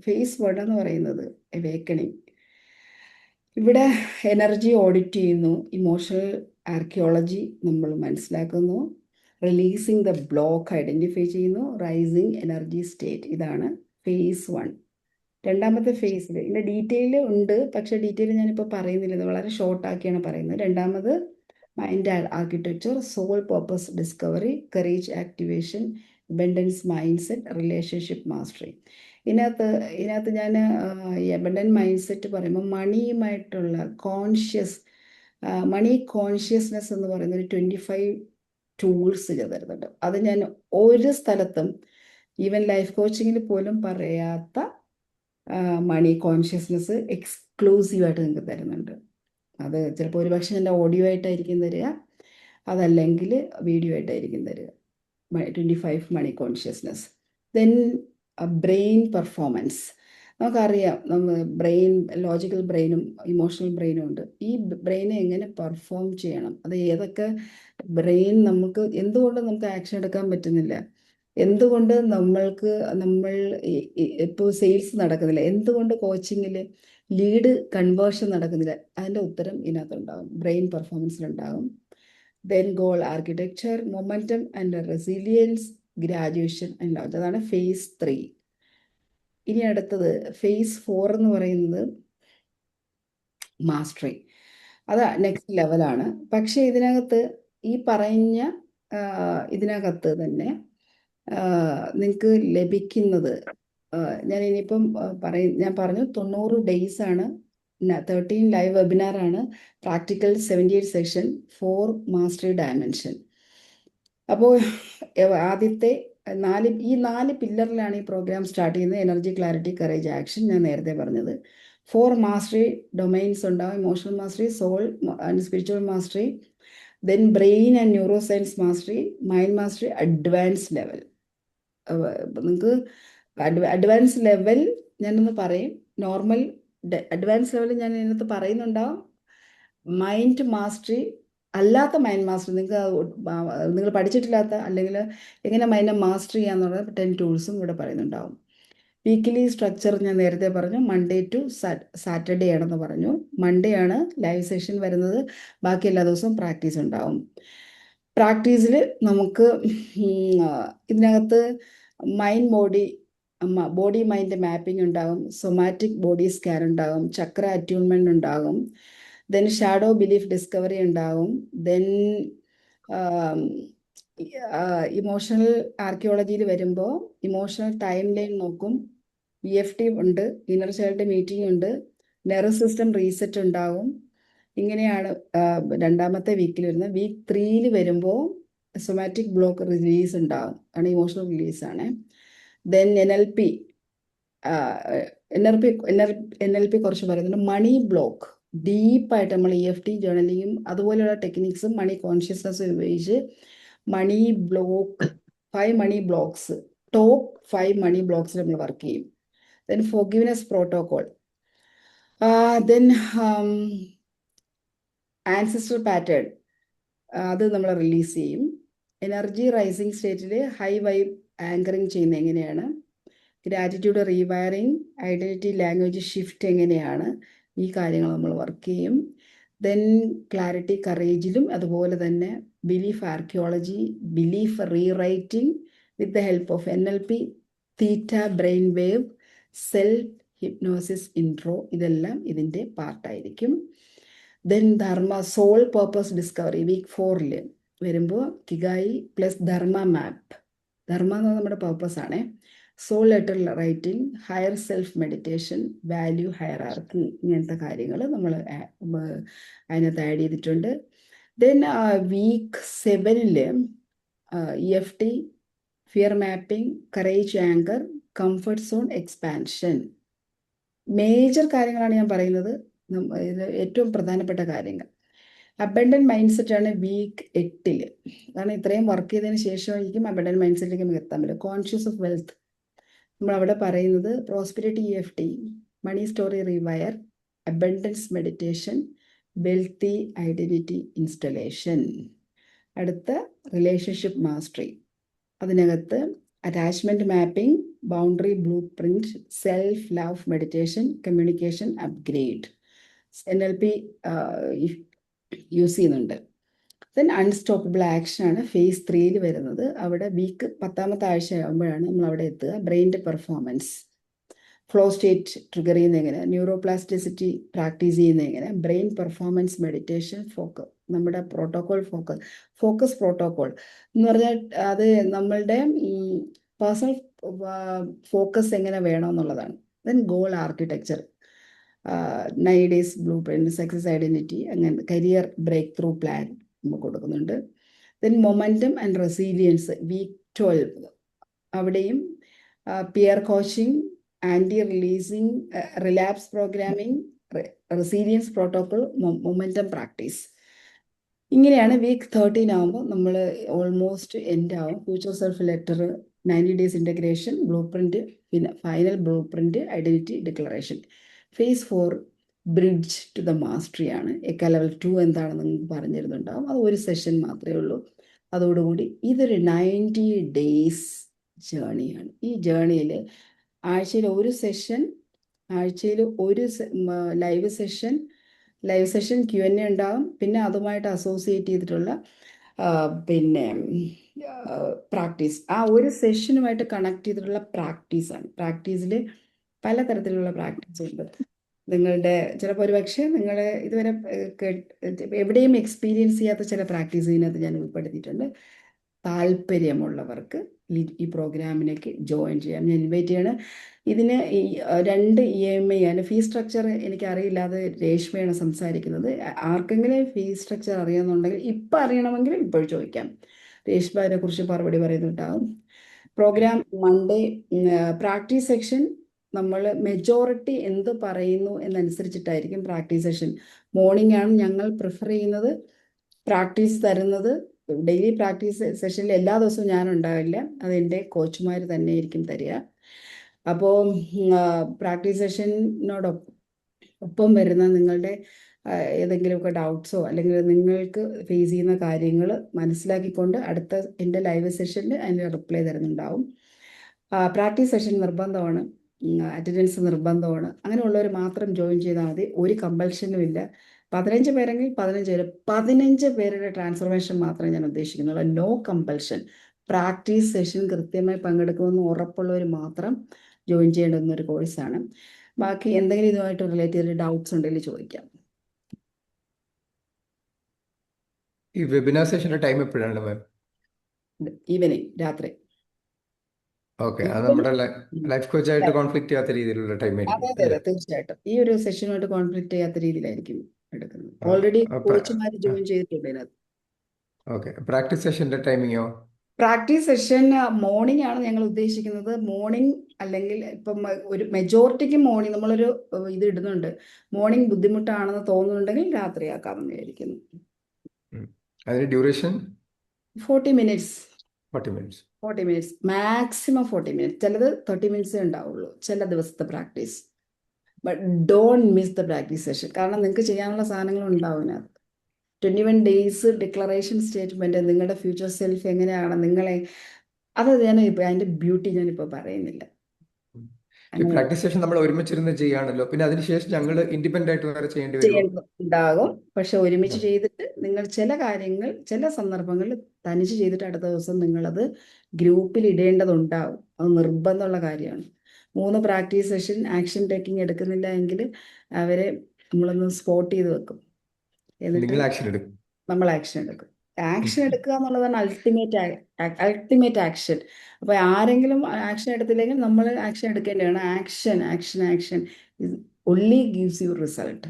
ഫേസ് 1 എന്ന് പറയുന്നത് അവേക്കണിങ്. ഇവിടെ എനർജി ഓഡിറ്റ് ചെയ്യുന്നു, ഇമോഷണൽ ആർക്കിയോളജി നമ്മൾ മനസ്സിലാക്കുന്നു, റിലീസിങ് ദ ബ്ലോക്ക് ഐഡൻറ്റിഫൈ ചെയ്യുന്നു, റൈസിങ് എനർജി സ്റ്റേറ്റ്. ഇതാണ് ഫേസ് 1. രണ്ടാമത്തെ ഫേസിൽ ഇതിൻ്റെ ഡീറ്റെയിൽ ഉണ്ട്, പക്ഷേ ഡീറ്റെയിൽ ഞാനിപ്പോൾ പറയുന്നില്ല, ഇത് വളരെ ഷോർട്ടാക്കിയാണ് പറയുന്നത്. രണ്ടാമത് mind architecture, soul purpose discovery, courage activation, abundance mindset, relationship mastery. ഇതിനകത്ത് ഞാൻ ഈ അബൻഡൻറ്റ് മൈൻഡ് സെറ്റ് പറയുമ്പോൾ മണിയുമായിട്ടുള്ള മണി കോൺഷ്യസ്നെസ് എന്ന് പറയുന്ന ഒരു 25 ടൂൾസ് തരുന്നുണ്ട്. അത് ഞാൻ ഒരു സ്ഥലത്തും ഈവൻ ലൈഫ് കോച്ചിങ്ങിൽ പോലും പറയാത്ത മണി കോൺഷ്യസ്നെസ് എക്സ്ക്ലൂസീവായിട്ട് നിങ്ങൾക്ക് തരുന്നുണ്ട്. അത് ചിലപ്പോൾ ഒരുപക്ഷെ എൻ്റെ ഓഡിയോ ആയിട്ടായിരിക്കും തരിക, അതല്ലെങ്കിൽ വീഡിയോ ആയിട്ടായിരിക്കും തരിക. 25 മണി കോൺഷ്യസ്നെസ്. Then brain performance. നമുക്കറിയാം, ബ്രെയിൻ, ലോജിക്കൽ ബ്രെയിനും ഇമോഷണൽ ബ്രെയിനും ഉണ്ട്. ഈ ബ്രെയിനെ എങ്ങനെ പെർഫോം ചെയ്യണം, അത് ഏതൊക്കെ ബ്രെയിൻ എന്തുകൊണ്ട് നമുക്ക് ആക്ഷൻ എടുക്കാൻ പറ്റുന്നില്ല, എന്തുകൊണ്ട് നമ്മൾ ഇപ്പോൾ സെയിൽസ് നടക്കുന്നില്ല, എന്തുകൊണ്ട് കോച്ചിങ്ങിൽ ലീഡ് കൺവേർഷൻ നടക്കുന്നില്ല, അതിൻ്റെ ഉത്തരം ഇതിനകത്തുണ്ടാകും, ബ്രെയിൻ പെർഫോമൻസിലുണ്ടാകും. Then goal architecture, momentum and resilience, graduation and launch. അതാണ് ഫേസ് 3. ഇനി അടുത്തത് ഫേസ് 4 എന്ന് പറയുന്നത് മാസ്റ്ററി. അത് നെക്സ്റ്റ് ലെവലാണ്. പക്ഷേ ഈ പറഞ്ഞ ഇതിനകത്ത് തന്നെ നിങ്ങൾക്ക് ലഭിക്കുന്നത്, ഞാൻ പറഞ്ഞു 90 days ആണ്, 13 ലൈവ് വെബിനാറാണ്, പ്രാക്ടിക്കൽ 78 സെഷൻ, 4 മാസ്റ്ററി ഡയമെൻഷൻ. അപ്പോൾ ആദ്യത്തെ ഈ 4 പില്ലറിലാണ് ഈ പ്രോഗ്രാം സ്റ്റാർട്ട് ചെയ്യുന്നത്. Energy, clarity, courage, action. ഞാൻ നേരത്തെ പറഞ്ഞത് 4 മാസ്റ്ററി ഡൊമൈൻസ് ഉണ്ടാവും. Emotional mastery, soul and spiritual mastery, then brain and neuroscience mastery, mind mastery, advance level. നിങ്ങൾക്ക് അഡ്വാൻസ് ലെവൽ ഞാനൊന്ന് പറയും. നോർമൽ അഡ്വാൻസ് ലെവൽ ഞാൻ ഇതിനകത്ത് പറയുന്നുണ്ടാവും. മൈൻഡ് മാസ്റ്ററി അല്ലാത്ത മൈൻഡ് മാസ്റ്ററി, നിങ്ങൾ പഠിച്ചിട്ടില്ലാത്ത, അല്ലെങ്കിൽ എങ്ങനെ മൈൻഡ് മാസ്റ്റർ ചെയ്യാന്നുള്ളത് 10 ടൂൾസും ഇവിടെ പറയുന്നുണ്ടാവും. വീക്കിലി സ്ട്രക്ചർ ഞാൻ നേരത്തെ പറഞ്ഞു, മൺഡേ ടു സാറ്റർഡേ ആണെന്ന് പറഞ്ഞു. മൺഡേ ആണ് ലൈവ് സെഷൻ വരുന്നത്, ബാക്കി എല്ലാ ദിവസവും പ്രാക്ടീസ് ഉണ്ടാവും. പ്രാക്ടീസിൽ നമുക്ക് ഇതിനകത്ത് ബോഡി മൈൻഡ് മാപ്പിംഗ് ഉണ്ടാകും, സൊമാറ്റിക് ബോഡി സ്കാൻ ഉണ്ടാകും, ചക്ര അറ്റ്യൂൺമെൻറ്റ് ഉണ്ടാകും, ദെൻ ഷാഡോ ബിലീഫ് ഡിസ്കവറി ഉണ്ടാവും. ദെൻ ഇമോഷണൽ ആർക്കിയോളജിയിൽ വരുമ്പോൾ ഇമോഷണൽ ടൈം ലൈൻ നോക്കും. EFT ഉണ്ട്, ഇന്നർ ചൈൽഡ് മീറ്റിംഗ് ഉണ്ട്, നെർവസ് സിസ്റ്റം റീസെറ്റ് ഉണ്ടാവും. ഇങ്ങനെയാണ് രണ്ടാമത്തെ വീക്കിൽ വരുന്നത്. വീക്ക് 3 വരുമ്പോൾ സൊമാറ്റിക് ബ്ലോക്ക് റിലീസ് ഉണ്ടാവും, ആണ് ഇമോഷണൽ റിലീസാണ്. ദെൻ NLP കുറച്ച് പറയുന്നുണ്ട്. മണി ബ്ലോക്ക് ഡീപ്പായിട്ട് നമ്മൾ EFT ജേർണലിങ്ങും അതുപോലെയുള്ള ടെക്നിക്സും മണി കോൺഷ്യസ്നസ് ഉപയോഗിച്ച് മണി ബ്ലോക്ക് 5 മണി ബ്ലോക്സ്, ടോപ്പ് 5 മണി ബ്ലോക്സിൽ നമ്മൾ വർക്ക് ചെയ്യും. Then forgiveness protocol, then ancestor pattern, അത് നമ്മൾ റിലീസ് ചെയ്യും. എനർജി റൈസിങ് സ്റ്റേറ്റിൽ ഹൈ വൈബ് ആങ്കറിങ് ചെയ്യുന്നത് എങ്ങനെയാണ്, gratitude rewiring, identity language shift എങ്ങനെയാണ്, ഈ കാര്യങ്ങൾ നമ്മൾ വർക്ക് ചെയ്യും. ദെൻ ക്ലാരിറ്റി കറേജിലും അതുപോലെ തന്നെ belief archaeology, belief rewriting with the help of NLP, theta brain wave, self hypnosis intro, ഇതെല്ലാം ഇതിൻ്റെ പാർട്ടായിരിക്കും. Then dharma soul purpose discovery week 4 വരുമ്പോൾ കിഗായി പ്ലസ് ധർമ്മ മാപ്പ്. ധർമ്മ എന്ന് നമ്മുടെ പർപ്പസ് ആണ്. Soul letter writing, higher self meditation, value hierarchy, ഇങ്ങനത്തെ കാര്യങ്ങൾ നമ്മൾ അതിനകത്ത് ആഡ് ചെയ്തിട്ടുണ്ട്. Then week 7 EFT, fear mapping, courage anchor, comfort zone expansion. Major കാര്യങ്ങളാണ് ഞാൻ പറയുന്നത്, ഇത് ഏറ്റവും പ്രധാനപ്പെട്ട കാര്യങ്ങൾ. അബൻഡന്റ് മൈൻഡ് സെറ്റ് ആണ് വീക്ക് 8. കാരണം ഇത്രയും വർക്ക് ചെയ്തതിന് ശേഷമായിരിക്കും അബൻഡന്റ് മൈൻഡ് സെറ്റിലേക്ക് നമുക്ക് എത്താൻ പറ്റും. കോൺഷ്യസ് ഓഫ് വെൽത്ത് നമ്മൾ അവിടെ പറയുന്നത് prosperity EFT, money story rewire, abundance meditation, wealthy identity installation. അടുത്ത റിലേഷൻഷിപ്പ് മാസ്റ്ററി, അതിനകത്ത് attachment mapping, boundary blueprint, self love meditation, communication upgrade, NLP use ചെയ്യുന്നുണ്ട്. ദെൻ അൺസ്റ്റോപ്പബിൾ ആക്ഷൻ ആണ് ഫേസ് 3 വരുന്നത്. അവിടെ വീക്ക് 10ാമത്തെ ആഴ്ച ആകുമ്പോഴാണ് നമ്മൾ അവിടെ എത്തുക. ബ്രെയിൻ്റെ പെർഫോമൻസ്, ഫ്ലോ സ്റ്റേറ്റ് ട്രിഗർ ചെയ്യുന്ന എങ്ങനെ, ന്യൂറോപ്ലാസ്റ്റിസിറ്റി പ്രാക്ടീസ് ചെയ്യുന്ന എങ്ങനെ, ബ്രെയിൻ പെർഫോമൻസ് മെഡിറ്റേഷൻ, നമ്മുടെ പ്രോട്ടോകോൾ ഫോക്കസ് പ്രോട്ടോകോൾ എന്ന് പറഞ്ഞാൽ അത് നമ്മളുടെ പേഴ്സണൽ ഫോക്കസ് എങ്ങനെ വേണമെന്നുള്ളതാണ്. Then goal architecture, 9 days blueprint, success identity, അങ്ങനെ കരിയർ ബ്രേക്ക് ത്രൂ പ്ലാൻ നമുക്ക് കൊടുക്കുന്നുണ്ട്. Then momentum and resilience week 12, അവിടെയും peer coaching, anti releasing, relapse programming, resilience protocol, momentum practice. ഇങ്ങനെയാണ് വീക്ക് 13 ആകുമ്പോൾ നമ്മൾ ഓൾമോസ്റ്റ് എൻഡ് ആവും. Future self letter, 90 days integration, blueprint, പിന്നെ final blueprint, identity declaration. Phase 4 bridge to the mastery ആണ്. എക്ക ലെവൽ 2 എന്താണെന്ന് നിങ്ങൾക്ക് പറഞ്ഞിരുന്നുണ്ടാവും. അത് ഒരു സെഷൻ മാത്രമേ ഉള്ളൂ. അതോടുകൂടി ഇതൊരു 90 ഡേയ്സ് ജേണിയാണ്. ഈ ജേണിയിൽ ആഴ്ചയിൽ ഒരു സെഷൻ, ആഴ്ചയിൽ ഒരു ലൈവ് സെഷൻ Q&A ഉണ്ടാകും. പിന്നെ അതുമായിട്ട് അസോസിയേറ്റ് ചെയ്തിട്ടുള്ള പിന്നെ പ്രാക്ടീസ്, ആ ഒരു സെഷനുമായിട്ട് കണക്ട് ചെയ്തിട്ടുള്ള പ്രാക്ടീസാണ്. പ്രാക്ടീസിൽ പലതരത്തിലുള്ള പ്രാക്ടീസ് ഉണ്ട്. നിങ്ങളുടെ ചിലപ്പോൾ ഒരുപക്ഷെ നിങ്ങൾ ഇതുവരെ എവിടെയും എക്സ്പീരിയൻസ് ചെയ്യാത്ത ചില പ്രാക്ടീസ് ഇതിനകത്ത് ഞാൻ ഉൾപ്പെടുത്തിയിട്ടുണ്ട്. താല്പര്യമുള്ളവർക്ക് ഈ പ്രോഗ്രാമിലേക്ക് ജോയിൻ ചെയ്യാം. ഞാൻ ഇൻവൈറ്റ് ചെയ്യണം. ഇതിന് 2 EMI ആണ്. ഫീ സ്ട്രക്ചർ എനിക്കറിയില്ലാതെ രേഷ്മയാണ് സംസാരിക്കുന്നത്. ആർക്കെങ്കിലും ഫീ സ്ട്രക്ചർ അറിയാമെന്നുണ്ടെങ്കിൽ ഇപ്പം അറിയണമെങ്കിൽ ഇപ്പോൾ ചോദിക്കാം. രേഷ്മ അതിനെക്കുറിച്ച് മറുപടി പറയുന്നുണ്ടാകും. പ്രോഗ്രാം മൺഡേ പ്രാക്ടീസ് സെക്ഷൻ, നമ്മൾ മെജോറിറ്റി എന്ത് പറയുന്നു എന്നനുസരിച്ചിട്ടായിരിക്കും പ്രാക്ടീസ് സെഷൻ. മോർണിംഗ് ആണ് ഞങ്ങൾ പ്രിഫർ ചെയ്യുന്നത്. പ്രാക്ടീസ് തരുന്നത് ഡെയിലി പ്രാക്ടീസ് സെഷനിൽ എല്ലാ ദിവസവും ഞാൻ ഉണ്ടാവില്ല, അതെൻ്റെ കോച്ചുമാർ തന്നെയായിരിക്കും തരിക. അപ്പോൾ പ്രാക്ടീസ് സെഷനോടൊപ്പം വരുന്ന നിങ്ങളുടെ ഏതെങ്കിലുമൊക്കെ ഡൗട്ട്സോ അല്ലെങ്കിൽ നിങ്ങൾക്ക് ഫേസ് ചെയ്യുന്ന കാര്യങ്ങൾ മനസ്സിലാക്കിക്കൊണ്ട് അടുത്ത എൻ്റെ ലൈവ് സെഷനിൽ അതിന് റിപ്ലൈ തരുന്നുണ്ടാവും. പ്രാക്ടീസ് സെഷൻ നിർബന്ധമാണ്, അറ്റൻഡൻസ് നിർബന്ധമാണ്. അങ്ങനെയുള്ളവർ മാത്രം ജോയിൻ ചെയ്താൽ മതി. ഒരു കമ്പൽഷനും ഇല്ല. 15 പേരെങ്കിൽ 15 പേരുടെ ട്രാൻസ്ഫോർമേഷൻ മാത്രമേ ഞാൻ ഉദ്ദേശിക്കുന്നുള്ളൂ. No compulsion. പ്രാക്ടീസ് സെഷൻ കൃത്യമായി പങ്കെടുക്കുമെന്ന് ഉറപ്പുള്ളവർ മാത്രം ജോയിൻ ചെയ്യേണ്ടുന്ന ഒരു കോഴ്സാണ്. ബാക്കി എന്തെങ്കിലും ഇതുമായിട്ട് റിലേറ്റ് ചെയ്ത ഡൗട്ട്സ് ഉണ്ടെങ്കിൽ ചോദിക്കാം. ഈ വെബിനാർ സെഷന്റെ ടൈം എപ്പോഴാണ് മാം? ഈവനിങ്, രാത്രി. ഓക്കെ, അത് ഈവനിങ്. നമ്മുടെ ലൈഫ് കോച്ചായിട്ട് കോൺഫ്ലിക്റ്റ് ചെയ്യാത്ത രീതിയിലുള്ള ടൈം അതെ ആയിരിക്കും അതെ അല്ലേ? അതെ, തീർച്ചയായിട്ടും ഈ ഒരു സെഷനുമായിട്ട് കോൺഫ്ലിക്റ്റ് ചെയ്യാത്ത രീതിയിലായിരിക്കും എടുക്കുന്നത്. ഓൾറെഡി കോച്ചുമാർ ജോയിൻ ചെയ്തിട്ടുണ്ട് ഇതിനകത്ത്. ഓക്കെ, പ്രാക്ടീസ് സെഷന്റെ ടൈമിങ്ങോ? പ്രാക്ടീസ് സെഷൻ മോർണിംഗ് ആണ് ഞങ്ങൾ ഉദ്ദേശിക്കുന്നത്. മോർണിംഗ് അല്ലെങ്കിൽ ഇപ്പം ഒരു മെജോറിറ്റിക്ക് മോർണിംഗ് നമ്മളൊരു ഇത് ഇടുന്നുണ്ട്. മോർണിംഗ് ബുദ്ധിമുട്ടാണെന്ന് തോന്നുന്നുണ്ടെങ്കിൽ രാത്രിയാക്കാമെന്ന് വിചാരിക്കുന്നു. അതിന് duration 40 minutes. 40 minutes. 40 minutes maximum 40 minutes. ചിലത് 30 മിനിറ്റ്സേ ഉണ്ടാവുള്ളൂ ചില ദിവസത്തെ practice. But don't miss the practice session. കാരണം നിങ്ങൾക്ക് ചെയ്യാനുള്ള സാധനങ്ങൾ ഉണ്ടാവും ഇതിനകത്ത്. 21 ഡേയ്സ് ഡിക്ലറേഷൻ സ്റ്റേറ്റ്മെന്റ്, നിങ്ങളുടെ ഫ്യൂച്ചർ സെൽഫ് എങ്ങനെയാണ് നിങ്ങളെ, അത് ഞാൻ ഇപ്പൊ അതിന്റെ ബ്യൂട്ടി ഞാനിപ്പോ പറയുന്നില്ല. ഈ പ്രാക്ടീസ് സെഷൻ നമ്മൾ ഒരുമിച്ചിരുന്ന് ചെയ്യാണല്ലോ, പിന്നെ അതിനുശേഷം ഞങ്ങൾ ഇൻഡിപെൻഡന്റ് ആയിട്ട് വേറെ ചെയ്യേണ്ടി വരുമോ? ചെയ്യേണ്ടതുണ്ടാകും. പക്ഷെ ഒരുമിച്ച് ചെയ്തിട്ട് നിങ്ങൾ ചില കാര്യങ്ങൾ ചില സന്ദർഭങ്ങളിൽ തനിച്ച് ചെയ്തിട്ട് അടുത്ത ദിവസം നിങ്ങളത് ഗ്രൂപ്പിൽ ഇടേണ്ടതുണ്ടാവും. അത് നിർബന്ധമുള്ള കാര്യമാണ്. 3 പ്രാക്ടീസ് സെഷൻ ആക്ഷൻ ടേക്കിംഗ് എടുക്കുന്നില്ല എങ്കിൽ അവരെ നമ്മളൊന്ന് സ്പോട്ട് ചെയ്ത് വെക്കും. എന്നിട്ട് നിങ്ങൾ ആക്ഷൻ എടുക്കും. നമ്മൾ ആക്ഷൻ എടുക്കും. ആക്ഷൻ എടുക്കുക എന്നുള്ളതാണ് അൾട്ടിമേറ്റ് ആക്ഷൻ. അപ്പൊ ആരെങ്കിലും ആക്ഷൻ എടുത്തില്ലെങ്കിൽ നമ്മൾ ആക്ഷൻ എടുക്കേണ്ടതാണ്. Action action action only gives you result.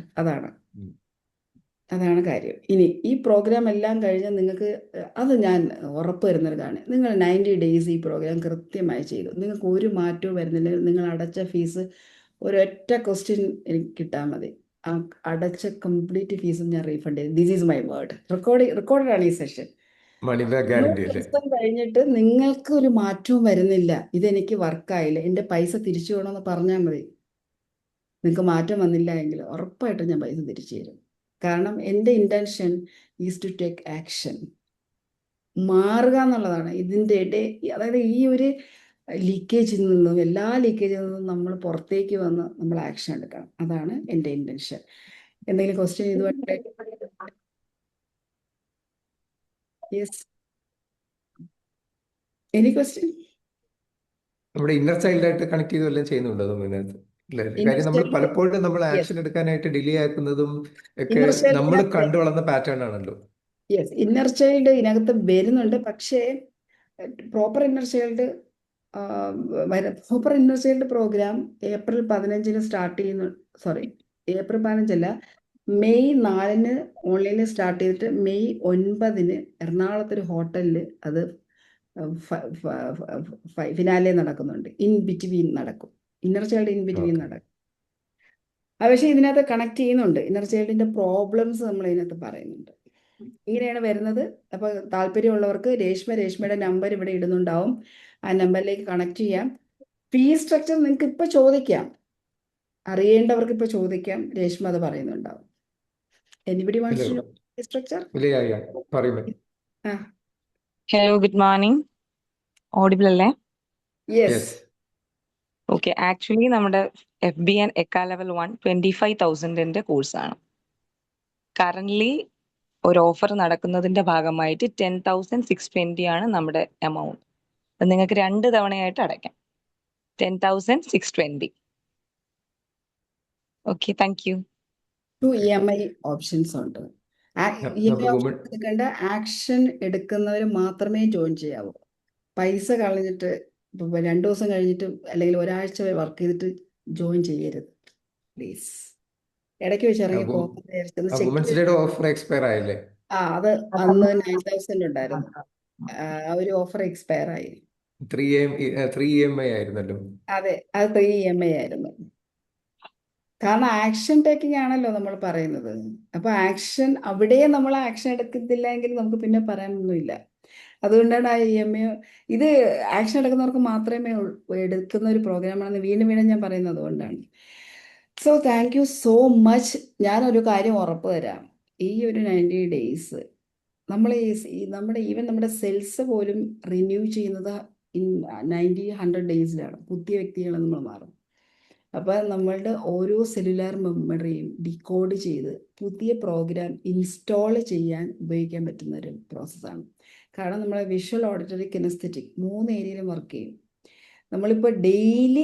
അതാണ് കാര്യം. ഇനി ഈ പ്രോഗ്രാം എല്ലാം കഴിഞ്ഞ് നിങ്ങൾക്ക് അത് ഞാൻ ഉറപ്പ് തരുന്നൊരു കാര്യം, നിങ്ങൾ 90 ഡേയ്സ് ഈ പ്രോഗ്രാം കൃത്യമായി ചെയ്തു, നിങ്ങൾക്ക് ഒരു മാറ്റവും വരുന്നില്ലെങ്കിൽ നിങ്ങൾ അടച്ച ഫീസ് ഒരൊറ്റ ക്വസ്റ്റ്യൻ എനിക്ക് കിട്ടാൽ മതി. ആ അടച്ച കംപ്ലീറ്റ് ഫീസും ഞാൻ റീഫണ്ട് ചെയ്യും. This is my word. റെക്കോർഡാണ് ഈ സെഷൻ. മണി ബാക്ക് ഗ്യാരണ്ടി അല്ലേ? ദിവസം കഴിഞ്ഞിട്ട് നിങ്ങൾക്ക് ഒരു മാറ്റവും വരുന്നില്ല, ഇതെനിക്ക് വർക്കായില്ല, എൻ്റെ പൈസ തിരിച്ചു വേണമെന്ന് പറഞ്ഞാൽ മതി. നിങ്ങൾക്ക് മാറ്റം വന്നില്ല എങ്കിൽ ഉറപ്പായിട്ടും ഞാൻ പൈസ തിരിച്ചു തരും. കാരണം എൻ്റെ intention is to take action. മാറുക എന്നുള്ളതാണ് ഇതിൻ്റെ അതായത് ഈ ഒരു ലീക്കേജിൽ നിന്നും എല്ലാ ലീക്കേജിൽ നിന്നും നമ്മൾ പുറത്തേക്ക് വന്ന് നമ്മൾ ആക്ഷൻ എടുക്കണം. അതാണ് എൻ്റെ ഇൻറ്റൻഷൻ. എന്തെങ്കിലും ക്വസ്റ്റ്യൻ ഇതുമായിട്ട്? Yes, any question? നമ്മുടെ ഇന്നർ ചൈൽഡായിട്ട് കണക്ട് ചെയ്ത് വല്ലതും ചെയ്യുന്നുണ്ടോ നമ്മൾ ഇതിനകത്ത്? കാര്യം നമ്മൾ പലപ്പോഴും നമ്മൾ ആക്ഷൻ എടുക്കാനായിട്ട് ഡിലേ ആക്കുന്നതും ഒക്കെ നമ്മൾ കണ്ടു വളർന്ന പാറ്റേൺ ആണല്ലോ. യെസ്, ഇന്നർ ചൈൽഡ് ഇതിനകത്ത് വരുന്നുണ്ട്. പക്ഷേ proper inner child programme April 15-ന് സ്റ്റാർട്ട് ചെയ്യുന്നു. സോറി, ഏപ്രിൽ 15 മെയ് 4-ന് ഓൺലൈനിൽ സ്റ്റാർട്ട് ചെയ്തിട്ട് മെയ് 9-ന് എറണാകുളത്തൊരു ഹോട്ടലിൽ അത് ഫിനാലെ നടക്കുന്നുണ്ട്. ഇൻ ബിറ്റ്വീൻ നടക്കും. ഇന്നർ ചൈൽഡ് ഇൻ ബിറ്റ്വീൻ നടക്കും. പക്ഷേ ഇതിനകത്ത് കണക്ട് ചെയ്യുന്നുണ്ട്. ഇന്നർ ചൈൽഡിന്റെ പ്രോബ്ലംസ് നമ്മൾ ഇതിനകത്ത് പറയുന്നുണ്ട്. ഇങ്ങനെയാണ് വരുന്നത്. അപ്പോൾ താല്പര്യമുള്ളവർക്ക് രേഷ്മയുടെ നമ്പർ ഇവിടെ ഇടുന്നുണ്ടാവും. ആ നമ്പറിലേക്ക് കണക്ട് ചെയ്യാം. ഫീ സ്ട്രക്ചർ നിങ്ങൾക്ക് ഇപ്പൊ ചോദിക്കാം, അറിയേണ്ടവർക്ക് ഇപ്പൊ ചോദിക്കാം. രേഷ്മ അത് പറയുന്നുണ്ടാവും. Anybody wants to know fee structure? Hello, good morning. Audible അല്ലേ? യെസ്. ഓക്കെ, ആക്ച്വലി നമ്മുടെ FB ആൻഡ് എക്ക ലെവൽ 1 25,000-ന്റെ കോഴ്സാണ്. കറന്റ്ലി ഒരു ഓഫർ നടക്കുന്നതിന്റെ ഭാഗമായിട്ട് 10,620 ആണ് നമ്മുടെ എമൗണ്ട്. അത് നിങ്ങൾക്ക് 2 തവണയായിട്ട് അടയ്ക്കാം. 10,620. Okay, thank you. 2 EMI options ഉണ്ട്. EMI ഓപ്ഷൻ എടുക്കേണ്ട ആക്ഷൻ എടുക്കുന്നവർ മാത്രമേ ജോയിൻ ചെയ്യാവൂ. പൈസ കളഞ്ഞിട്ട് ഇപ്പൊ 2 ദിവസം കഴിഞ്ഞിട്ട് അല്ലെങ്കിൽ ഒരാഴ്ച വർക്ക് ചെയ്തിട്ട് ജോയിൻ ചെയ്യരുത് പ്ലീസ്. ഇടയ്ക്ക് വെച്ച് ഇറങ്ങി ഓഫർ എക്സ്പയർ ആയില്ലേ? അത് അന്ന് 9,000 ഉണ്ടായിരുന്നു. ആ ഒരു ഓഫർ എക്സ്പയർ ആയി. 3 EMI ആയിരുന്നല്ലോ. അതെ, അത് 3 EMI ആയിരുന്നു. കാരണം ആക്ഷൻ ടേക്കിംഗ് ആണല്ലോ നമ്മൾ പറയുന്നത്. അപ്പൊ ആക്ഷൻ അവിടെ നമ്മൾ ആക്ഷൻ എടുക്കത്തില്ല എങ്കിൽ നമുക്ക് പിന്നെ പറയാനൊന്നുമില്ല. അതുകൊണ്ടാണ് ആ EMI. ഇത് ആക്ഷൻ എടുക്കുന്നവർക്ക് മാത്രമേ എടുക്കുന്ന ഒരു പ്രോഗ്രാമാണെന്ന് വീണ്ടും വീണ്ടും ഞാൻ പറയുന്നത് അതുകൊണ്ടാണ്. So thank you so much. ഞാനൊരു കാര്യം ഉറപ്പ് തരാം, ഈ ഒരു 90 ഡേയ്സ് നമ്മൾ നമ്മുടെ സെൽസ് പോലും റിന്യൂ ചെയ്യുന്നത് 100 ഡേയ്സിലാണ്. പുതിയ വ്യക്തികൾ നമ്മൾ മാറും. അപ്പോൾ നമ്മളുടെ ഓരോ സെല്ലുലാർ മെമ്മറിയും ഡീകോഡ് ചെയ്ത് പുതിയ പ്രോഗ്രാം ഇൻസ്റ്റാൾ ചെയ്യാൻ ഉപയോഗിക്കാൻ പറ്റുന്ന ഒരു പ്രോസസ്സാണ്. കാരണം നമ്മളെ വിഷ്വൽ, ഓഡിറ്ററി, കിനസ്തെറ്റിക് 3 ഏരിയയിലും വർക്ക് ചെയ്യും. നമ്മളിപ്പോൾ ഡെയിലി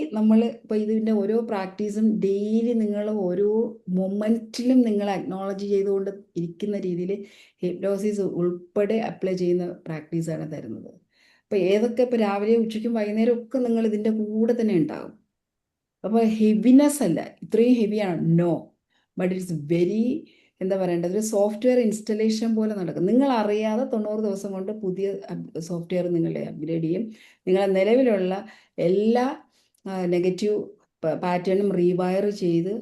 ഇപ്പോൾ ഇതിൻ്റെ ഓരോ പ്രാക്ടീസും ഡെയിലി നിങ്ങൾ ഓരോ മൊമെൻറ്റിലും നിങ്ങൾ അക്നോളജ് ചെയ്തുകൊണ്ട് ഇരിക്കുന്ന രീതിയിൽ ഹിപ്നോസിസ് ഉൾപ്പെടെ അപ്ലൈ ചെയ്യുന്ന പ്രാക്ടീസാണ് തരുന്നത്. അപ്പോൾ ഏതൊക്കെ ഇപ്പോൾ രാവിലെ ഉച്ചയ്ക്കും വൈകുന്നേരം ഒക്കെ നിങ്ങൾ ഇതിൻ്റെ കൂടെ തന്നെ ഉണ്ടാകും. അപ്പോൾ ഹെവിനെസ് അല്ല, ഇത്രയും ഹെവിയാണ്, നോ, ബട്ട് ഇറ്റ്സ് വെരി എന്താ പറയേണ്ടത്, ഒരു സോഫ്റ്റ്വെയർ ഇൻസ്റ്റലേഷൻ പോലെ നടക്കും. നിങ്ങൾ അറിയാതെ 90 ദിവസം കൊണ്ട് പുതിയ സോഫ്റ്റ്വെയർ നിങ്ങളെ അപ്ഗ്രേഡ് ചെയ്യും. നിങ്ങളെ നിലവിലുള്ള എല്ലാ നെഗറ്റീവ് പാറ്റേണും റീവയർ ചെയ്ത്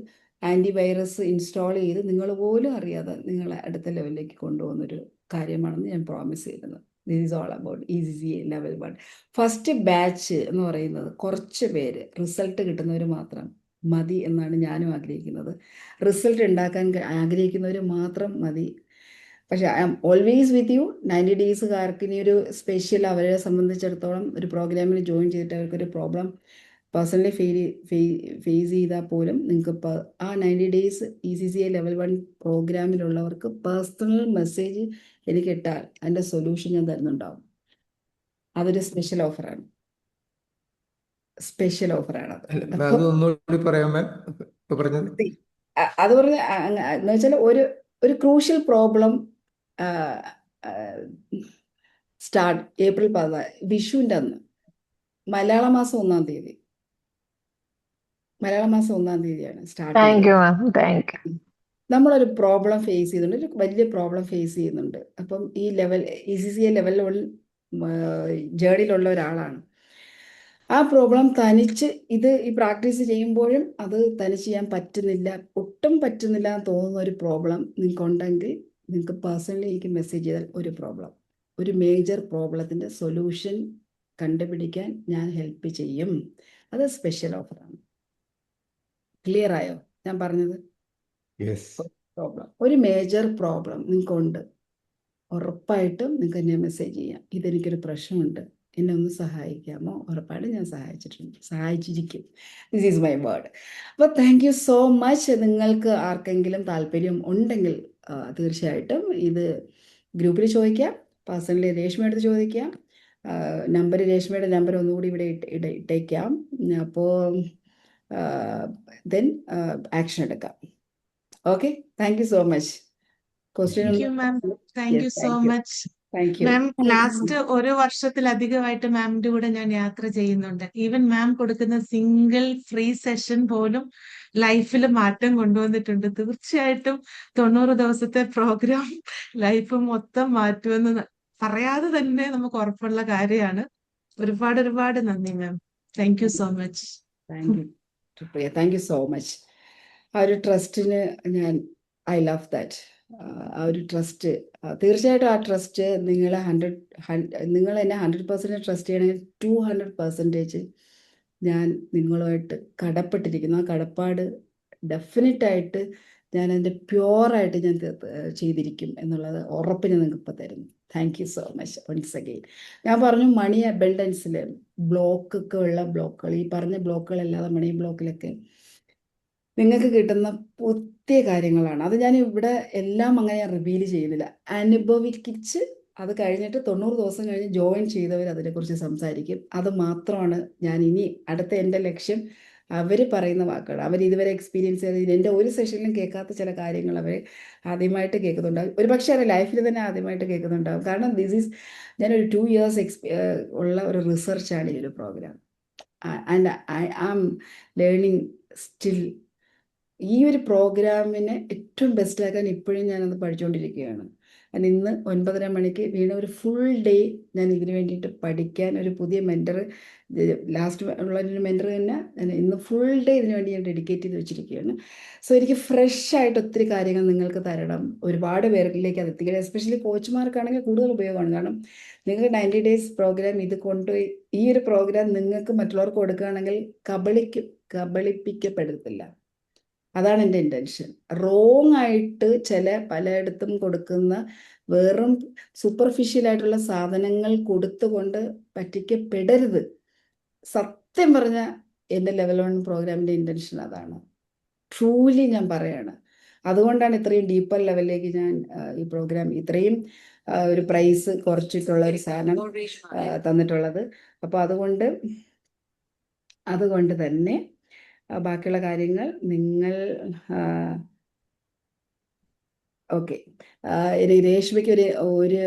ആൻറ്റിവൈറസ് ഇൻസ്റ്റാൾ ചെയ്ത് നിങ്ങൾ പോലും അറിയാതെ നിങ്ങളെ അടുത്ത ലെവലിലേക്ക് കൊണ്ടുപോകുന്നൊരു കാര്യമാണെന്ന് ഞാൻ പ്രോമിസ് ചെയ്യുന്നത്. This is all about ECCA level 1. First batch എന്ന് പറയുന്നത് കുറച്ച് പേര് റിസൾട്ട് കിട്ടുന്നവർ മാത്രം മതി എന്നാണ് ഞാനും ആഗ്രഹിക്കുന്നത്. റിസൾട്ട് ഉണ്ടാക്കാൻ ആഗ്രഹിക്കുന്നവർ മാത്രം മതി. പക്ഷേ I am always with you. 90 ഡേയ്സുകാർക്ക് ഇനി ഒരു സ്പെഷ്യൽ, അവരെ സംബന്ധിച്ചിടത്തോളം ഒരു പ്രോഗ്രാമിൽ ജോയിൻ ചെയ്തിട്ട് അവർക്കൊരു പ്രോബ്ലം പേഴ്സണലി ഫേസ് ചെയ്താൽ പോലും നിങ്ങൾക്ക് ആ 90 ഡേയ്സ് ECCA ലെവൽ 1 പ്രോഗ്രാമിലുള്ളവർക്ക് പേഴ്സണൽ മെസ്സേജ് എനിക്ക് ഇട്ടാൽ അതിൻ്റെ സൊല്യൂഷൻ ഞാൻ തരുന്നുണ്ടാവും. അതൊരു സ്പെഷ്യൽ ഓഫറാണ്. അതൊന്നുകൂടി പറയാം മാം, പറഞ്ഞത്. അത് പറഞ്ഞ എന്ന് വെച്ചാൽ ഒരു ക്രൂഷ്യൽ പ്രോബ്ലം സ്റ്റാർട്ട് ഏപ്രിൽ 14 വിഷുവിൻ്റെ അന്ന്, മലയാള മാസം 1-ാം തീയതി. മലയാള മാസം 1-ാം തീയതിയാണ് സ്റ്റാർട്ട് ചെയ്യുന്നത്. നമ്മളൊരു പ്രോബ്ലം ഫേസ് ചെയ്യുന്നുണ്ട്, ഒരു വലിയ പ്രോബ്ലം ഫേസ് ചെയ്യുന്നുണ്ട്. അപ്പം ഈ ECCA ലെവൽ 1 ജേർണിയിലുള്ള ഒരാളാണ്. ആ പ്രോബ്ലം തനിച്ച് ഈ പ്രാക്ടീസ് ചെയ്യുമ്പോഴും അത് തനിച്ച് ചെയ്യാൻ പറ്റുന്നില്ല, ഒട്ടും പറ്റുന്നില്ല എന്ന് തോന്നുന്ന ഒരു പ്രോബ്ലം നിങ്ങൾക്കുണ്ടെങ്കിൽ നിങ്ങൾക്ക് പേഴ്സണലി എനിക്ക് മെസ്സേജ് ചെയ്താൽ ഒരു മേജർ പ്രോബ്ലത്തിൻ്റെ സൊല്യൂഷൻ കണ്ടുപിടിക്കാൻ ഞാൻ ഹെൽപ്പ് ചെയ്യും. അത് സ്പെഷ്യൽ ഓഫറാണ്. ക്ലിയർ ആയോ ഞാൻ പറഞ്ഞത്? ഒരു മേജർ പ്രോബ്ലം നിങ്ങൾക്കുണ്ട്, ഉറപ്പായിട്ടും നിങ്ങൾക്ക് എന്നെ മെസ്സേജ് ചെയ്യാം. ഇതെനിക്കൊരു പ്രശ്നമുണ്ട്, എന്നെ ഒന്ന് സഹായിക്കാമോ? ഉറപ്പായിട്ടും ഞാൻ സഹായിച്ചിരിക്കും. This is my word. അപ്പോൾ താങ്ക് യു സോ മച്ച്. നിങ്ങൾക്ക് ആർക്കെങ്കിലും താല്പര്യം ഉണ്ടെങ്കിൽ തീർച്ചയായിട്ടും ഇത് ഗ്രൂപ്പിൽ ചോദിക്കാം, പേഴ്സണലി രേഷ്മയുടെ അടുത്ത് ചോദിക്കാം. രേഷ്മയുടെ നമ്പർ ഒന്നുകൂടി ഇവിടെ ഇട്ടേക്കാം. അപ്പോൾ ദെൻ ആക്ഷൻ എടുക്കാം. Okay, thank you so much. Thank you so much ma'am. Last 1 വർഷത്തിലധികമായിട്ട് മാമിന്റെ കൂടെ ഞാൻ യാത്ര ചെയ്യുന്നുണ്ട്. ഈവൻ മാം കൊടുക്കുന്ന സിംഗിൾ ഫ്രീ സെഷൻ പോലും ലൈഫിൽ മാറ്റം കൊണ്ടുവന്നിട്ടുണ്ട്. തീർച്ചയായിട്ടും 90 ദിവസത്തെ പ്രോഗ്രാം ലൈഫ് മൊത്തം മാറ്റുമെന്ന് പറയാതെ തന്നെ നമുക്ക് ഉറപ്പുള്ള കാര്യമാണ്. ഒരുപാട് നന്ദി ma'am. Thank you so much. Thank you so much. ആ ഒരു ട്രസ്റ്റിന് ഐ ലവ് ദാറ്റ്. ആ ഒരു ട്രസ്റ്റ്, തീർച്ചയായിട്ടും ആ ട്രസ്റ്റ് നിങ്ങൾ എന്നെ 100% ട്രസ്റ്റ് ചെയ്യണമെങ്കിൽ 200% ഞാൻ നിങ്ങളുമായിട്ട് കടപ്പെട്ടിരിക്കുന്നു. ആ കടപ്പാട് ഡെഫിനറ്റായിട്ട് ഞാൻ എൻ്റെ പ്യുവറായിട്ട് ഞാൻ ചെയ്തിരിക്കും എന്നുള്ളത് ഉറപ്പ് ഞാൻ നിങ്ങൾക്ക് ഇപ്പോൾ തരുന്നു. Thank you so much once again. ഞാൻ പറഞ്ഞു മണി അബണ്ടൻസിൽ ബ്ലോക്കൊക്കെ ഉള്ള ബ്ലോക്കുകൾ, ഈ പറഞ്ഞ ബ്ലോക്കുകളല്ലാതെ മണി ബ്ലോക്കിലൊക്കെ നിങ്ങൾക്ക് കിട്ടുന്ന പുതിയ കാര്യങ്ങളാണ്. അത് ഞാൻ ഇവിടെ എല്ലാം അങ്ങനെ റിവീൽ ചെയ്യുന്നില്ല. അനുഭവിച്ച് അത് കഴിഞ്ഞിട്ട് 90 ദിവസം കഴിഞ്ഞ് ജോയിൻ ചെയ്തവർ അതിനെക്കുറിച്ച് സംസാരിക്കും. അത് മാത്രമാണ് ഞാൻ ഇനി അടുത്ത എൻ്റെ ലക്ഷ്യം. അവർ പറയുന്ന വാക്കുകൾ, അവർ ഇതുവരെ എക്സ്പീരിയൻസ് ചെയ്ത് എൻ്റെ ഒരു സെഷനിലും കേൾക്കാത്ത ചില കാര്യങ്ങൾ അവർ ആദ്യമായിട്ട് കേൾക്കുന്നുണ്ടാകും. ഒരു പക്ഷേ അവരുടെ ലൈഫിൽ തന്നെ ആദ്യമായിട്ട് കേൾക്കുന്നുണ്ടാകും. കാരണം ഞാനൊരു 2 years ഉള്ള ഒരു റിസർച്ചാണ് ഈ ഒരു programme. And I am learning still. ഈ ഒരു പ്രോഗ്രാമിനെ ഏറ്റവും ബെസ്റ്റാക്കാൻ ഇപ്പോഴും ഞാനത് പഠിച്ചുകൊണ്ടിരിക്കുകയാണ്. ഇന്ന് 9:30 മണിക്ക് വീണ്ടും ഒരു ഫുൾ ഡേ ഞാൻ ഇതിനു വേണ്ടിയിട്ട് പഠിക്കാൻ ഒരു പുതിയ മെൻറ്റർ, ലാസ്റ്റ് ഉള്ളൊരു മെൻറ്റർ തന്നെ ഇന്ന് ഫുൾ ഡേ ഇതിനു വേണ്ടി ഞാൻ ഡെഡിക്കേറ്റ് ചെയ്ത് വെച്ചിരിക്കുകയാണ്. സോ എനിക്ക് ഫ്രഷായിട്ട് ഒത്തിരി കാര്യങ്ങൾ നിങ്ങൾക്ക് തരണം, ഒരുപാട് പേരിലേക്ക് അത് എത്തിക്കണം. എസ്പെഷ്യലി കോച്ചുമാർക്കാണെങ്കിൽ കൂടുതൽ ഉപയോഗമാണ്. കാരണം നിങ്ങൾ 90 ഡേയ്സ് പ്രോഗ്രാം ഇത് കൊണ്ടുപോയി ഈ ഒരു പ്രോഗ്രാം നിങ്ങൾക്ക് മറ്റുള്ളവർക്ക് കൊടുക്കുകയാണെങ്കിൽ കബളിപ്പിക്കപ്പെടത്തില്ല. അതാണ് എൻ്റെ ഇൻറ്റൻഷൻ. റോങ് ആയിട്ട് പലയിടത്തും കൊടുക്കുന്ന വെറും സൂപ്പർഫിഷ്യലായിട്ടുള്ള സാധനങ്ങൾ കൊടുത്തുകൊണ്ട് പറ്റിക്കപ്പെടരുത്. സത്യം പറഞ്ഞ എൻ്റെ ലെവൽ 1 പ്രോഗ്രാമിൻ്റെ ഇൻറ്റൻഷൻ അതാണ്. ട്രൂലി ഞാൻ പറയാണ്. അതുകൊണ്ടാണ് ഇത്രയും ഡീപ്പർ ലെവലിലേക്ക് ഞാൻ ഈ പ്രോഗ്രാം ഇത്രയും ഒരു പ്രൈസ് കുറച്ചിട്ടുള്ള ഒരു സാധനം തന്നിട്ടുള്ളത്. അപ്പോൾ അതുകൊണ്ട് അതുകൊണ്ട് തന്നെ ബാക്കിയുള്ള കാര്യങ്ങൾ നിങ്ങൾ ഓക്കെ. രേഷ്മയ്ക്ക് ഒരു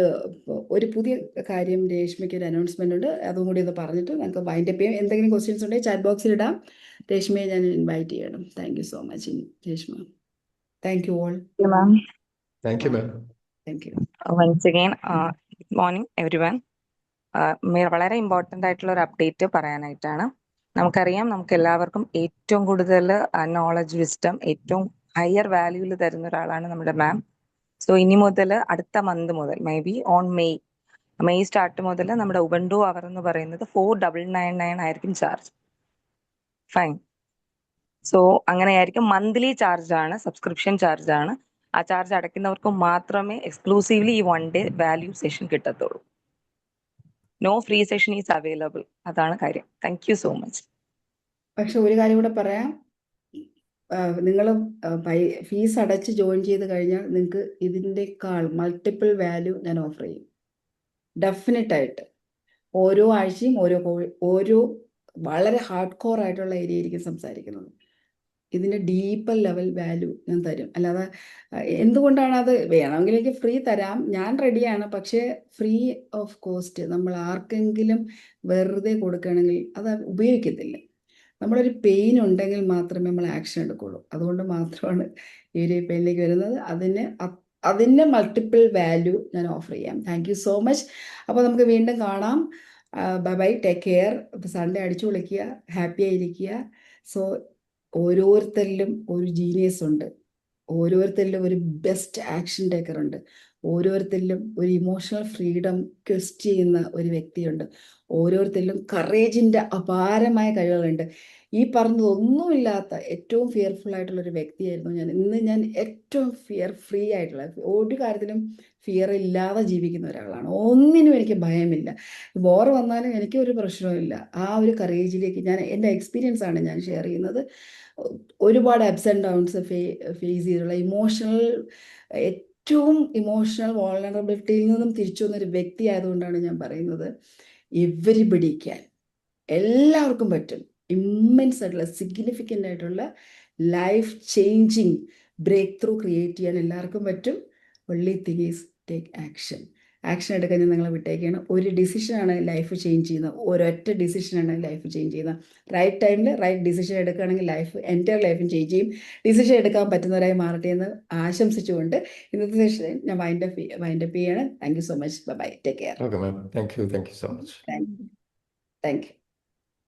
ഒരു പുതിയ കാര്യം, രേഷ്മയ്ക്ക് ഒരു അനൗൺസ്മെന്റ് ഉണ്ട്. അതും കൂടി ഒന്ന് പറഞ്ഞിട്ട് നമുക്ക് വൈൻഡപ്പ് ചെയ്യാം. എന്തെങ്കിലും ക്വസ്റ്റ്യൻസ് ഉണ്ടെങ്കിൽ ചാറ്റ് ബോക്സിൽ ഇടാം. രേഷ്മയെ ഞാൻ ഇൻവൈറ്റ് ചെയ്യണം. Thank you so much Reshma. Thank you all. Ma'am. Thank you ma'am. Thank you. Once again good morning everyone. വളരെ ഇമ്പോർട്ടൻ്റ് ആയിട്ടുള്ള ഒരു അപ്ഡേറ്റ് പറയാനായിട്ടാണ്. നമുക്കറിയാം, നമുക്ക് എല്ലാവർക്കും ഏറ്റവും കൂടുതൽ നോളജ്, വിസ്ഡം, ഏറ്റവും ഹയർ വാല്യൂവിൽ തരുന്ന ഒരാളാണ് നമ്മുടെ മാം. സോ ഇനി മുതൽ അടുത്ത മന്ത് മുതൽ maybe on May start മുതൽ നമ്മുടെ ഉബുണ്ടു അവർ എന്ന് പറയുന്നത് 4999 ആയിരിക്കും ചാർജ്. ഫൈൻ. സോ അങ്ങനെയായിരിക്കും. മന്ത്ലി ചാർജ് ആണ്, സബ്സ്ക്രിപ്ഷൻ ചാർജ് ആണ്. ആ ചാർജ് അടയ്ക്കുന്നവർക്ക് മാത്രമേ എക്സ്ക്ലൂസീവ്ലി ഈ 1 day വാല്യൂ സെഷൻ കിട്ടത്തുള്ളൂ. No free session is available. അതാണ് കാര്യം. Thank you so much. പക്ഷെ ഒരു കാര്യം കൂടെ പറയാം. നിങ്ങൾ ഫീസ് അടച്ച് ജോയിൻ ചെയ്ത് കഴിഞ്ഞാൽ നിങ്ങൾക്ക് ഇതിൻ്റെക്കാൾ മൾട്ടിപ്പിൾ വാല്യൂ ഞാൻ ഓഫർ ചെയ്യും. ഡെഫിനറ്റായിട്ട് ഓരോ ആഴ്ചയും ഓരോ വളരെ ഹാർഡ് കോർ ആയിട്ടുള്ള ഏരിയ ആയിരിക്കും സംസാരിക്കുന്നത്. ഇതിൻ്റെ ഡീപ്പർ ലെവൽ വാല്യൂ ഞാൻ തരും. അല്ലാതെ എന്തുകൊണ്ടാണ് അത് വേണമെങ്കിൽ എനിക്ക് ഫ്രീ തരാം, ഞാൻ റെഡിയാണ്. പക്ഷേ ഫ്രീ ഓഫ് കോസ്റ്റ് നമ്മൾ ആർക്കെങ്കിലും വെറുതെ കൊടുക്കുകയാണെങ്കിൽ അത് ഉപയോഗിക്കത്തില്ല. നമ്മളൊരു പെയിൻ ഉണ്ടെങ്കിൽ മാത്രമേ നമ്മൾ ആക്ഷൻ എടുക്കുള്ളൂ. അതുകൊണ്ട് മാത്രമാണ് ഈ ഒരു പെയിനിലേക്ക് വരുന്നത്. അതിന് മൾട്ടിപ്പിൾ വാല്യൂ ഞാൻ ഓഫർ ചെയ്യാം. Thank you so much. അപ്പോൾ നമുക്ക് വീണ്ടും കാണാം. Bye bye, take care. Sunday അടിച്ചു വിളിക്കുക, ഹാപ്പി ആയിരിക്കുക. സോ ഓരോരുത്തരിലും ഒരു ജീനിയസ് ഉണ്ട്, ഓരോരുത്തരിലും ഒരു ബെസ്റ്റ് ആക്ഷൻ ടേക്കർ ഉണ്ട്, ഓരോരുത്തരിലും ഒരു ഇമോഷണൽ ഫ്രീഡം ക്വസ്റ്റ് ചെയ്യുന്ന ഒരു വ്യക്തിയുണ്ട്, ഓരോരുത്തരിലും കറേജിൻ്റെ അപാരമായ കഴിവുകളുണ്ട്. ഈ പറഞ്ഞതൊന്നുമില്ലാത്ത ഏറ്റവും ഫിയർഫുൾ ആയിട്ടുള്ള ഒരു വ്യക്തിയായിരുന്നു ഞാൻ. ഇന്ന് ഞാൻ ഏറ്റവും ഫിയർ ഫ്രീ ആയിട്ടുള്ള, ഒരു കാര്യത്തിലും ഫിയർ ഇല്ലാതെ ജീവിക്കുന്ന ഒരാളാണ്. ഒന്നിനും എനിക്ക് ഭയമില്ല. ബോറ് വന്നാലും എനിക്കൊരു പ്രശ്നവുമില്ല. ആ ഒരു കറേജിലേക്ക് എൻ്റെ എക്സ്പീരിയൻസ് ആണ് ഞാൻ ഷെയർ ചെയ്യുന്നത്. ഒരുപാട് അപ്സ് ആൻഡ് ഡൗൺസ് ഫേസ് ചെയ്തിട്ടുള്ള ഏറ്റവും ഇമോഷണൽ വൾനറബിലിറ്റിയിൽ നിന്നും തിരിച്ചു വന്നൊരു വ്യക്തി ആയതുകൊണ്ടാണ് ഞാൻ പറയുന്നത്, എവരിബഡി ക്യാൻ, എല്ലാവർക്കും പറ്റും. ഇമ്മെൻസ് ആയിട്ടുള്ള, സിഗ്നിഫിക്കൻ്റ് ആയിട്ടുള്ള life changing breakthrough create ചെയ്യാൻ എല്ലാവർക്കും പറ്റും. Only thing is take action. Action എടുക്കാൻ ഞാൻ നിങ്ങളെ വിട്ടേക്കാണ്. ഒരു ഡിസിഷനാണ് ലൈഫ് ചേഞ്ച് ചെയ്യുന്നത്. ഒരൊറ്റ ഡിസിഷനാണ് ലൈഫ് ചേഞ്ച് ചെയ്യുന്നത്. റൈറ്റ് ടൈമിൽ റൈറ്റ് ഡിസിഷൻ എടുക്കുകയാണെങ്കിൽ എൻ്റെ ലൈഫും ചേഞ്ച് ചെയ്യും. ഡിസിഷൻ എടുക്കാൻ പറ്റുന്നവരായി മാറട്ടെ എന്ന് ആശംസിച്ചുകൊണ്ട് ഇന്നത്തെ സെഷൻ ഞാൻ വൈൻഡപ്പ് ചെയ്യാണ്. Thank you so much. Bye bye, take care. Okay ma'am. Thank you so much. Thank U.